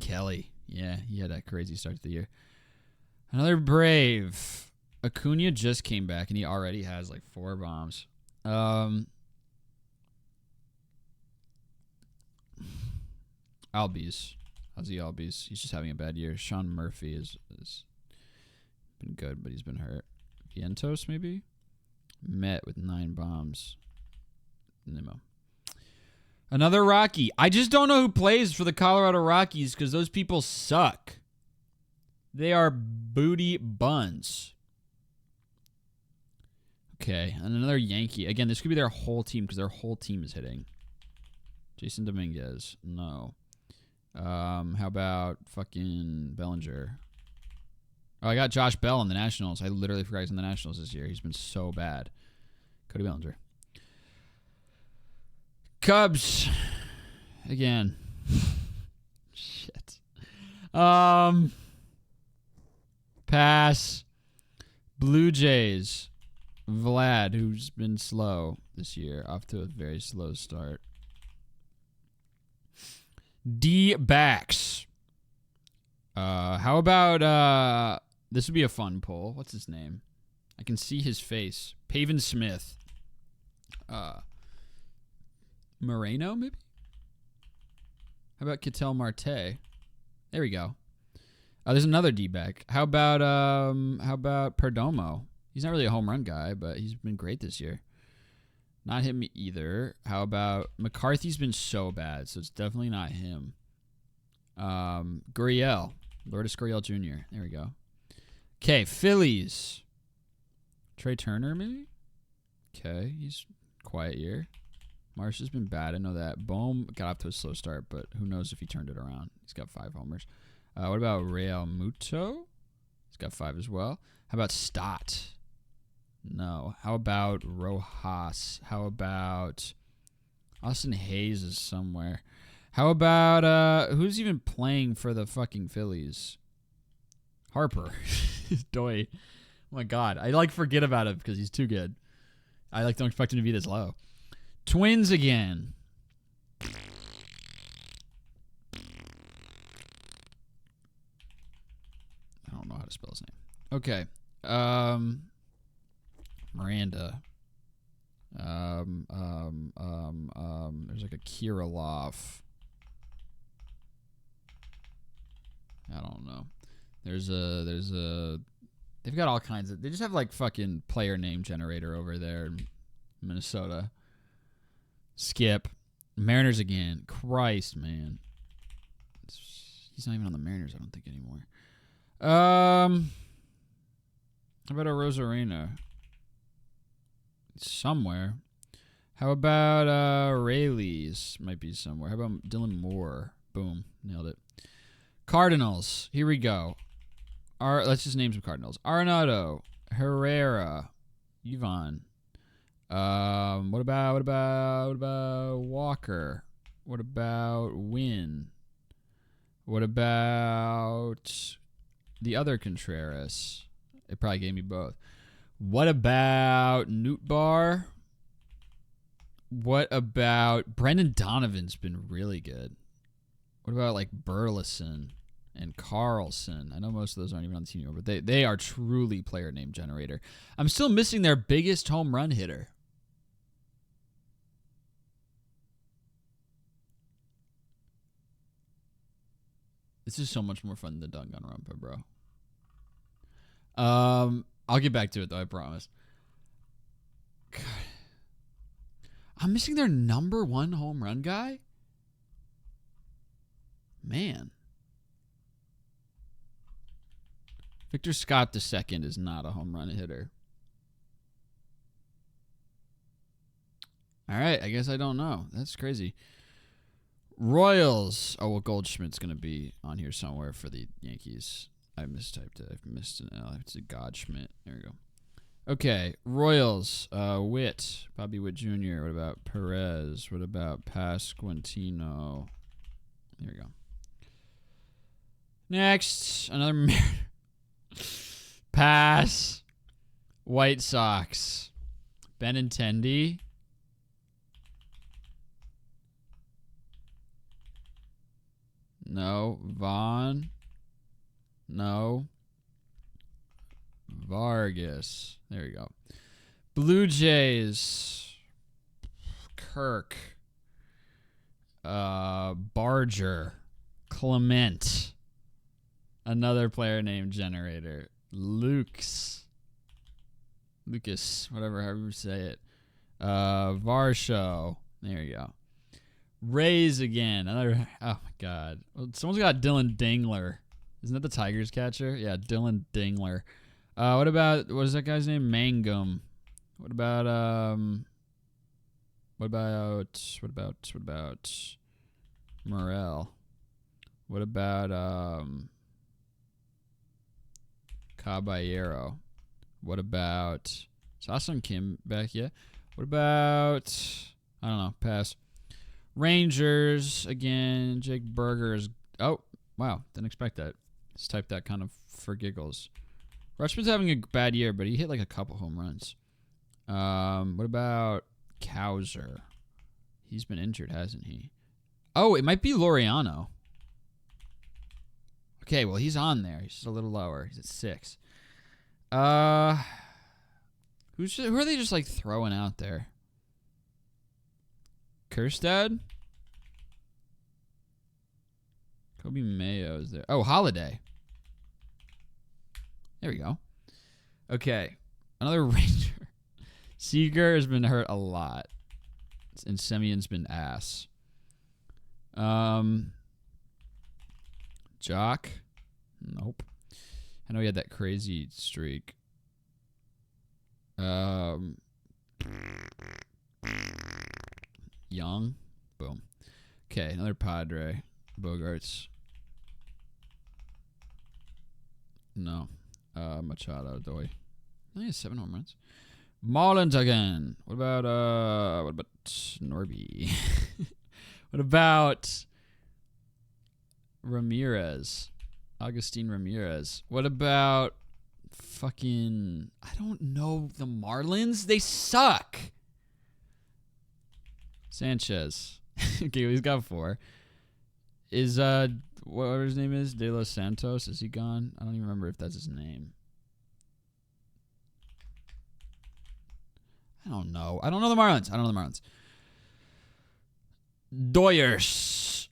Kelly. Yeah, he had a crazy start to the year. Another Brave. Acuna just came back, and he already has like 4 bombs. Albies. Ozzy Albies. He's just having a bad year. Sean Murphy is been good, but he's been hurt. Vientos, maybe? Met with 9 bombs. Nemo. Another Rocky. I just don't know who plays for the Colorado Rockies because those people suck. They are booty buns. Okay, and another Yankee. Again, this could be their whole team because their whole team is hitting. Jason Dominguez. No. How about fucking Bellinger? Oh, I got Josh Bell on the Nationals. I literally forgot he's on the Nationals this year. He's been so bad. Cody Bellinger. Cubs. Again. Shit. Pass. Blue Jays. Vlad, who's been slow this year. Off to a very slow start. D-backs. How about, this would be a fun poll. What's his name? I can see his face. Pavin Smith. Moreno, maybe? How about Ketel Marte? There we go. There's another D-back. How about Perdomo? He's not really a home run guy, but he's been great this year. Not him either. How about McCarthy's been so bad, so it's definitely not him. Gurriel. Lourdes Gurriel Jr. There we go. Okay, Phillies. Trey Turner, maybe? Okay, he's quiet year. Marsh has been bad. I know that. Bohm got off to a slow start, but who knows if he turned it around. He's got 5 homers. What about Real Muto? He's got 5 as well. How about Stott? No. How about Rojas? How about Austin Hayes is somewhere. How about who's even playing for the fucking Phillies? Harper. Doi. Oh my god. I forget about him because he's too good. I don't expect him to be this low. Twins again. I don't know how to spell his name. Okay. Miranda. There's like a Kirilov. I don't know. There's a they've got all kinds of, they just have like fucking player name generator over there in Minnesota. Skip. Mariners again. Christ, man. He's not even on the Mariners, I don't think, anymore. How about a Rosarena? Somewhere. How about Rayleigh's? Might be somewhere. How about Dylan Moore? Boom. Nailed it. Cardinals. Here we go. Let's just name some Cardinals. Arenado. Herrera. Yvonne. What about Walker? What about Wynn? What about the other Contreras? It probably gave me both. What about Newt Bar? What about Brendan Donovan's been really good. What about like Burleson and Carlson? I know most of those aren't even on the team anymore, but they are truly player name generator. I'm still missing their biggest home run hitter. This is so much more fun than Danganronpa, bro. I'll get back to it though, I promise. God. I'm missing their number 1 home run guy? Man. Victor Scott II is not a home run hitter. All right, I guess I don't know. That's crazy. Royals. Oh, well, Goldschmidt's going to be on here somewhere for the Yankees. I mistyped it. I've missed an L. It's a Godschmidt. There we go. Okay, Royals. Witt. Bobby Witt Jr. What about Perez? What about Pasquantino? There we go. Next, another pass. White Sox. Benintendi. No. Vaughn. No. Vargas. There you go. Blue Jays. Kirk. Barger. Clement. Another player name generator. Lucas, whatever, however you say it. Varsho. There you go. Rays again. Another. Oh my God. Well, someone's got Dylan Dingler. Isn't that the Tigers catcher? Yeah, Dylan Dingler. What is that guy's name? Mangum. What about Morel? What about Caballero? What about Sasun Kim back yet? What about, I don't know, pass. Rangers again. Jake Berger is, oh wow, didn't expect that. Just type that kind of for giggles. Rutschman's having a bad year, but he hit like a couple home runs. What about Cowser? He's been injured, hasn't he? Oh, it might be Laureano. Okay, well, he's on there. He's just a little lower. He's at 6. Who are they just like throwing out there? Kerstad? Kobe Mayo is there. Oh, Holiday. There we go. Okay. Another Ranger. Seager has been hurt a lot. And Semyon's been ass. Jock? Nope. I know he had that crazy streak. Young? Boom. Okay, another Padre. Bogarts. No. Machado, Doi. He has 7 home runs. Marlins again. What about Norby? What about Ramirez? Agustin Ramirez. What about fucking, I don't know, the Marlins? They suck. Sanchez. Okay, well, he's got 4. Is whatever his name is, De Los Santos, is he gone? I don't even remember if that's his name. I don't know. I don't know the Marlins. Doyers.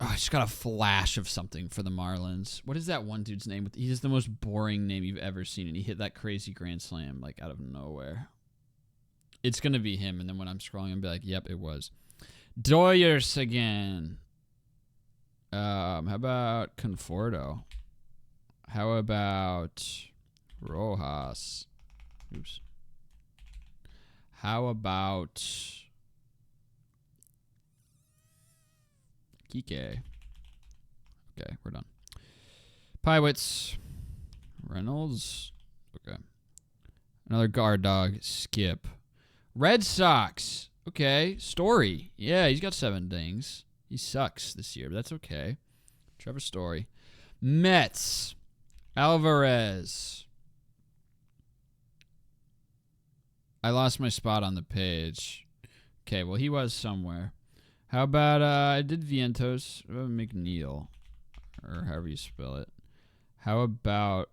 Oh, I just got a flash of something for the Marlins. What is that one dude's name? He has the most boring name you've ever seen, and he hit that crazy grand slam like out of nowhere. It's gonna be him, and then when I'm scrolling, I'll be like, "Yep, it was." Doyers again. How about Conforto? How about Rojas? Oops. How about Kike? Okay, we're done. Piewitz. Reynolds. Okay. Another guard dog. Skip. Red Sox. Okay. Story. Yeah, he's got 7 dings. He sucks this year, but that's okay. Trevor Story. Mets. Alvarez. I lost my spot on the page. Okay, well, he was somewhere. How about, I did Vientos. McNeil. Or however you spell it. How about,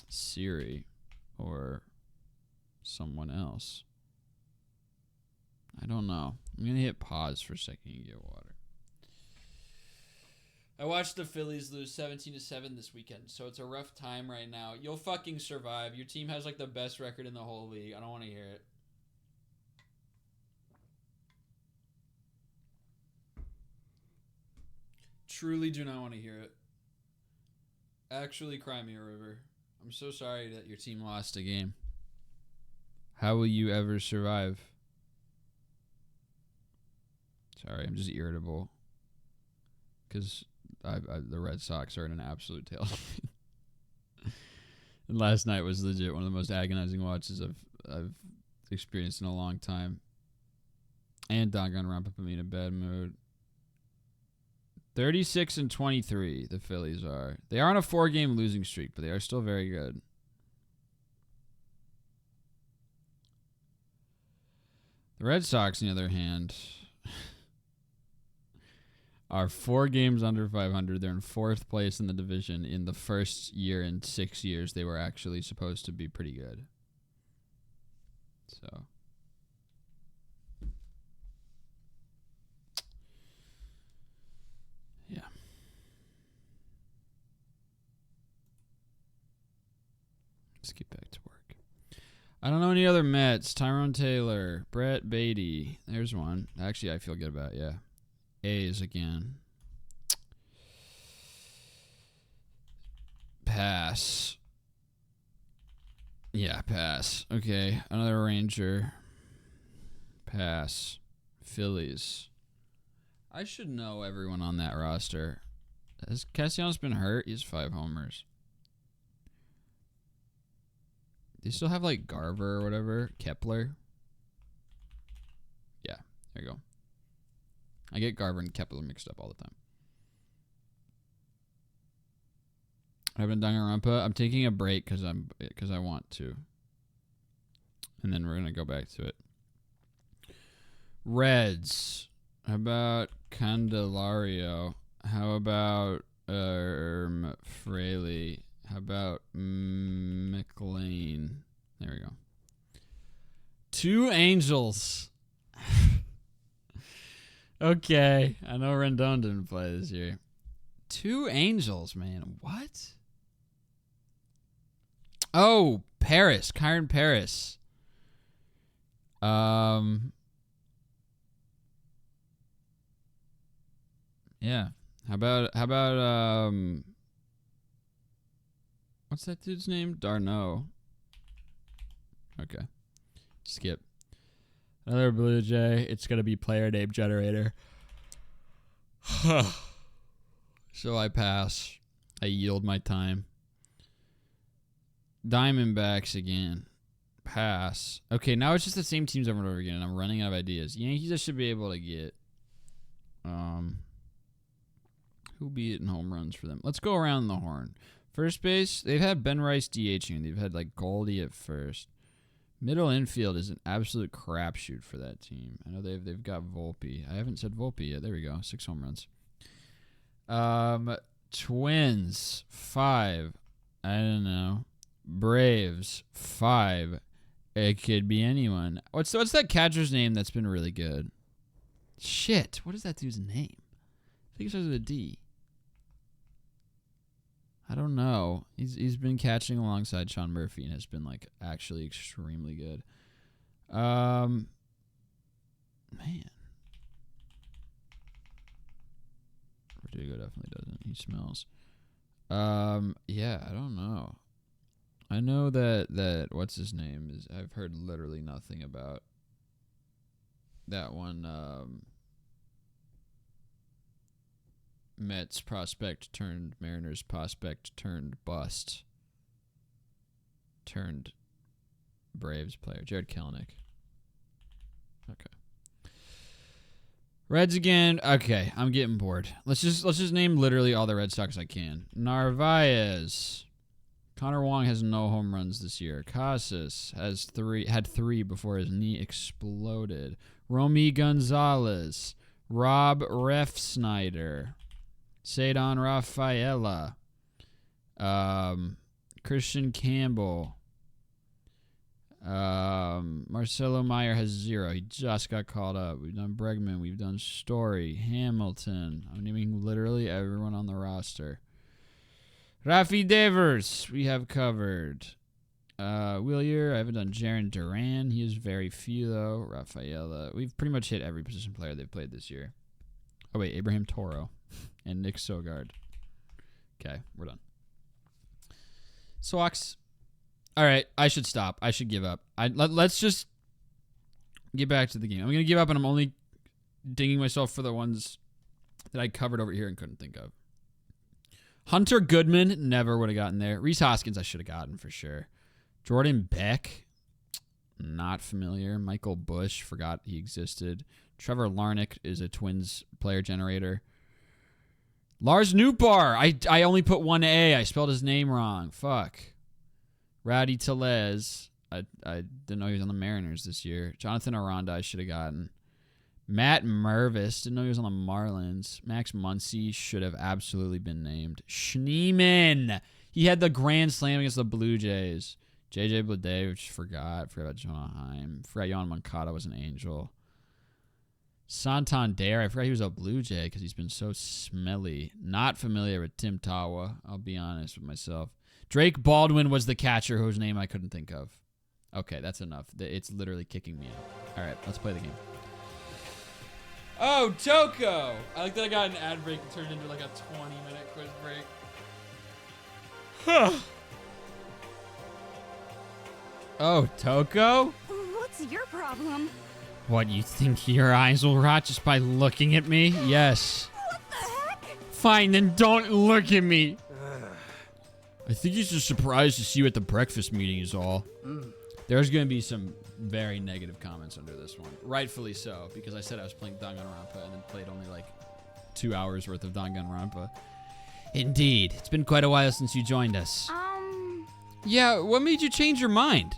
Siri. Or someone else. I don't know. I'm going to hit pause for a second and get water. I watched the Phillies lose 17-7 this weekend, so it's a rough time right now. You'll fucking survive. Your team has like the best record in the whole league. I don't want to hear it. Truly do not want to hear it. Actually, cry me a river. I'm so sorry that your team lost a game. How will you ever survive? Sorry, I'm just irritable. Because the Red Sox are in an absolute tailspin. And last night was legit one of the most agonizing watches I've experienced in a long time. And Danganronpa put me in a bad mood. 36-23, the Phillies are. They are on a 4-game losing streak, but they are still very good. The Red Sox, on the other hand, are 4 games under 500. They're in 4th place in the division. In the first year in 6 years, they were actually supposed to be pretty good. So, yeah. Let's get back to work. I don't know any other Mets. Tyrone Taylor, Brett Beatty. There's one. Actually, I feel good about it, yeah. A's again. Pass. Yeah, pass. Okay, another Ranger. Pass. Phillies. I should know everyone on that roster. Has Castellanos been hurt? He has 5 homers. Do you still have like Garver or whatever? Kepler? Yeah, there you go. I get Garver and Kepler mixed up all the time. I've been Danganronpa. I'm taking a break because I want to. And then we're gonna go back to it. Reds. How about Candelario? How about Fraley? How about McLean? There we go. 2 Angels. Okay, I know Rendon didn't play this year. 2 Angels, man. What? Oh, Paris. Kyron Paris. Yeah. How about what's that dude's name? Darno. Okay. Skip. Another Blue Jay. It's going to be player name generator. So I pass. I yield my time. Diamondbacks again. Pass. Okay, now it's just the same teams over and over again, and I'm running out of ideas. Yankees I should be able to get. Who'll be hitting home runs for them? Let's go around the horn. First base, they've had Ben Rice DHing. They've had like Goldie at first. Middle infield is an absolute crapshoot for that team. I know they've got Volpe. I haven't said Volpe yet. There we go. 6 home runs. Twins 5. I don't know. Braves 5. It could be anyone. What's that catcher's name that's been really good? Shit. What is that dude's name? I think it starts with a D. I don't know. He's been catching alongside Sean Murphy and has been like actually extremely good. Man. Verdugo definitely doesn't. He smells. Yeah, I don't know. I know that what's his name is. I've heard literally nothing about that one. Mets prospect turned Mariners prospect turned bust. Turned Braves player. Jared Kelenic. Okay. Reds again. Okay, I'm getting bored. Let's just name literally all the Red Sox I can. Narvaez. Connor Wong has no home runs this year. Casas had three before his knee exploded. Romy Gonzalez. Rob Refsnyder. Cedon Rafaela. Christian Campbell. Marcelo Meyer has 0. He just got called up. We've done Bregman. We've done Story. Hamilton. I'm naming literally everyone on the roster. Rafi Devers. We have covered. Willier. I haven't done Jaron Duran. He is very few, though. Rafaela. We've pretty much hit every position player they've played this year. Oh, wait. Abraham Toro. And Nick Sogard. Okay. We're done. Sox. All right. I should stop. I should give up. Let's just get back to the game. I'm going to give up, and I'm only dinging myself for the ones that I covered over here and couldn't think of. Hunter Goodman. Never would have gotten there. Reese Hoskins I should have gotten for sure. Jordan Beck. Not familiar. Michael Bush. Forgot he existed. Trevor Larnach is a Twins player generator. Lars Nootbaar. I only put one A. I spelled his name wrong. Fuck. Rowdy Tellez. I didn't know he was on the Mariners this year. Jonathan Aranda I should have gotten. Matt Mervis. Didn't know he was on the Marlins. Max Muncy should have absolutely been named. Schneemann. He had the grand slam against the Blue Jays. JJ Bleday, which forgot about Jonah Heim. Forgot Yohan Moncada was an Angel. Santander, I forgot he was a Blue Jay because he's been so smelly. Not familiar with Tim Tawa, I'll be honest with myself. Drake Baldwin was the catcher whose name I couldn't think of. Okay, that's enough. It's literally kicking me out. All right, let's play the game. Oh, Toko! I like that I got an ad break and turned into like a 20-minute quiz break. Huh. Oh, Toko? What's your problem? What, you think your eyes will rot just by looking at me? Yes. What the heck? Fine, then don't look at me. I think he's just surprised to see you at the breakfast meeting is all. There's going to be some very negative comments under this one. Rightfully so, because I said I was playing Danganronpa and then played only like 2 hours worth of Danganronpa. Indeed. It's been quite a while since you joined us. Yeah, what made you change your mind?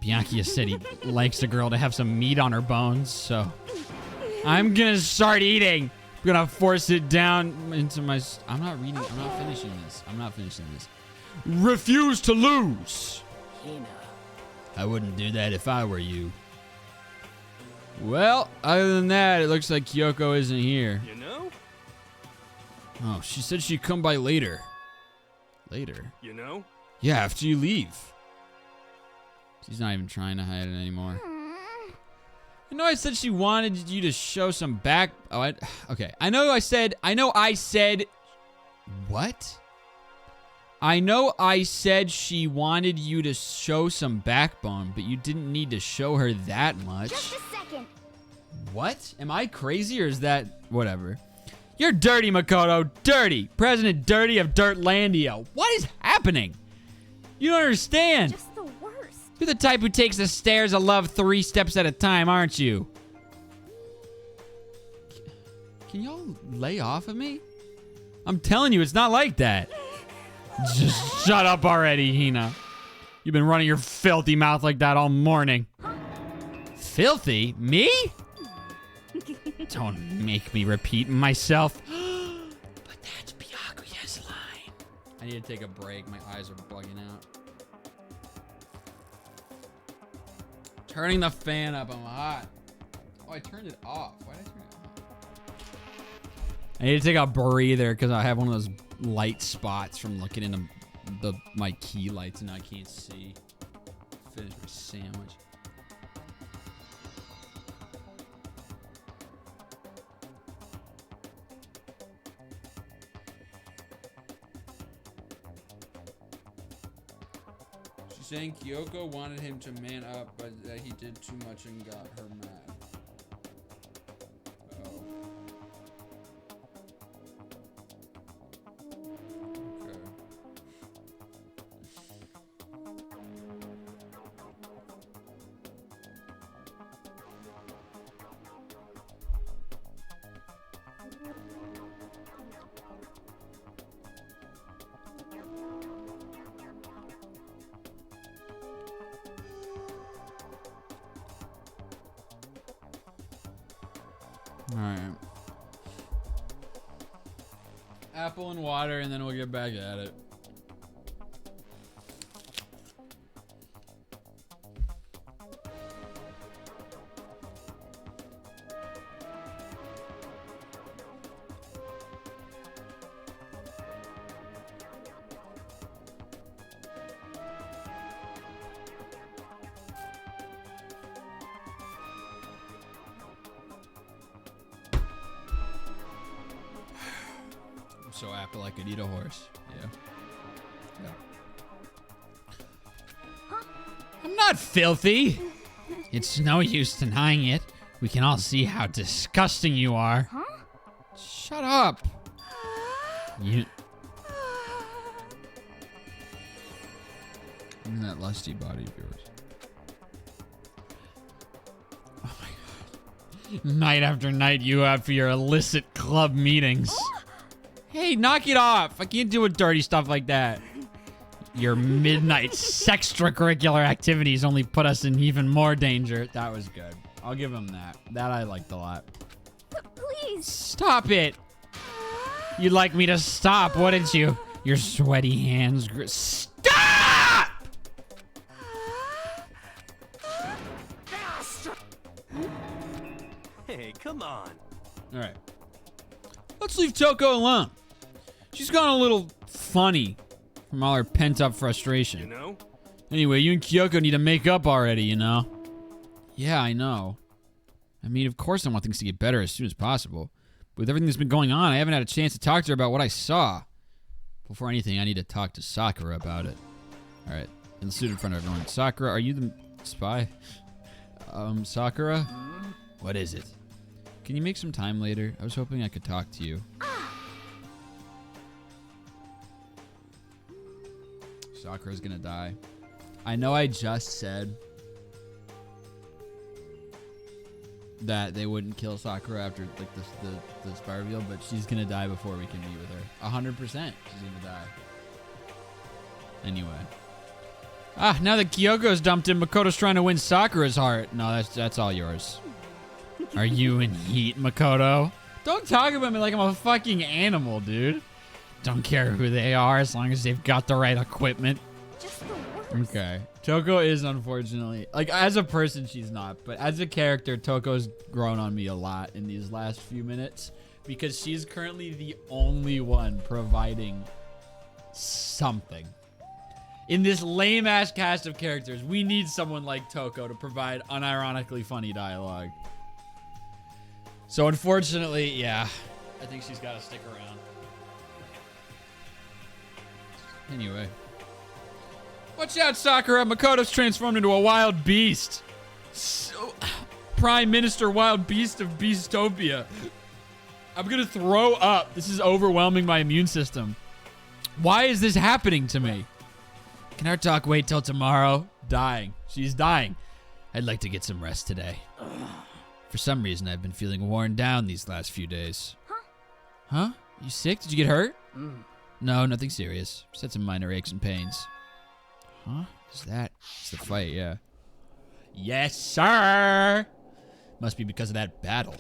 Bianchi said he likes a girl to have some meat on her bones, so I'm gonna start eating. I'm gonna force it down into my... I'm not finishing this. Refuse to lose. I wouldn't do that if I were you. Well, other than that, it looks like Kyoko isn't here. You know? Oh, she said she'd come by later. Later? You know? Yeah, after you leave. She's not even trying to hide it anymore. You know I said she wanted you to show some back... Oh, okay. I know I said... What? I know I said she wanted you to show some backbone, but you didn't need to show her that much. Just a second. What? Am I crazy or is that... Whatever. You're dirty, Makoto. Dirty. President Dirty of Dirtlandia. What is happening? You don't understand. Just the worst. You're the type who takes the stairs of love 3 steps at a time, aren't you? Can y'all lay off of me? I'm telling you, it's not like that. Just shut up already, Hina. You've been running your filthy mouth like that all morning. Filthy? Me? Don't make me repeat myself. But that's Byakuya's line. I need to take a break. My eyes are bugging out. Turning the fan up. I'm hot. Oh, I turned it off. Why did I turn it off? I need to take a breather because I have one of those light spots from looking into my key lights and I can't see. Finish my sandwich. She's saying Kyoko wanted him to man up, but that he did too much and got her mad. Oh. Alright. Apple and water, and then we'll get back at it. So Apple, I could eat a horse. Yeah. I'm not filthy. It's no use denying it. We can all see how disgusting you are. Huh? Shut up. You. In that lusty body of yours. Oh my god. Night after night you have for your illicit club meetings. Hey, knock it off. I can't do dirty stuff like that. Your midnight extracurricular activities only put us in even more danger. That was good. I'll give him that. That I liked a lot. Please. Stop it. You'd like me to stop, wouldn't you? Your sweaty hands. Stop! Hey, come on. All right. Let's leave Toko alone. She's gone a little funny from all her pent-up frustration. You know? Anyway, you and Kyoko need to make up already, you know? Yeah, I know. I mean, of course I want things to get better as soon as possible. But with everything that's been going on, I haven't had a chance to talk to her about what I saw. Before anything, I need to talk to Sakura about it. All right. And let's do it in front of everyone. Sakura, are you the spy? Sakura? What is it? Can you make some time later? I was hoping I could talk to you. Sakura's gonna die. I know I just said that they wouldn't kill Sakura after like the spy reveal, but she's gonna die before we can meet with her. 100% she's gonna die. Anyway. Now that Kyoko's dumped in, Makoto's trying to win Sakura's heart. No, that's all yours. Are you in heat, Makoto? Don't talk about me like I'm a fucking animal, dude. Don't care who they are as long as they've got the right equipment. Just the worst. Okay. Toko is unfortunately, like as a person she's not, but as a character, Toko's grown on me a lot in these last few minutes because she's currently the only one providing something. In this lame-ass cast of characters, we need someone like Toko to provide unironically funny dialogue. So unfortunately, yeah, I think she's got to stick around. Anyway. Watch out, Sakura. Makoto's transformed into a wild beast. So, Prime Minister Wild Beast of Beastopia. I'm going to throw up. This is overwhelming my immune system. Why is this happening to me? Can our talk wait till tomorrow? Dying. She's dying. I'd like to get some rest today. For some reason, I've been feeling worn down these last few days. Huh? You sick? Did you get hurt? No, nothing serious. Just had some minor aches and pains. Huh? Is that? It's the fight, yeah. Yes, sir! Must be because of that battle.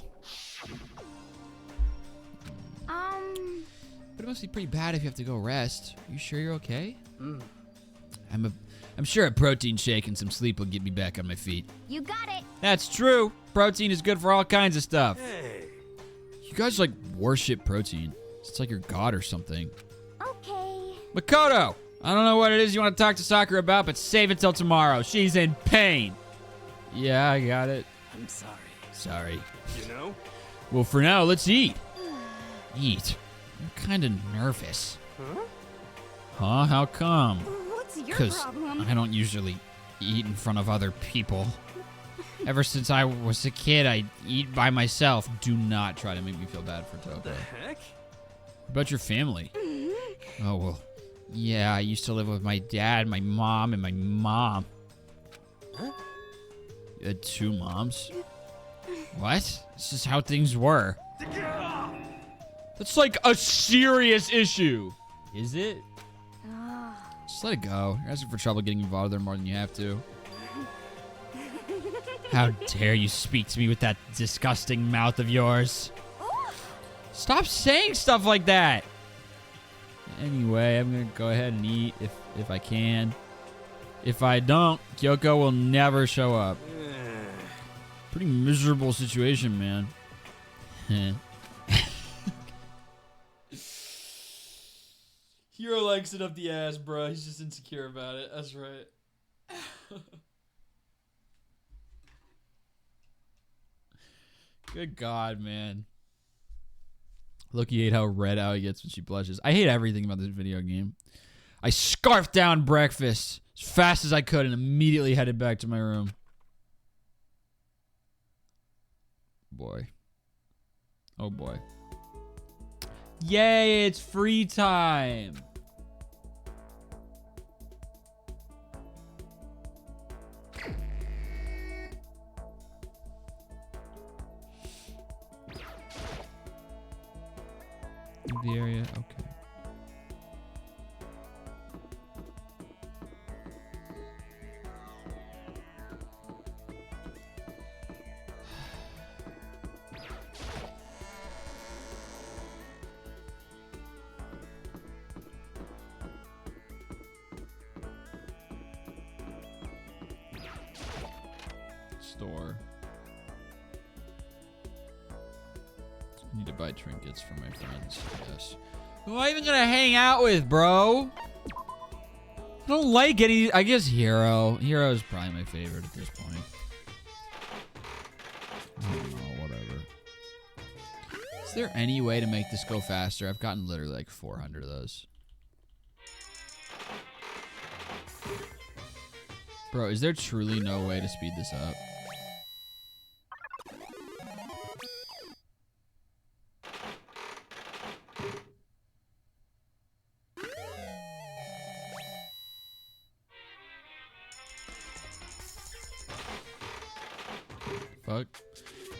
But it must be pretty bad if you have to go rest. Are you sure you're okay? I'm sure a protein shake and some sleep will get me back on my feet. You got it. That's true. Protein is good for all kinds of stuff. Hey. You guys like worship protein. It's like your god or something. Okay. Makoto! I don't know what it is you want to talk to Sakura about, but save it till tomorrow. She's in pain. Yeah, I got it. I'm sorry. Sorry. You know? Well, for now, let's eat. Eat? I'm kind of nervous. Huh? Huh? How come? What's your Because problem? I don't usually eat in front of other people. Ever since I was a kid, I eat by myself. Do not try to make me feel bad for Toko. The heck? What about your family? Oh, well, yeah, I used to live with my dad, my mom, and my mom. Huh? You had two moms? What? This is how things were. That's like a serious issue. Is it? Just let it go. You're asking for trouble getting involved there more than you have to. How dare you speak to me with that disgusting mouth of yours? Stop saying stuff like that. Anyway, I'm gonna go ahead and eat if I can. If I don't, Kyoko will never show up. Pretty miserable situation, man. Hiro likes it up the ass, bro. He's just insecure about it. That's right. Good God, man. Loki hate how red Aoi gets when she blushes. I hate everything about this video game. I scarfed down breakfast as fast as I could and immediately headed back to my room. Boy. Oh boy. Yay, it's free time. The area, okay. Store. I need to buy trinkets for my friends, I guess. Who am I even gonna hang out with, bro? I don't like any. I guess Hiro. Hiro is probably my favorite at this point. I don't know, whatever. Is there any way to make this go faster? I've gotten literally like 400 of those. Bro, is there truly no way to speed this up? Fuck.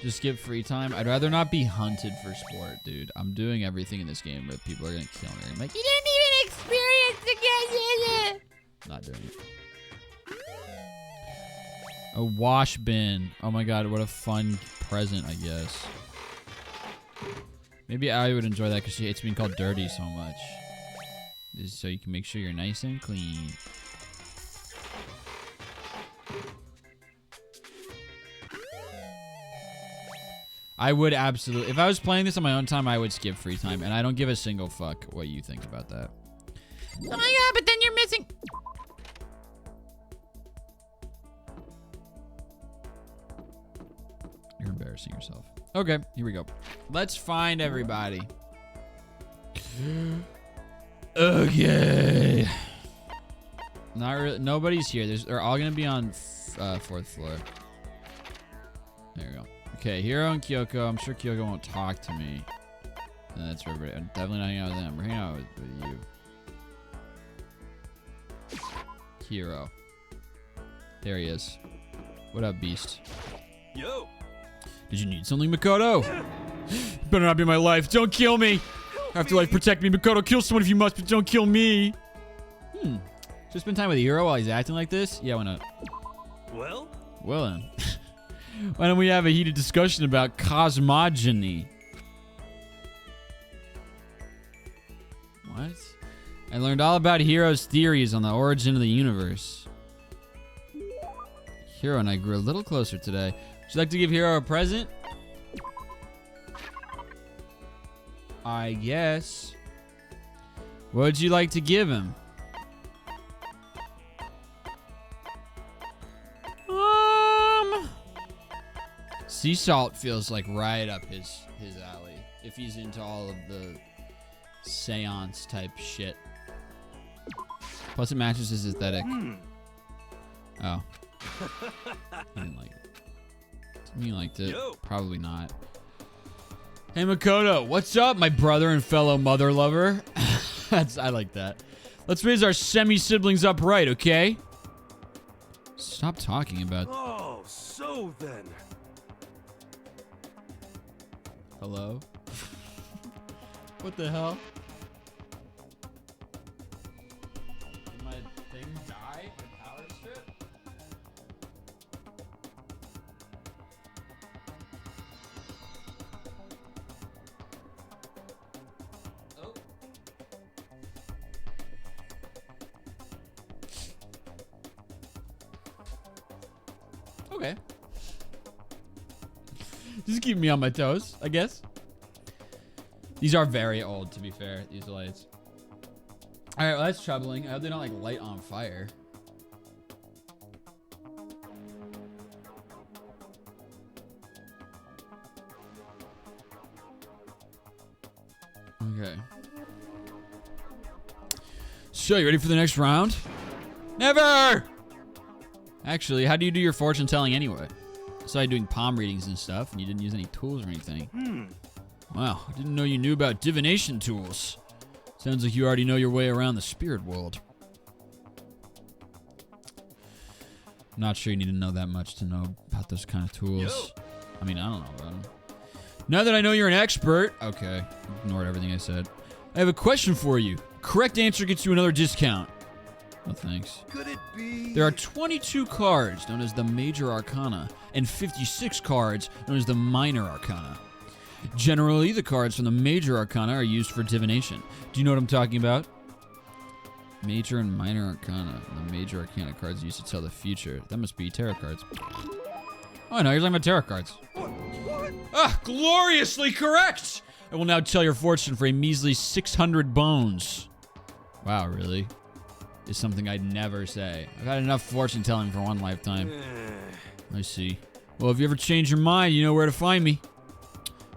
Just skip free time. I'd rather not be hunted for sport, dude. I'm doing everything in this game where people are gonna kill me. I'm like, you didn't even experience the game. Not doing it. A wash bin. Oh my god, what a fun present, I guess. Maybe I would enjoy that because she hates being called dirty so much. This is so you can make sure you're nice and clean. I would absolutely. If I was playing this on my own time, I would skip free time. And I don't give a single fuck what you think about that. Oh my god, but then you're missing. You're embarrassing yourself. Okay, here we go. Let's find everybody. Okay. Not really. Nobody's here. They're all gonna be on 4th floor. There we go. Okay, Hiro and Kyoko. I'm sure Kyoko won't talk to me. And that's for everybody. I'm definitely not hanging out with them. We're hanging out with you. Hiro. There he is. What up, beast? Yo. Did you need something, Makoto? Better not be my life. Don't kill me. Afterlife, protect me. Makoto, kill someone if you must, but don't kill me. Just spend time with Hiro while he's acting like this? Yeah, why not? Well? Well then. Why don't we have a heated discussion about cosmogony? What? I learned all about Hiro's theories on the origin of the universe. Hiro and I grew a little closer today. Would you like to give Hiro a present? I guess. What would you like to give him? Sea salt feels like right up his alley. If he's into all of the seance type shit. Plus it matches his aesthetic. Oh. He didn't like it. You liked it. Probably not. Hey Makoto, what's up, my brother and fellow mother lover? I like that. Let's raise our semi-siblings up right, okay? Stop talking about... Oh, so then. Hello? What the hell? Did my thing die? My power strip? Okay. Just keep me on my toes, I guess. These are very old, to be fair, these lights. Alright, well, that's troubling. I hope they don't, like, light on fire. Okay. So, you ready for the next round? Never! Actually, how do you do your fortune telling anyway? I saw you doing palm readings and stuff, and you didn't use any tools or anything. Wow, I didn't know you knew about divination tools. Sounds like you already know your way around the spirit world. Not sure you need to know that much to know about those kind of tools. I mean, I don't know about them. Now that I know you're an expert... Okay, ignored everything I said. I have a question for you. Correct answer gets you another discount. No thanks. Could it be? There are 22 cards known as the Major Arcana and 56 cards known as the Minor Arcana. Generally, the cards from the Major Arcana are used for divination. Do you know what I'm talking about? Major and Minor Arcana. The Major Arcana cards used to tell the future. That must be tarot cards. Oh, no, you're talking about tarot cards. What? Ah, gloriously correct! I will now tell your fortune for a measly 600 bones. Wow, really? Is something I'd never say. I've had enough fortune telling for one lifetime. I see. Well, if you ever change your mind, you know where to find me.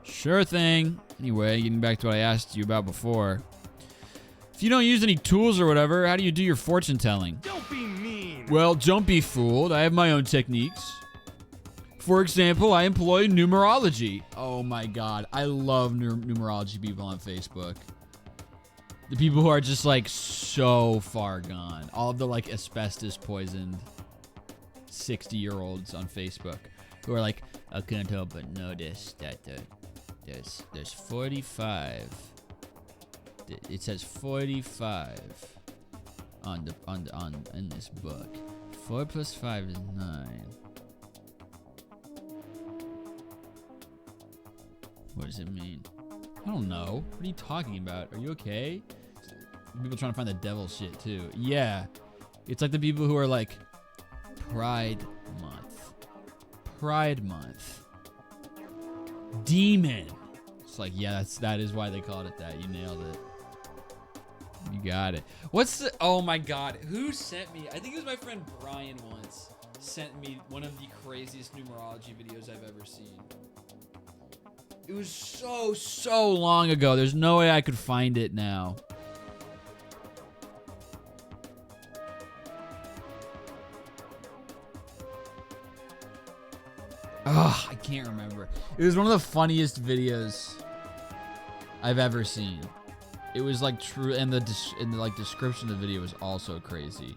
Sure thing. Anyway, getting back to what I asked you about before. If you don't use any tools or whatever, how do you do your fortune telling? Don't be mean. Well, don't be fooled. I have my own techniques. For example, I employ numerology. Oh my god, I love numerology people on Facebook. The people who are just like so far gone. All of the like asbestos poisoned 60-year-olds on Facebook who are like, I can't help but notice that there's 45. It says 45 in this book. 4 plus 5 is 9. What does it mean? I don't know. What are you talking about? Are you okay? People trying to find the devil shit too. Yeah. It's like the people who are like Pride Month. Pride Month. Demon. It's like, yeah, that is why they called it that. You nailed it. You got it. What's the... Oh my god. Who sent me... I think it was my friend Brian once. Sent me one of the craziest numerology videos I've ever seen. It was so long ago. There's no way I could find it now. Ugh, I can't remember. It was one of the funniest videos I've ever seen. It was like true, and the like description of the video was also crazy.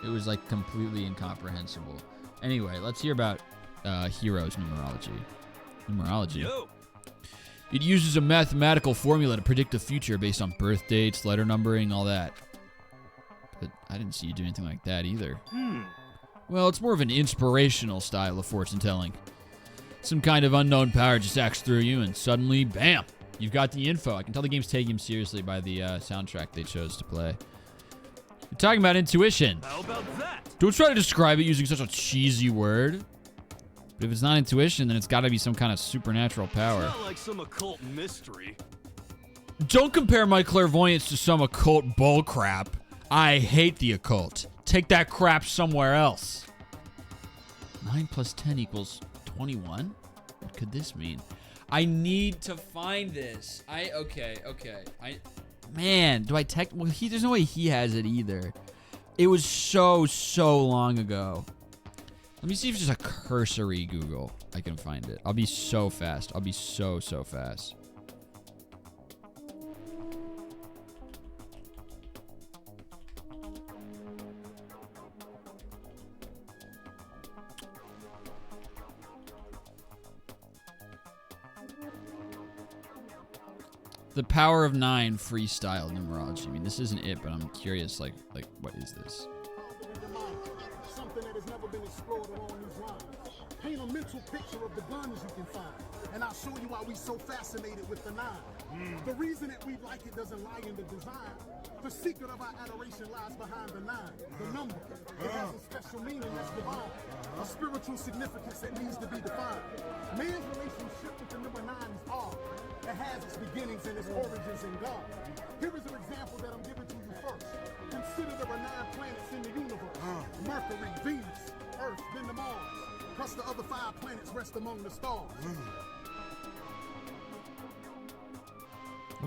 It was like completely incomprehensible. Anyway, let's hear about Hiro's numerology. Numerology. It uses a mathematical formula to predict the future based on birth dates, letter numbering, all that. But I didn't see you do anything like that either. Well, it's more of an inspirational style of fortune telling. Some kind of unknown power just acts through you, and suddenly, bam, you've got the info. I can tell the game's taking him seriously by the soundtrack they chose to play. We're talking about intuition. How about that? Don't try to describe it using such a cheesy word. But if it's not intuition, then it's got to be some kind of supernatural power. It's not like some occult mystery. Don't compare my clairvoyance to some occult bullcrap. I hate the occult. Take that crap somewhere else. 9 plus 10 equals 21? What could this mean? I need to find this. Okay. Man, do I well, there's no way he has it either. It was so long ago. Let me see if it's just a cursory Google I can find it. I'll be so fast. I'll be so fast. The Power of 9 freestyle numerology. I mean, this isn't it, but I'm curious, like what is this? Something that has never been explored along these lines. Paint a mental picture of the guns you can find, and I'll I'll show you why we so fascinated with the 9. The reason that we like it doesn't lie in the design. The secret of our adoration lies behind the 9, the number. It has a special meaning that's divine, a spiritual significance that needs to be defined. Man's relationship with the number 9 is odd. It has its beginnings and its origins in God. Here is an example that I'm giving to you first. Consider there are 9 planets in the universe. Mercury, Venus, Earth, then the Mars. Plus the other 5 planets rest among the stars.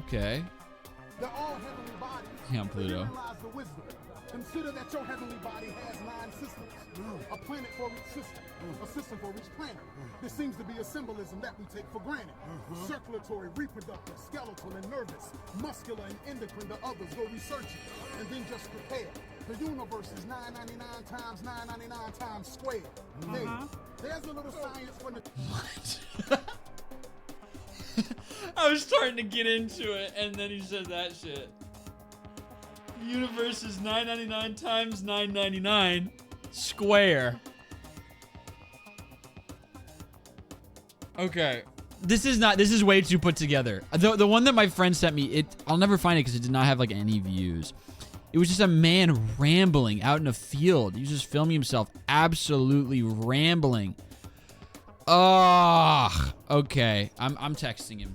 Okay. They're all heavenly bodies. Yeah, Pluto. Herein lies the wisdom. Consider that your heavenly body has 9 systems. A planet for each system. A system for each planet. This seems to be a symbolism that we take for granted. Circulatory, reproductive, skeletal, and nervous. Muscular and endocrine. The others go research it. And then just prepare. The universe is 999 times 999 times squared. Hey, there's a little science for the... What? I was starting to get into it, and then he said that shit. The universe is 999 times 999 square. Okay. This is way too put together. The one that my friend sent me, I'll never find it because it did not have like any views. It was just a man rambling out in a field. He was just filming himself absolutely rambling. Ugh. Okay. I'm texting him.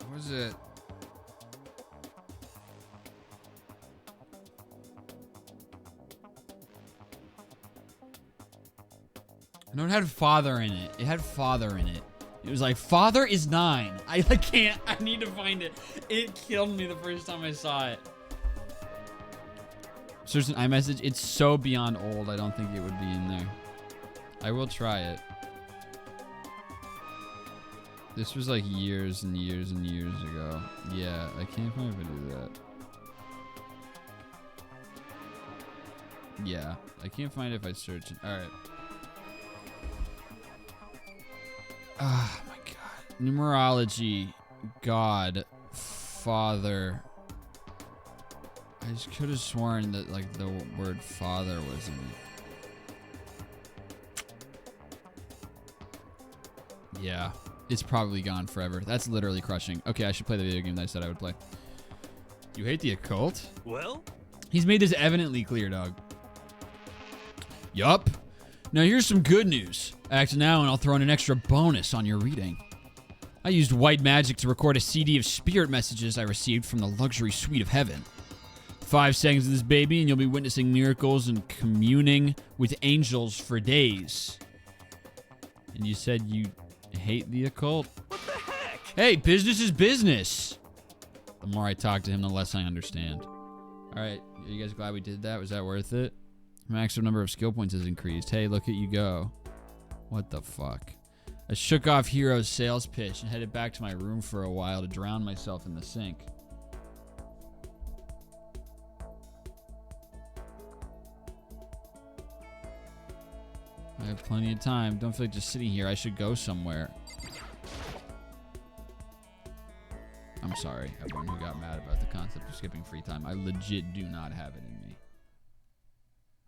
What was it? No, it had father in it. It had father in it. It was like, father is 9. I can't. I need to find it. It killed me the first time I saw it. Search an iMessage. It's so beyond old. I don't think it would be in there. I will try it. This was like years and years and years ago. Yeah, I can't find if I do that. Yeah, I can't find it if I search it. Alright. Oh my god. Numerology. God. Father. I just could have sworn that like the word father was in it. Yeah. It's probably gone forever. That's literally crushing. Okay, I should play the video game that I said I would play. You hate the occult? Well? He's made this evidently clear, dog. Yup. Now here's some good news. Act now and I'll throw in an extra bonus on your reading. I used white magic to record a CD of spirit messages I received from the luxury suite of heaven. 5 seconds of this baby and you'll be witnessing miracles and communing with angels for days. And you said you hate the occult? What the heck? Hey, business is business. The more I talk to him, the less I understand. Alright, are you guys glad we did that? Was that worth it? Maximum number of skill points has increased. Hey, look at you go. What the fuck? I shook off Hiro's sales pitch and headed back to my room for a while to drown myself in the sink. I have plenty of time. Don't feel like just sitting here. I should go somewhere. I'm sorry, everyone who got mad about the concept of skipping free time. I legit do not have it in me.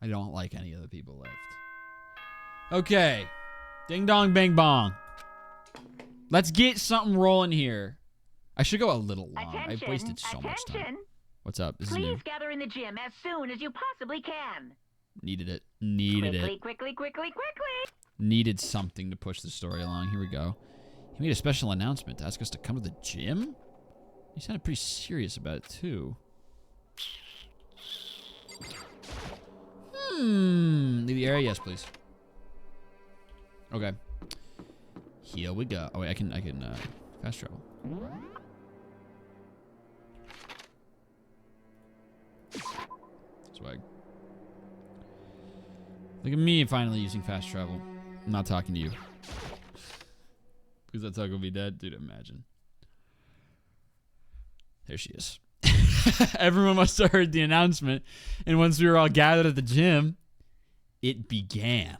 I don't like any of the people left. Okay. Ding dong bang bong. Let's get something rolling here. I should go a little long. I've wasted so much time. What's up? This is new. Please gather in the gym as soon as you possibly can. Needed it. Needed Quickly, it. quickly, quickly, quickly. Needed something to push the story along. Here we go. He made a special announcement to ask us to come to the gym? He sounded pretty serious about it, too. Leave the area? Yes, please. Okay. Here we go. Oh, wait, I can fast travel. Swag. Look at me finally using fast travel. I'm not talking to you. Because that Toko will be dead. Dude, imagine. There she is. Everyone must have heard the announcement. And once we were all gathered at the gym, it began.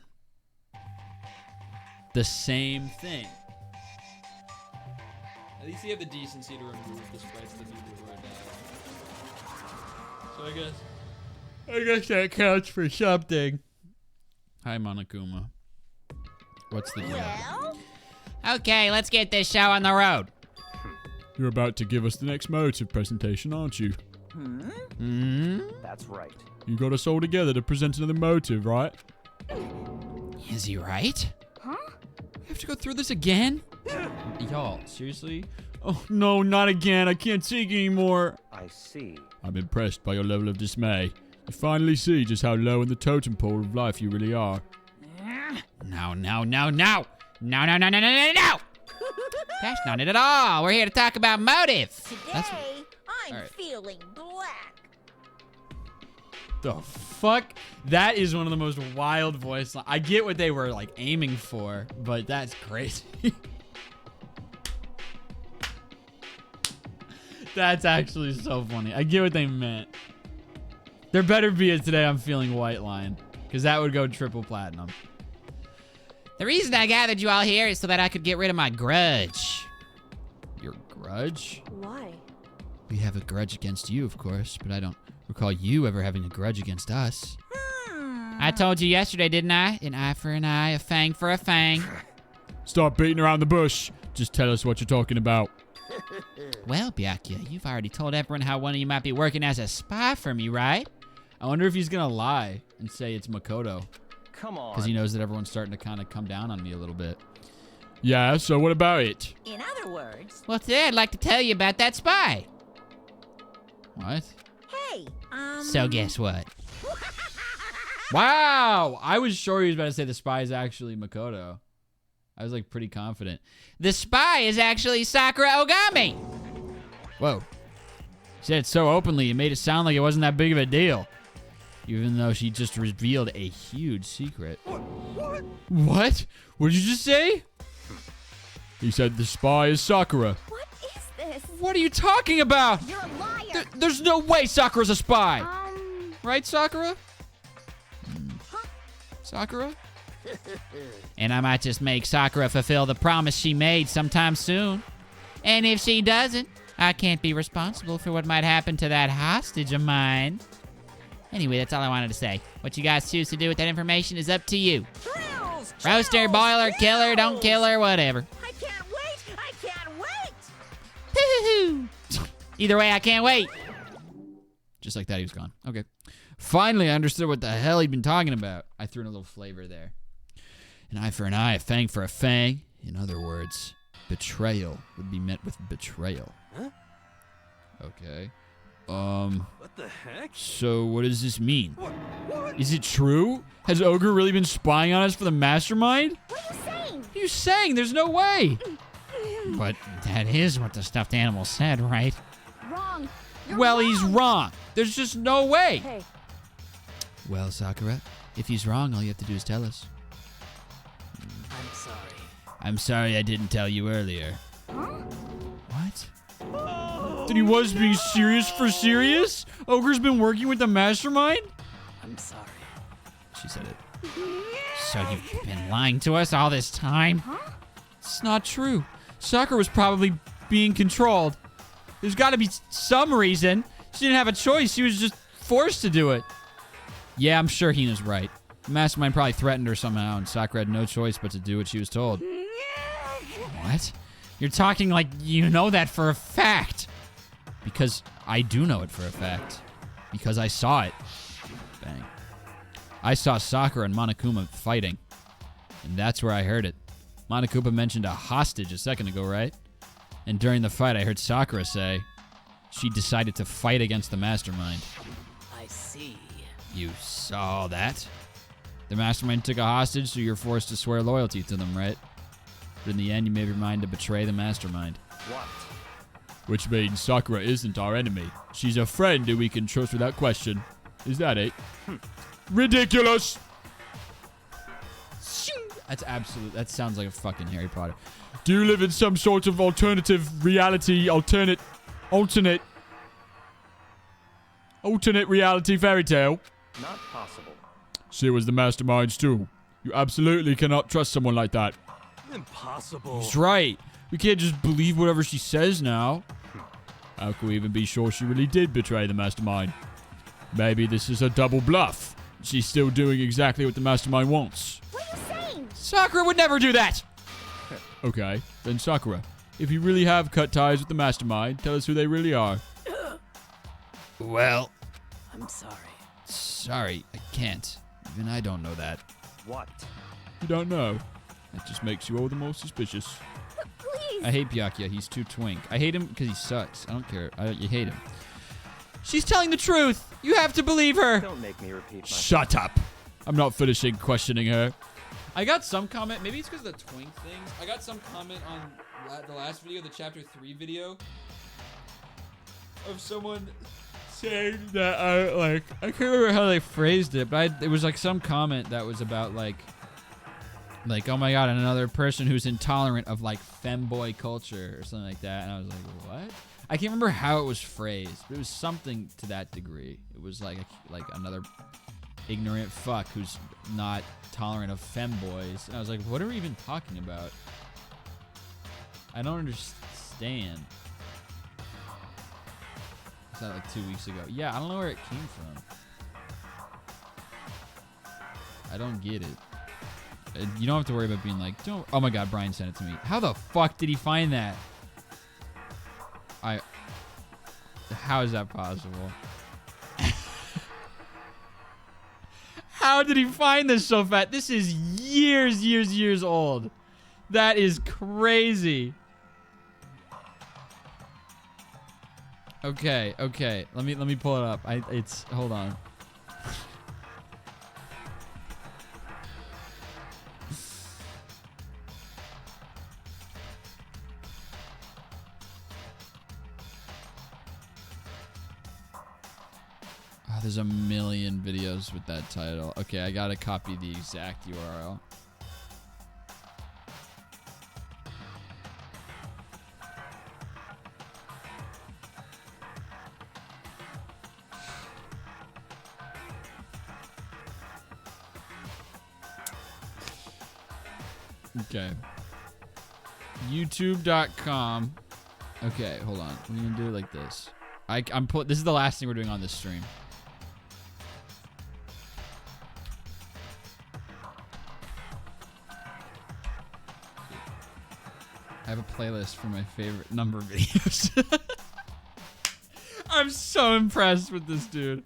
The same thing. At least you have the decency to remove the sprites of the people who are dead. So I guess that counts for something. Hi, Monokuma. What's the deal? Well, Okay, let's get this show on the road. You're about to give us the next motive presentation, aren't you? That's right. You got us all together to present another motive, right? Is he right? huh? We have to go through this again? Y'all, seriously? Oh, no, not again. I can't take anymore. I see. I'm impressed by your level of dismay. You finally see just how low in the totem pole of life you really are. No. That's not it at all. We're here to talk about motive. Today, I'm Alright. feeling black. The fuck? That is one of the most wild voice lines. I get what they were like aiming for, but that's crazy. That's actually so funny. I get what they meant. There better be a Today I'm Feeling White line, because that would go triple platinum. The reason I gathered you all here is so that I could get rid of my grudge. Your grudge? Why? We have a grudge against you, of course, but I don't recall you ever having a grudge against us. I told you yesterday, didn't I? An eye for an eye, a fang for a fang. Stop beating around the bush. Just tell us what you're talking about. Well, Byakuya, you've already told everyone how one of you might be working as a spy for me, right? I wonder if he's gonna lie and say it's Makoto, Come on. because he knows that everyone's starting to kind of come down on me a little bit. Yeah, so what about it? In other words, Well, today I'd like to tell you about that spy. What? hey, So guess what? Wow! I was sure he was about to say the spy is actually Makoto. I was like pretty confident. The spy is actually Sakura Ogami. Whoa. She said it so openly, it made it sound like it wasn't that big of a deal. Even though she just revealed a huge secret. What? What? What did you just say? He said the spy is Sakura. what is this? What are you talking about? You're a liar. There's no way Sakura's a spy. Right, Sakura? Sakura? And I might just make Sakura fulfill the promise she made sometime soon. And if she doesn't, I can't be responsible for what might happen to that hostage of mine. Anyway, that's all I wanted to say. What you guys choose to do with that information is up to you. Thrills, Roast her, chills, boil her, kill her, don't thrills. kill her, whatever. I can't wait. I can't wait. Either way, I can't wait. Just like that, he was gone. Okay. Finally, I understood what the hell he'd been talking about. I threw in a little flavor there. An eye for an eye, a fang for a fang. In other words, betrayal would be met with betrayal. Huh? Okay. What the heck? So what does this mean? What? Is it true? Has Ogre really been spying on us for the mastermind? What are you saying? What are you saying? There's no way. But that is what the stuffed animal said, right? Wrong. You're Well, wrong. he's wrong. There's just no way. Hey, Well, Sakura, if he's wrong, all you have to do is tell us. I'm sorry. I'm sorry I didn't tell you earlier. What? That he was being serious for serious? Ogre's been working with the mastermind? I'm sorry. She said it. So you've been lying to us all this time? It's not true. Sakura was probably being controlled. There's got to be some reason. She didn't have a choice. She was just forced to do it. Yeah, I'm sure Hina's right. The mastermind probably threatened her somehow, and Sakura had no choice but to do what she was told. What? You're talking like you know that for a fact. Because I do know it for a fact. Because I saw it. Bang. I saw Sakura and Monokuma fighting. And that's where I heard it. Monokuma mentioned a hostage a second ago, right? And during the fight, I heard Sakura say she decided to fight against the mastermind. I see. You saw that? The mastermind took a hostage, so you're forced to swear loyalty to them, right? But in the end, you made your mind to betray the mastermind. What? Which means Sakura isn't our enemy. She's a friend who we can trust without question. Is that it? Ridiculous! That's absolute. That sounds like a fucking Harry Potter. Do you live in some sort of alternative reality, alternate reality fairy tale? Not possible. She was the masterminds too. You absolutely cannot trust someone like that. Impossible. He's right. We can't just believe whatever she says now. How can we even be sure she really did betray the mastermind? Maybe this is a double bluff. She's still doing exactly what the mastermind wants. What are you saying? Sakura would never do that. Okay, then Sakura, if you really have cut ties with the mastermind, tell us who they really are. Well, I'm sorry. sorry, I can't. Even I don't know that. What? You don't know. That just makes you all the more suspicious. Please. I hate Byakuya. He's too twink. I hate him because he sucks. I don't care. You hate him. She's telling the truth. You have to believe her. Don't make me repeat myself. Shut up. I'm not finishing questioning her. I got some comment. Maybe it's because of the twink things. I got some comment on the last video, the chapter 3 video, of someone saying that I can't remember how they phrased it, but it was like some comment that was about like oh my god, another person who's intolerant of like femboy culture or something like that, and I was like, what? I can't remember how it was phrased, but it was something to that degree. It was like another ignorant fuck who's not tolerant of femboys, and I was like, what are we even talking about? I don't understand. Was that like 2 weeks ago? Yeah, I don't know where it came from. I don't get it. You don't have to worry about being like, don't. Oh my god, Brian sent it to me. How the fuck did he find that? How is that possible? How did he find this so fast? This is years old. That is crazy. Okay. Let me pull it up. Hold on. There's a million videos with that title. Okay, I gotta copy the exact URL. Okay. YouTube.com. Okay, hold on. I'm gonna do it like this. This is the last thing we're doing on this stream. I have a playlist for my favorite number videos. I'm so impressed with this dude.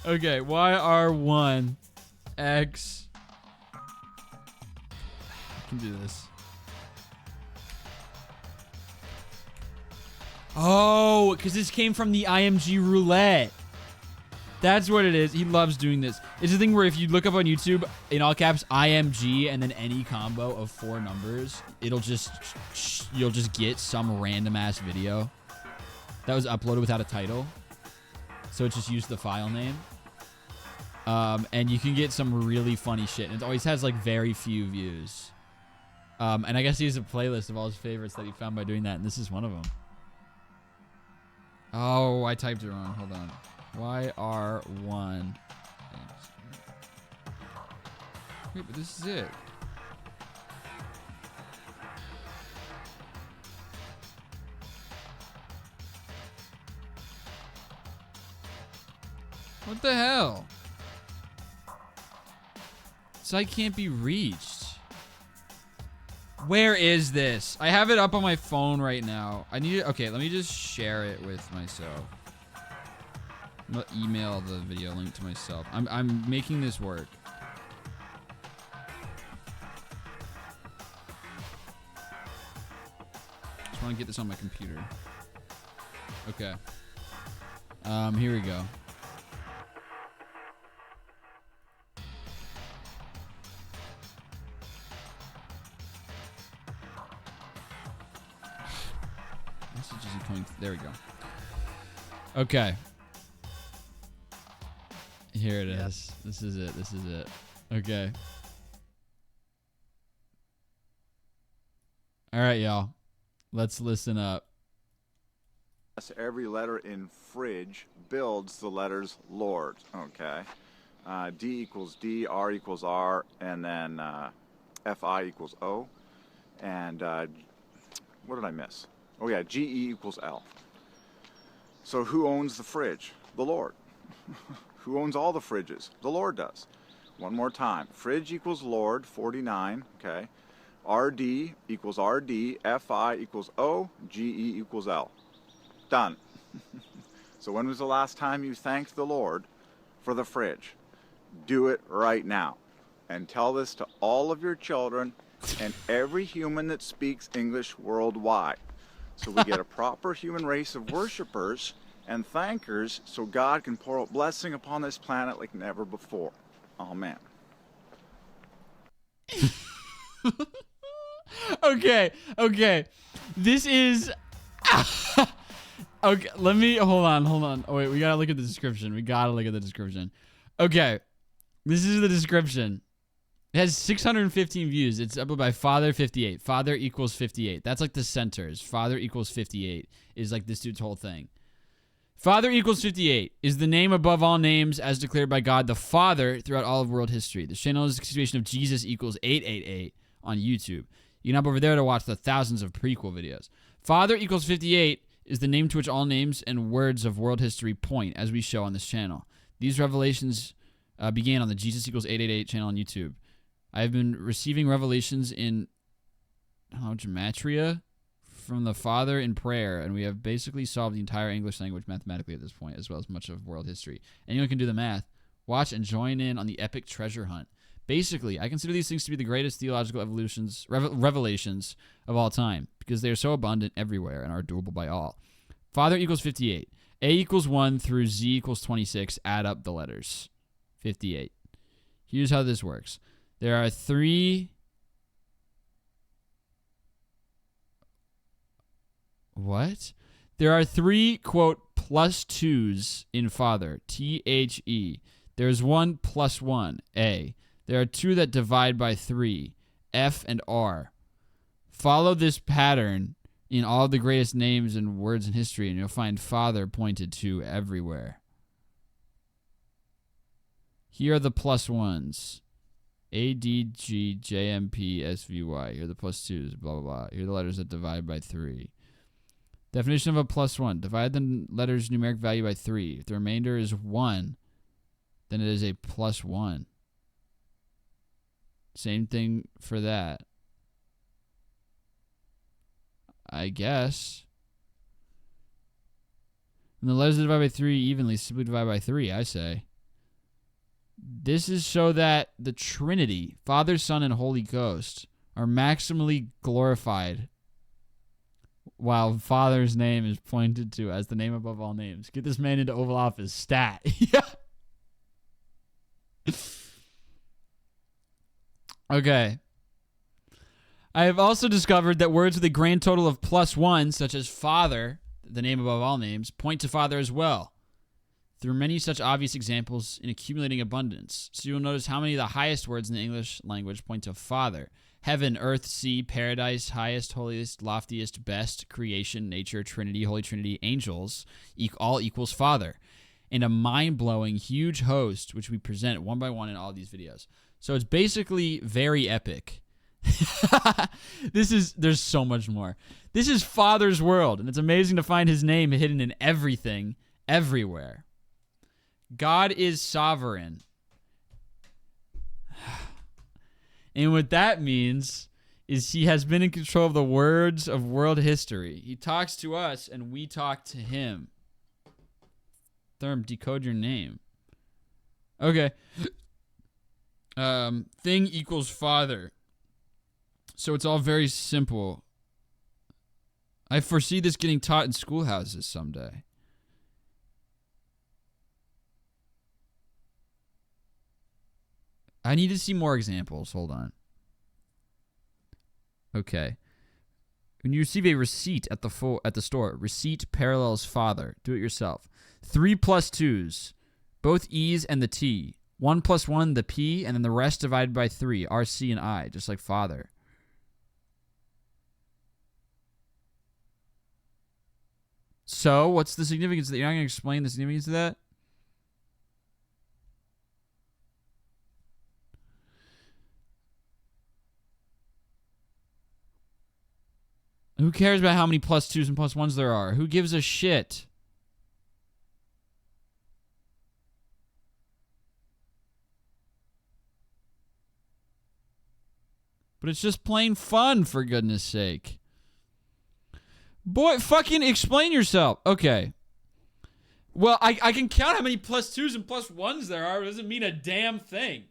Okay, YR1X. I can do this. Oh, because this came from the IMG roulette. That's what it is. He loves doing this. It's a thing where if you look up on YouTube, in all caps, IMG, and then any combo of 4 numbers, you'll just get some random ass video that was uploaded without a title. So it just used the file name. And you can get some really funny shit. And it always has like very few views. And I guess he has a playlist of all his favorites that he found by doing that. And this is one of them. Oh, I typed it wrong. Hold on. YR1. Wait, but this is it. What the hell? Site can't be reached. Where is this? I have it up on my phone right now. I need it. Okay, let me just share it with myself. I'm gonna email the video link to myself. I'm making this work. Just want to get this on my computer. Okay. Here we go. Messages are coming. There we go. Okay. Here it is. This is it. Okay. All right, y'all. Let's listen up. Every letter in fridge builds the letters Lord. Okay. D equals D, R equals R, and then FI equals O. And what did I miss? Oh yeah, GE equals L. So who owns the fridge? The Lord. Who owns all the fridges? The Lord does. One more time. Fridge equals Lord, 49, okay. RD equals RD, FI equals O, GE equals L. Done. So when was the last time you thanked the Lord for the fridge? Do it right now. And tell this to all of your children and every human that speaks English worldwide. So we get a proper human race of worshipers and thankers so God can pour out blessing upon this planet like never before. Amen. Okay. This is... Okay, let me... Hold on. Oh, wait, we gotta look at the description. Okay, this is the description. It has 615 views. It's uploaded by Father58. Father equals 58. That's like the centers. Father equals 58 is like this dude's whole thing. Father equals 58 is the name above all names as declared by God the Father throughout all of world history. This channel is a continuation of Jesus equals 888 on YouTube. You can hop over there to watch the thousands of prequel videos. Father equals 58 is the name to which all names and words of world history point, as we show on this channel. These revelations began on the Jesus equals 888 channel on YouTube. I have been receiving revelations in gematria from the Father in prayer, and we have basically solved the entire English language mathematically at this point, as well as much of world history. Anyone can do the math. Watch and join in on the epic treasure hunt. Basically, I consider these things to be the greatest theological revelations of all time, because they are so abundant everywhere and are doable by all. Father equals 58. A equals 1 through Z equals 26. Add up the letters. 58. Here's how this works. There are three... What? There are three, quote, plus twos in Father. THE. There's one plus one. A. There are two that divide by 3. F and R. Follow this pattern in all the greatest names and words in history, and you'll find Father pointed to everywhere. Here are the plus ones. A, D, G, J, M, P, S, V, Y. Here are the plus twos, blah, blah, blah. Here are the letters that divide by 3. Definition of a plus 1. Divide the letter's numeric value by 3. If the remainder is 1, then it is a plus 1. Same thing for that. I guess. And the letters that divide by 3 evenly simply divide by 3, I say. This is so that the Trinity, Father, Son, and Holy Ghost, are maximally glorified while Father's name is pointed to as the name above all names. Get this man into Oval Office. Stat. Yeah. Okay. I have also discovered that words with a grand total of plus 1, such as Father, the name above all names, point to Father as well. Through many such obvious examples in accumulating abundance. So you'll notice how many of the highest words in the English language point to Father. Heaven, earth, sea, paradise, highest, holiest, loftiest, best, creation, nature, Trinity, Holy Trinity, angels, all equals Father. And a mind-blowing, huge host, which we present one by one in all these videos. So it's basically very epic. There's so much more. This is Father's world, and it's amazing to find his name hidden in everything, everywhere. God is sovereign. And what that means is he has been in control of the words of world history. He talks to us, and we talk to him. Therm, decode your name. Okay. Thing equals Father. So it's all very simple. I foresee this getting taught in schoolhouses someday. I need to see more examples. Hold on. Okay. When you receive a receipt at the store, receipt parallels Father. Do it yourself. 3 plus 2s, both E's and the T. 1 plus 1, the P, and then the rest divided by 3, R, C, and I, just like Father. So, what's the significance of that? You're not going to explain the significance of that? Who cares about how many +2s and +1s there are? Who gives a shit? But it's just plain fun, for goodness sake. Boy, fucking explain yourself. Okay. Well, I can count how many +2s and +1s there are. It doesn't mean a damn thing.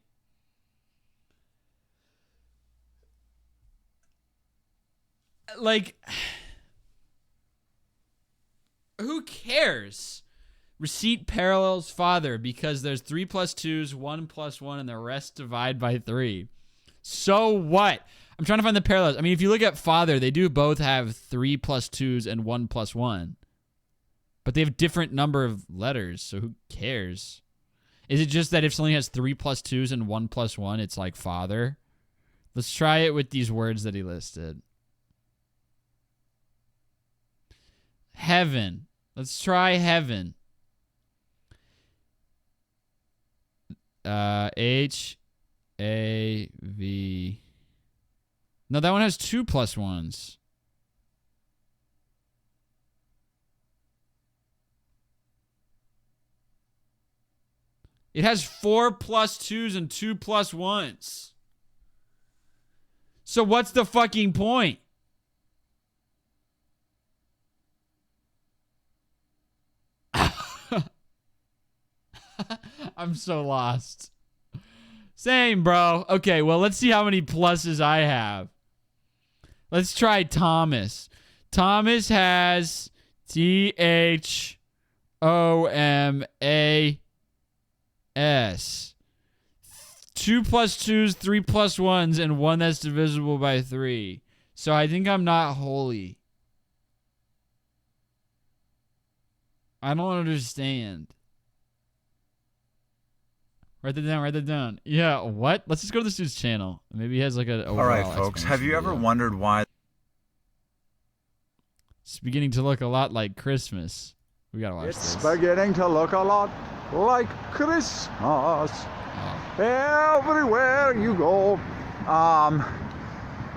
Like, who cares? Receipt parallels father because there's 3 +2s, 1 +1, and the rest divide by 3. So what? I'm trying to find the parallels. I mean, if you look at father, they do both have 3 +2s and 1 +1. But they have different number of letters, so who cares? Is it just that if something has 3 +2s and 1 +1, it's like father? Let's try it with these words that he listed. Heaven. Let's try heaven. H-A-V. No, that one has 2 +1s. It has 4 +2s and 2 +1s. So what's the fucking point? I'm so lost. Same, bro. Okay, well, let's see how many pluses I have. Let's try Thomas. Thomas has THOMAS. 2 +2s, 3 +1s, and 1 that's divisible by 3. So I think I'm not holy. I don't understand. Write that down, write that down. Yeah, what? Let's just go to this dude's channel. Maybe he has like a All right, folks. Have you ever wondered why? It's beginning to look a lot like Christmas. We gotta watch It's this. beginning to look a lot like Christmas. Everywhere you go.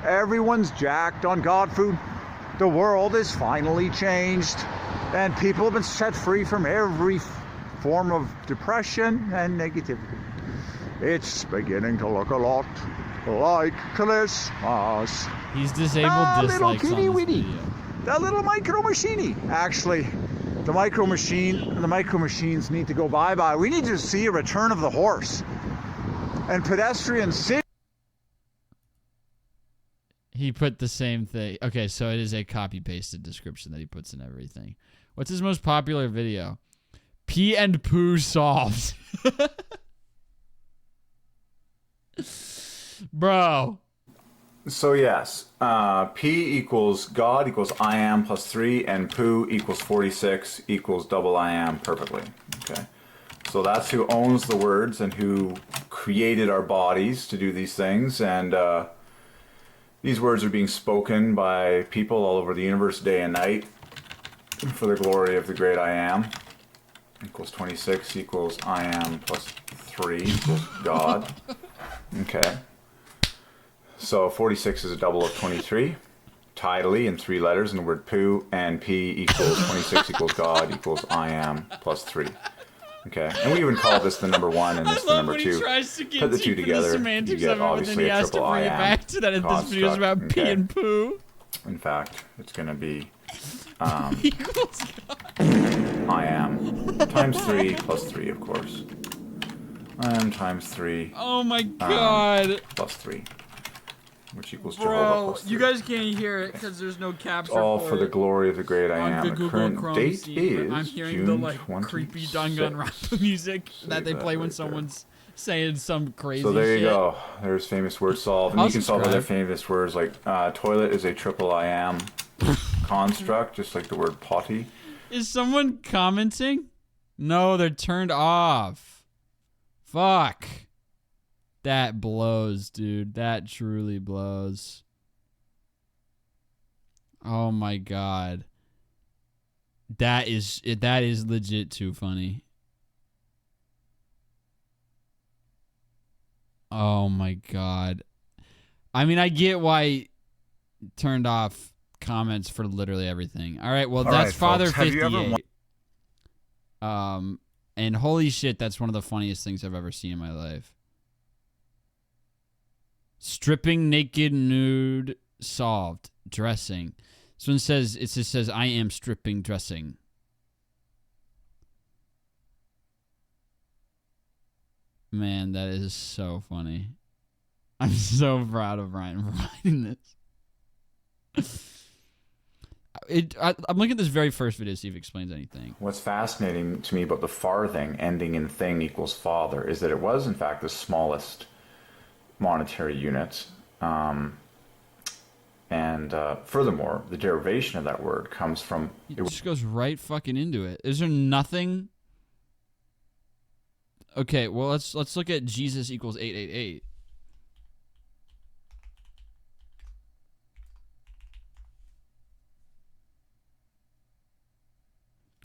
Everyone's jacked on God food. The world is finally changed. And people have been set free from every form of depression and negativity. It's beginning to look a lot like Christmas. He's disabled dislikes on this video. The little micro machine. Actually, the micro machines need to go bye-bye. We need to see a return of the horse. And pedestrian city. He put the same thing. Okay, so it is a copy-pasted description that he puts in everything. What's his most popular video? Pee and poo solved. Bro. So yes, P equals God equals I am plus 3, and poo equals 46 equals double I am perfectly. Okay. So that's who owns the words and who created our bodies to do these things. And these words are being spoken by people all over the universe day and night for the glory of the great I am. Equals 26 equals I am plus 3 equals God. Okay. So 46 is a double of 23. Tidally in 3 letters in the word poo, and P equals 26 equals God equals I am plus 3. Okay. And we even call this the number 1 and this the number 2. Put the 2 together, you get obviously a triple I am back to that. This video is about pee and poo. In fact, it's going to be Equals I am times 3 plus 3, of course. I am times 3. Oh my god. Plus 3. Which equals Jehovah Bro, plus 3. you guys can't hear it because there's no capture All for for the it. glory of the great I am. The The current Chrome date scene, is I'm hearing June the like 26th. creepy Danganronpa music that they that play when right there. someone's saying some crazy So there you shit. go. There's famous word solved. And I'll you can solve other subscribe. famous words like toilet is a triple I am construct, just like the word potty. Is someone commenting? No, they're turned off. Fuck. That blows, dude. That truly blows. Oh my god. That is legit too funny. Oh my god. I mean, I get why he turned off comments for literally everything. All right, well, that's Father 58. And holy shit, that's one of the funniest things I've ever seen in my life. Stripping naked nude solved. Dressing. This one says, it just says, I am stripping dressing. Man, that is so funny. I'm so proud of Ryan for finding this. I'm looking at this very first video to see if it explains anything. What's fascinating to me about the farthing ending in thing equals father is that it was, in fact, the smallest monetary unit. Furthermore, the derivation of that word comes from... It just goes right fucking into it. Is there nothing... Okay, well, let's look at Jesus equals 888.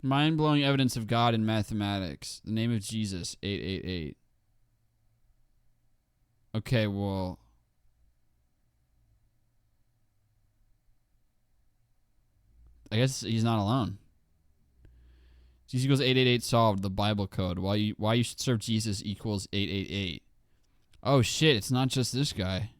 Mind-blowing evidence of God in mathematics. The name of Jesus, 888. Okay, well... I guess he's not alone. Jesus equals 888 solved, the Bible code. Why you should serve Jesus equals 888. Oh shit, it's not just this guy.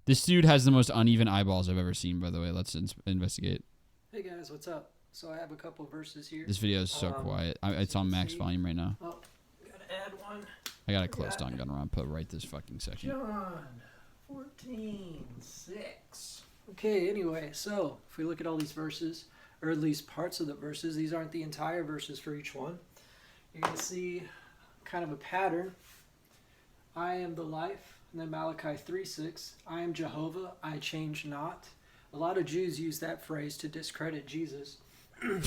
This dude has the most uneven eyeballs I've ever seen, by the way. Let's investigate. Hey guys, what's up? So I have a couple verses here. This video is so quiet. It's on max volume right now. Oh, gotta add one. I gotta close Danganronpa right this fucking second. John 14:6. Okay, anyway, so if we look at all these verses, or at least parts of the verses, these aren't the entire verses for each one. You're going to see kind of a pattern. I am the life, and then Malachi 3:6. I am Jehovah, I change not. A lot of Jews use that phrase to discredit Jesus. A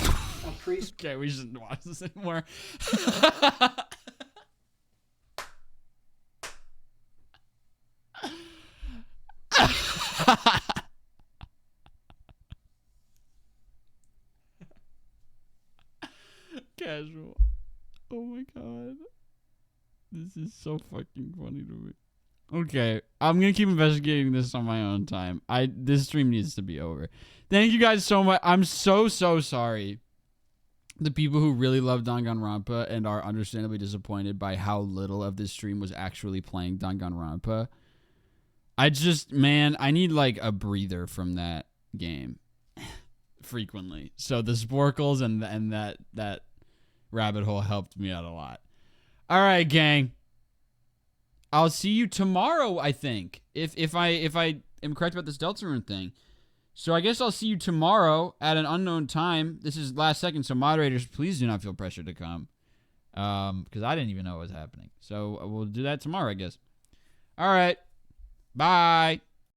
priest. Okay, we shouldn't watch this anymore. Casual. Oh my god. This is so fucking funny to me. Okay, I'm gonna keep investigating this on my own time. This stream needs to be over. Thank you guys so much. I'm so sorry. The people who really love Danganronpa and are understandably disappointed by how little of this stream was actually playing Danganronpa. I need like a breather from that game frequently. So the Sporkles and that rabbit hole helped me out a lot. All right, gang. I'll see you tomorrow, I think. If I am correct about this Delta Rune thing. So I guess I'll see you tomorrow at an unknown time. This is last second, so moderators, please do not feel pressured to come. Because I didn't even know what was happening. So we'll do that tomorrow, I guess. All right. Bye.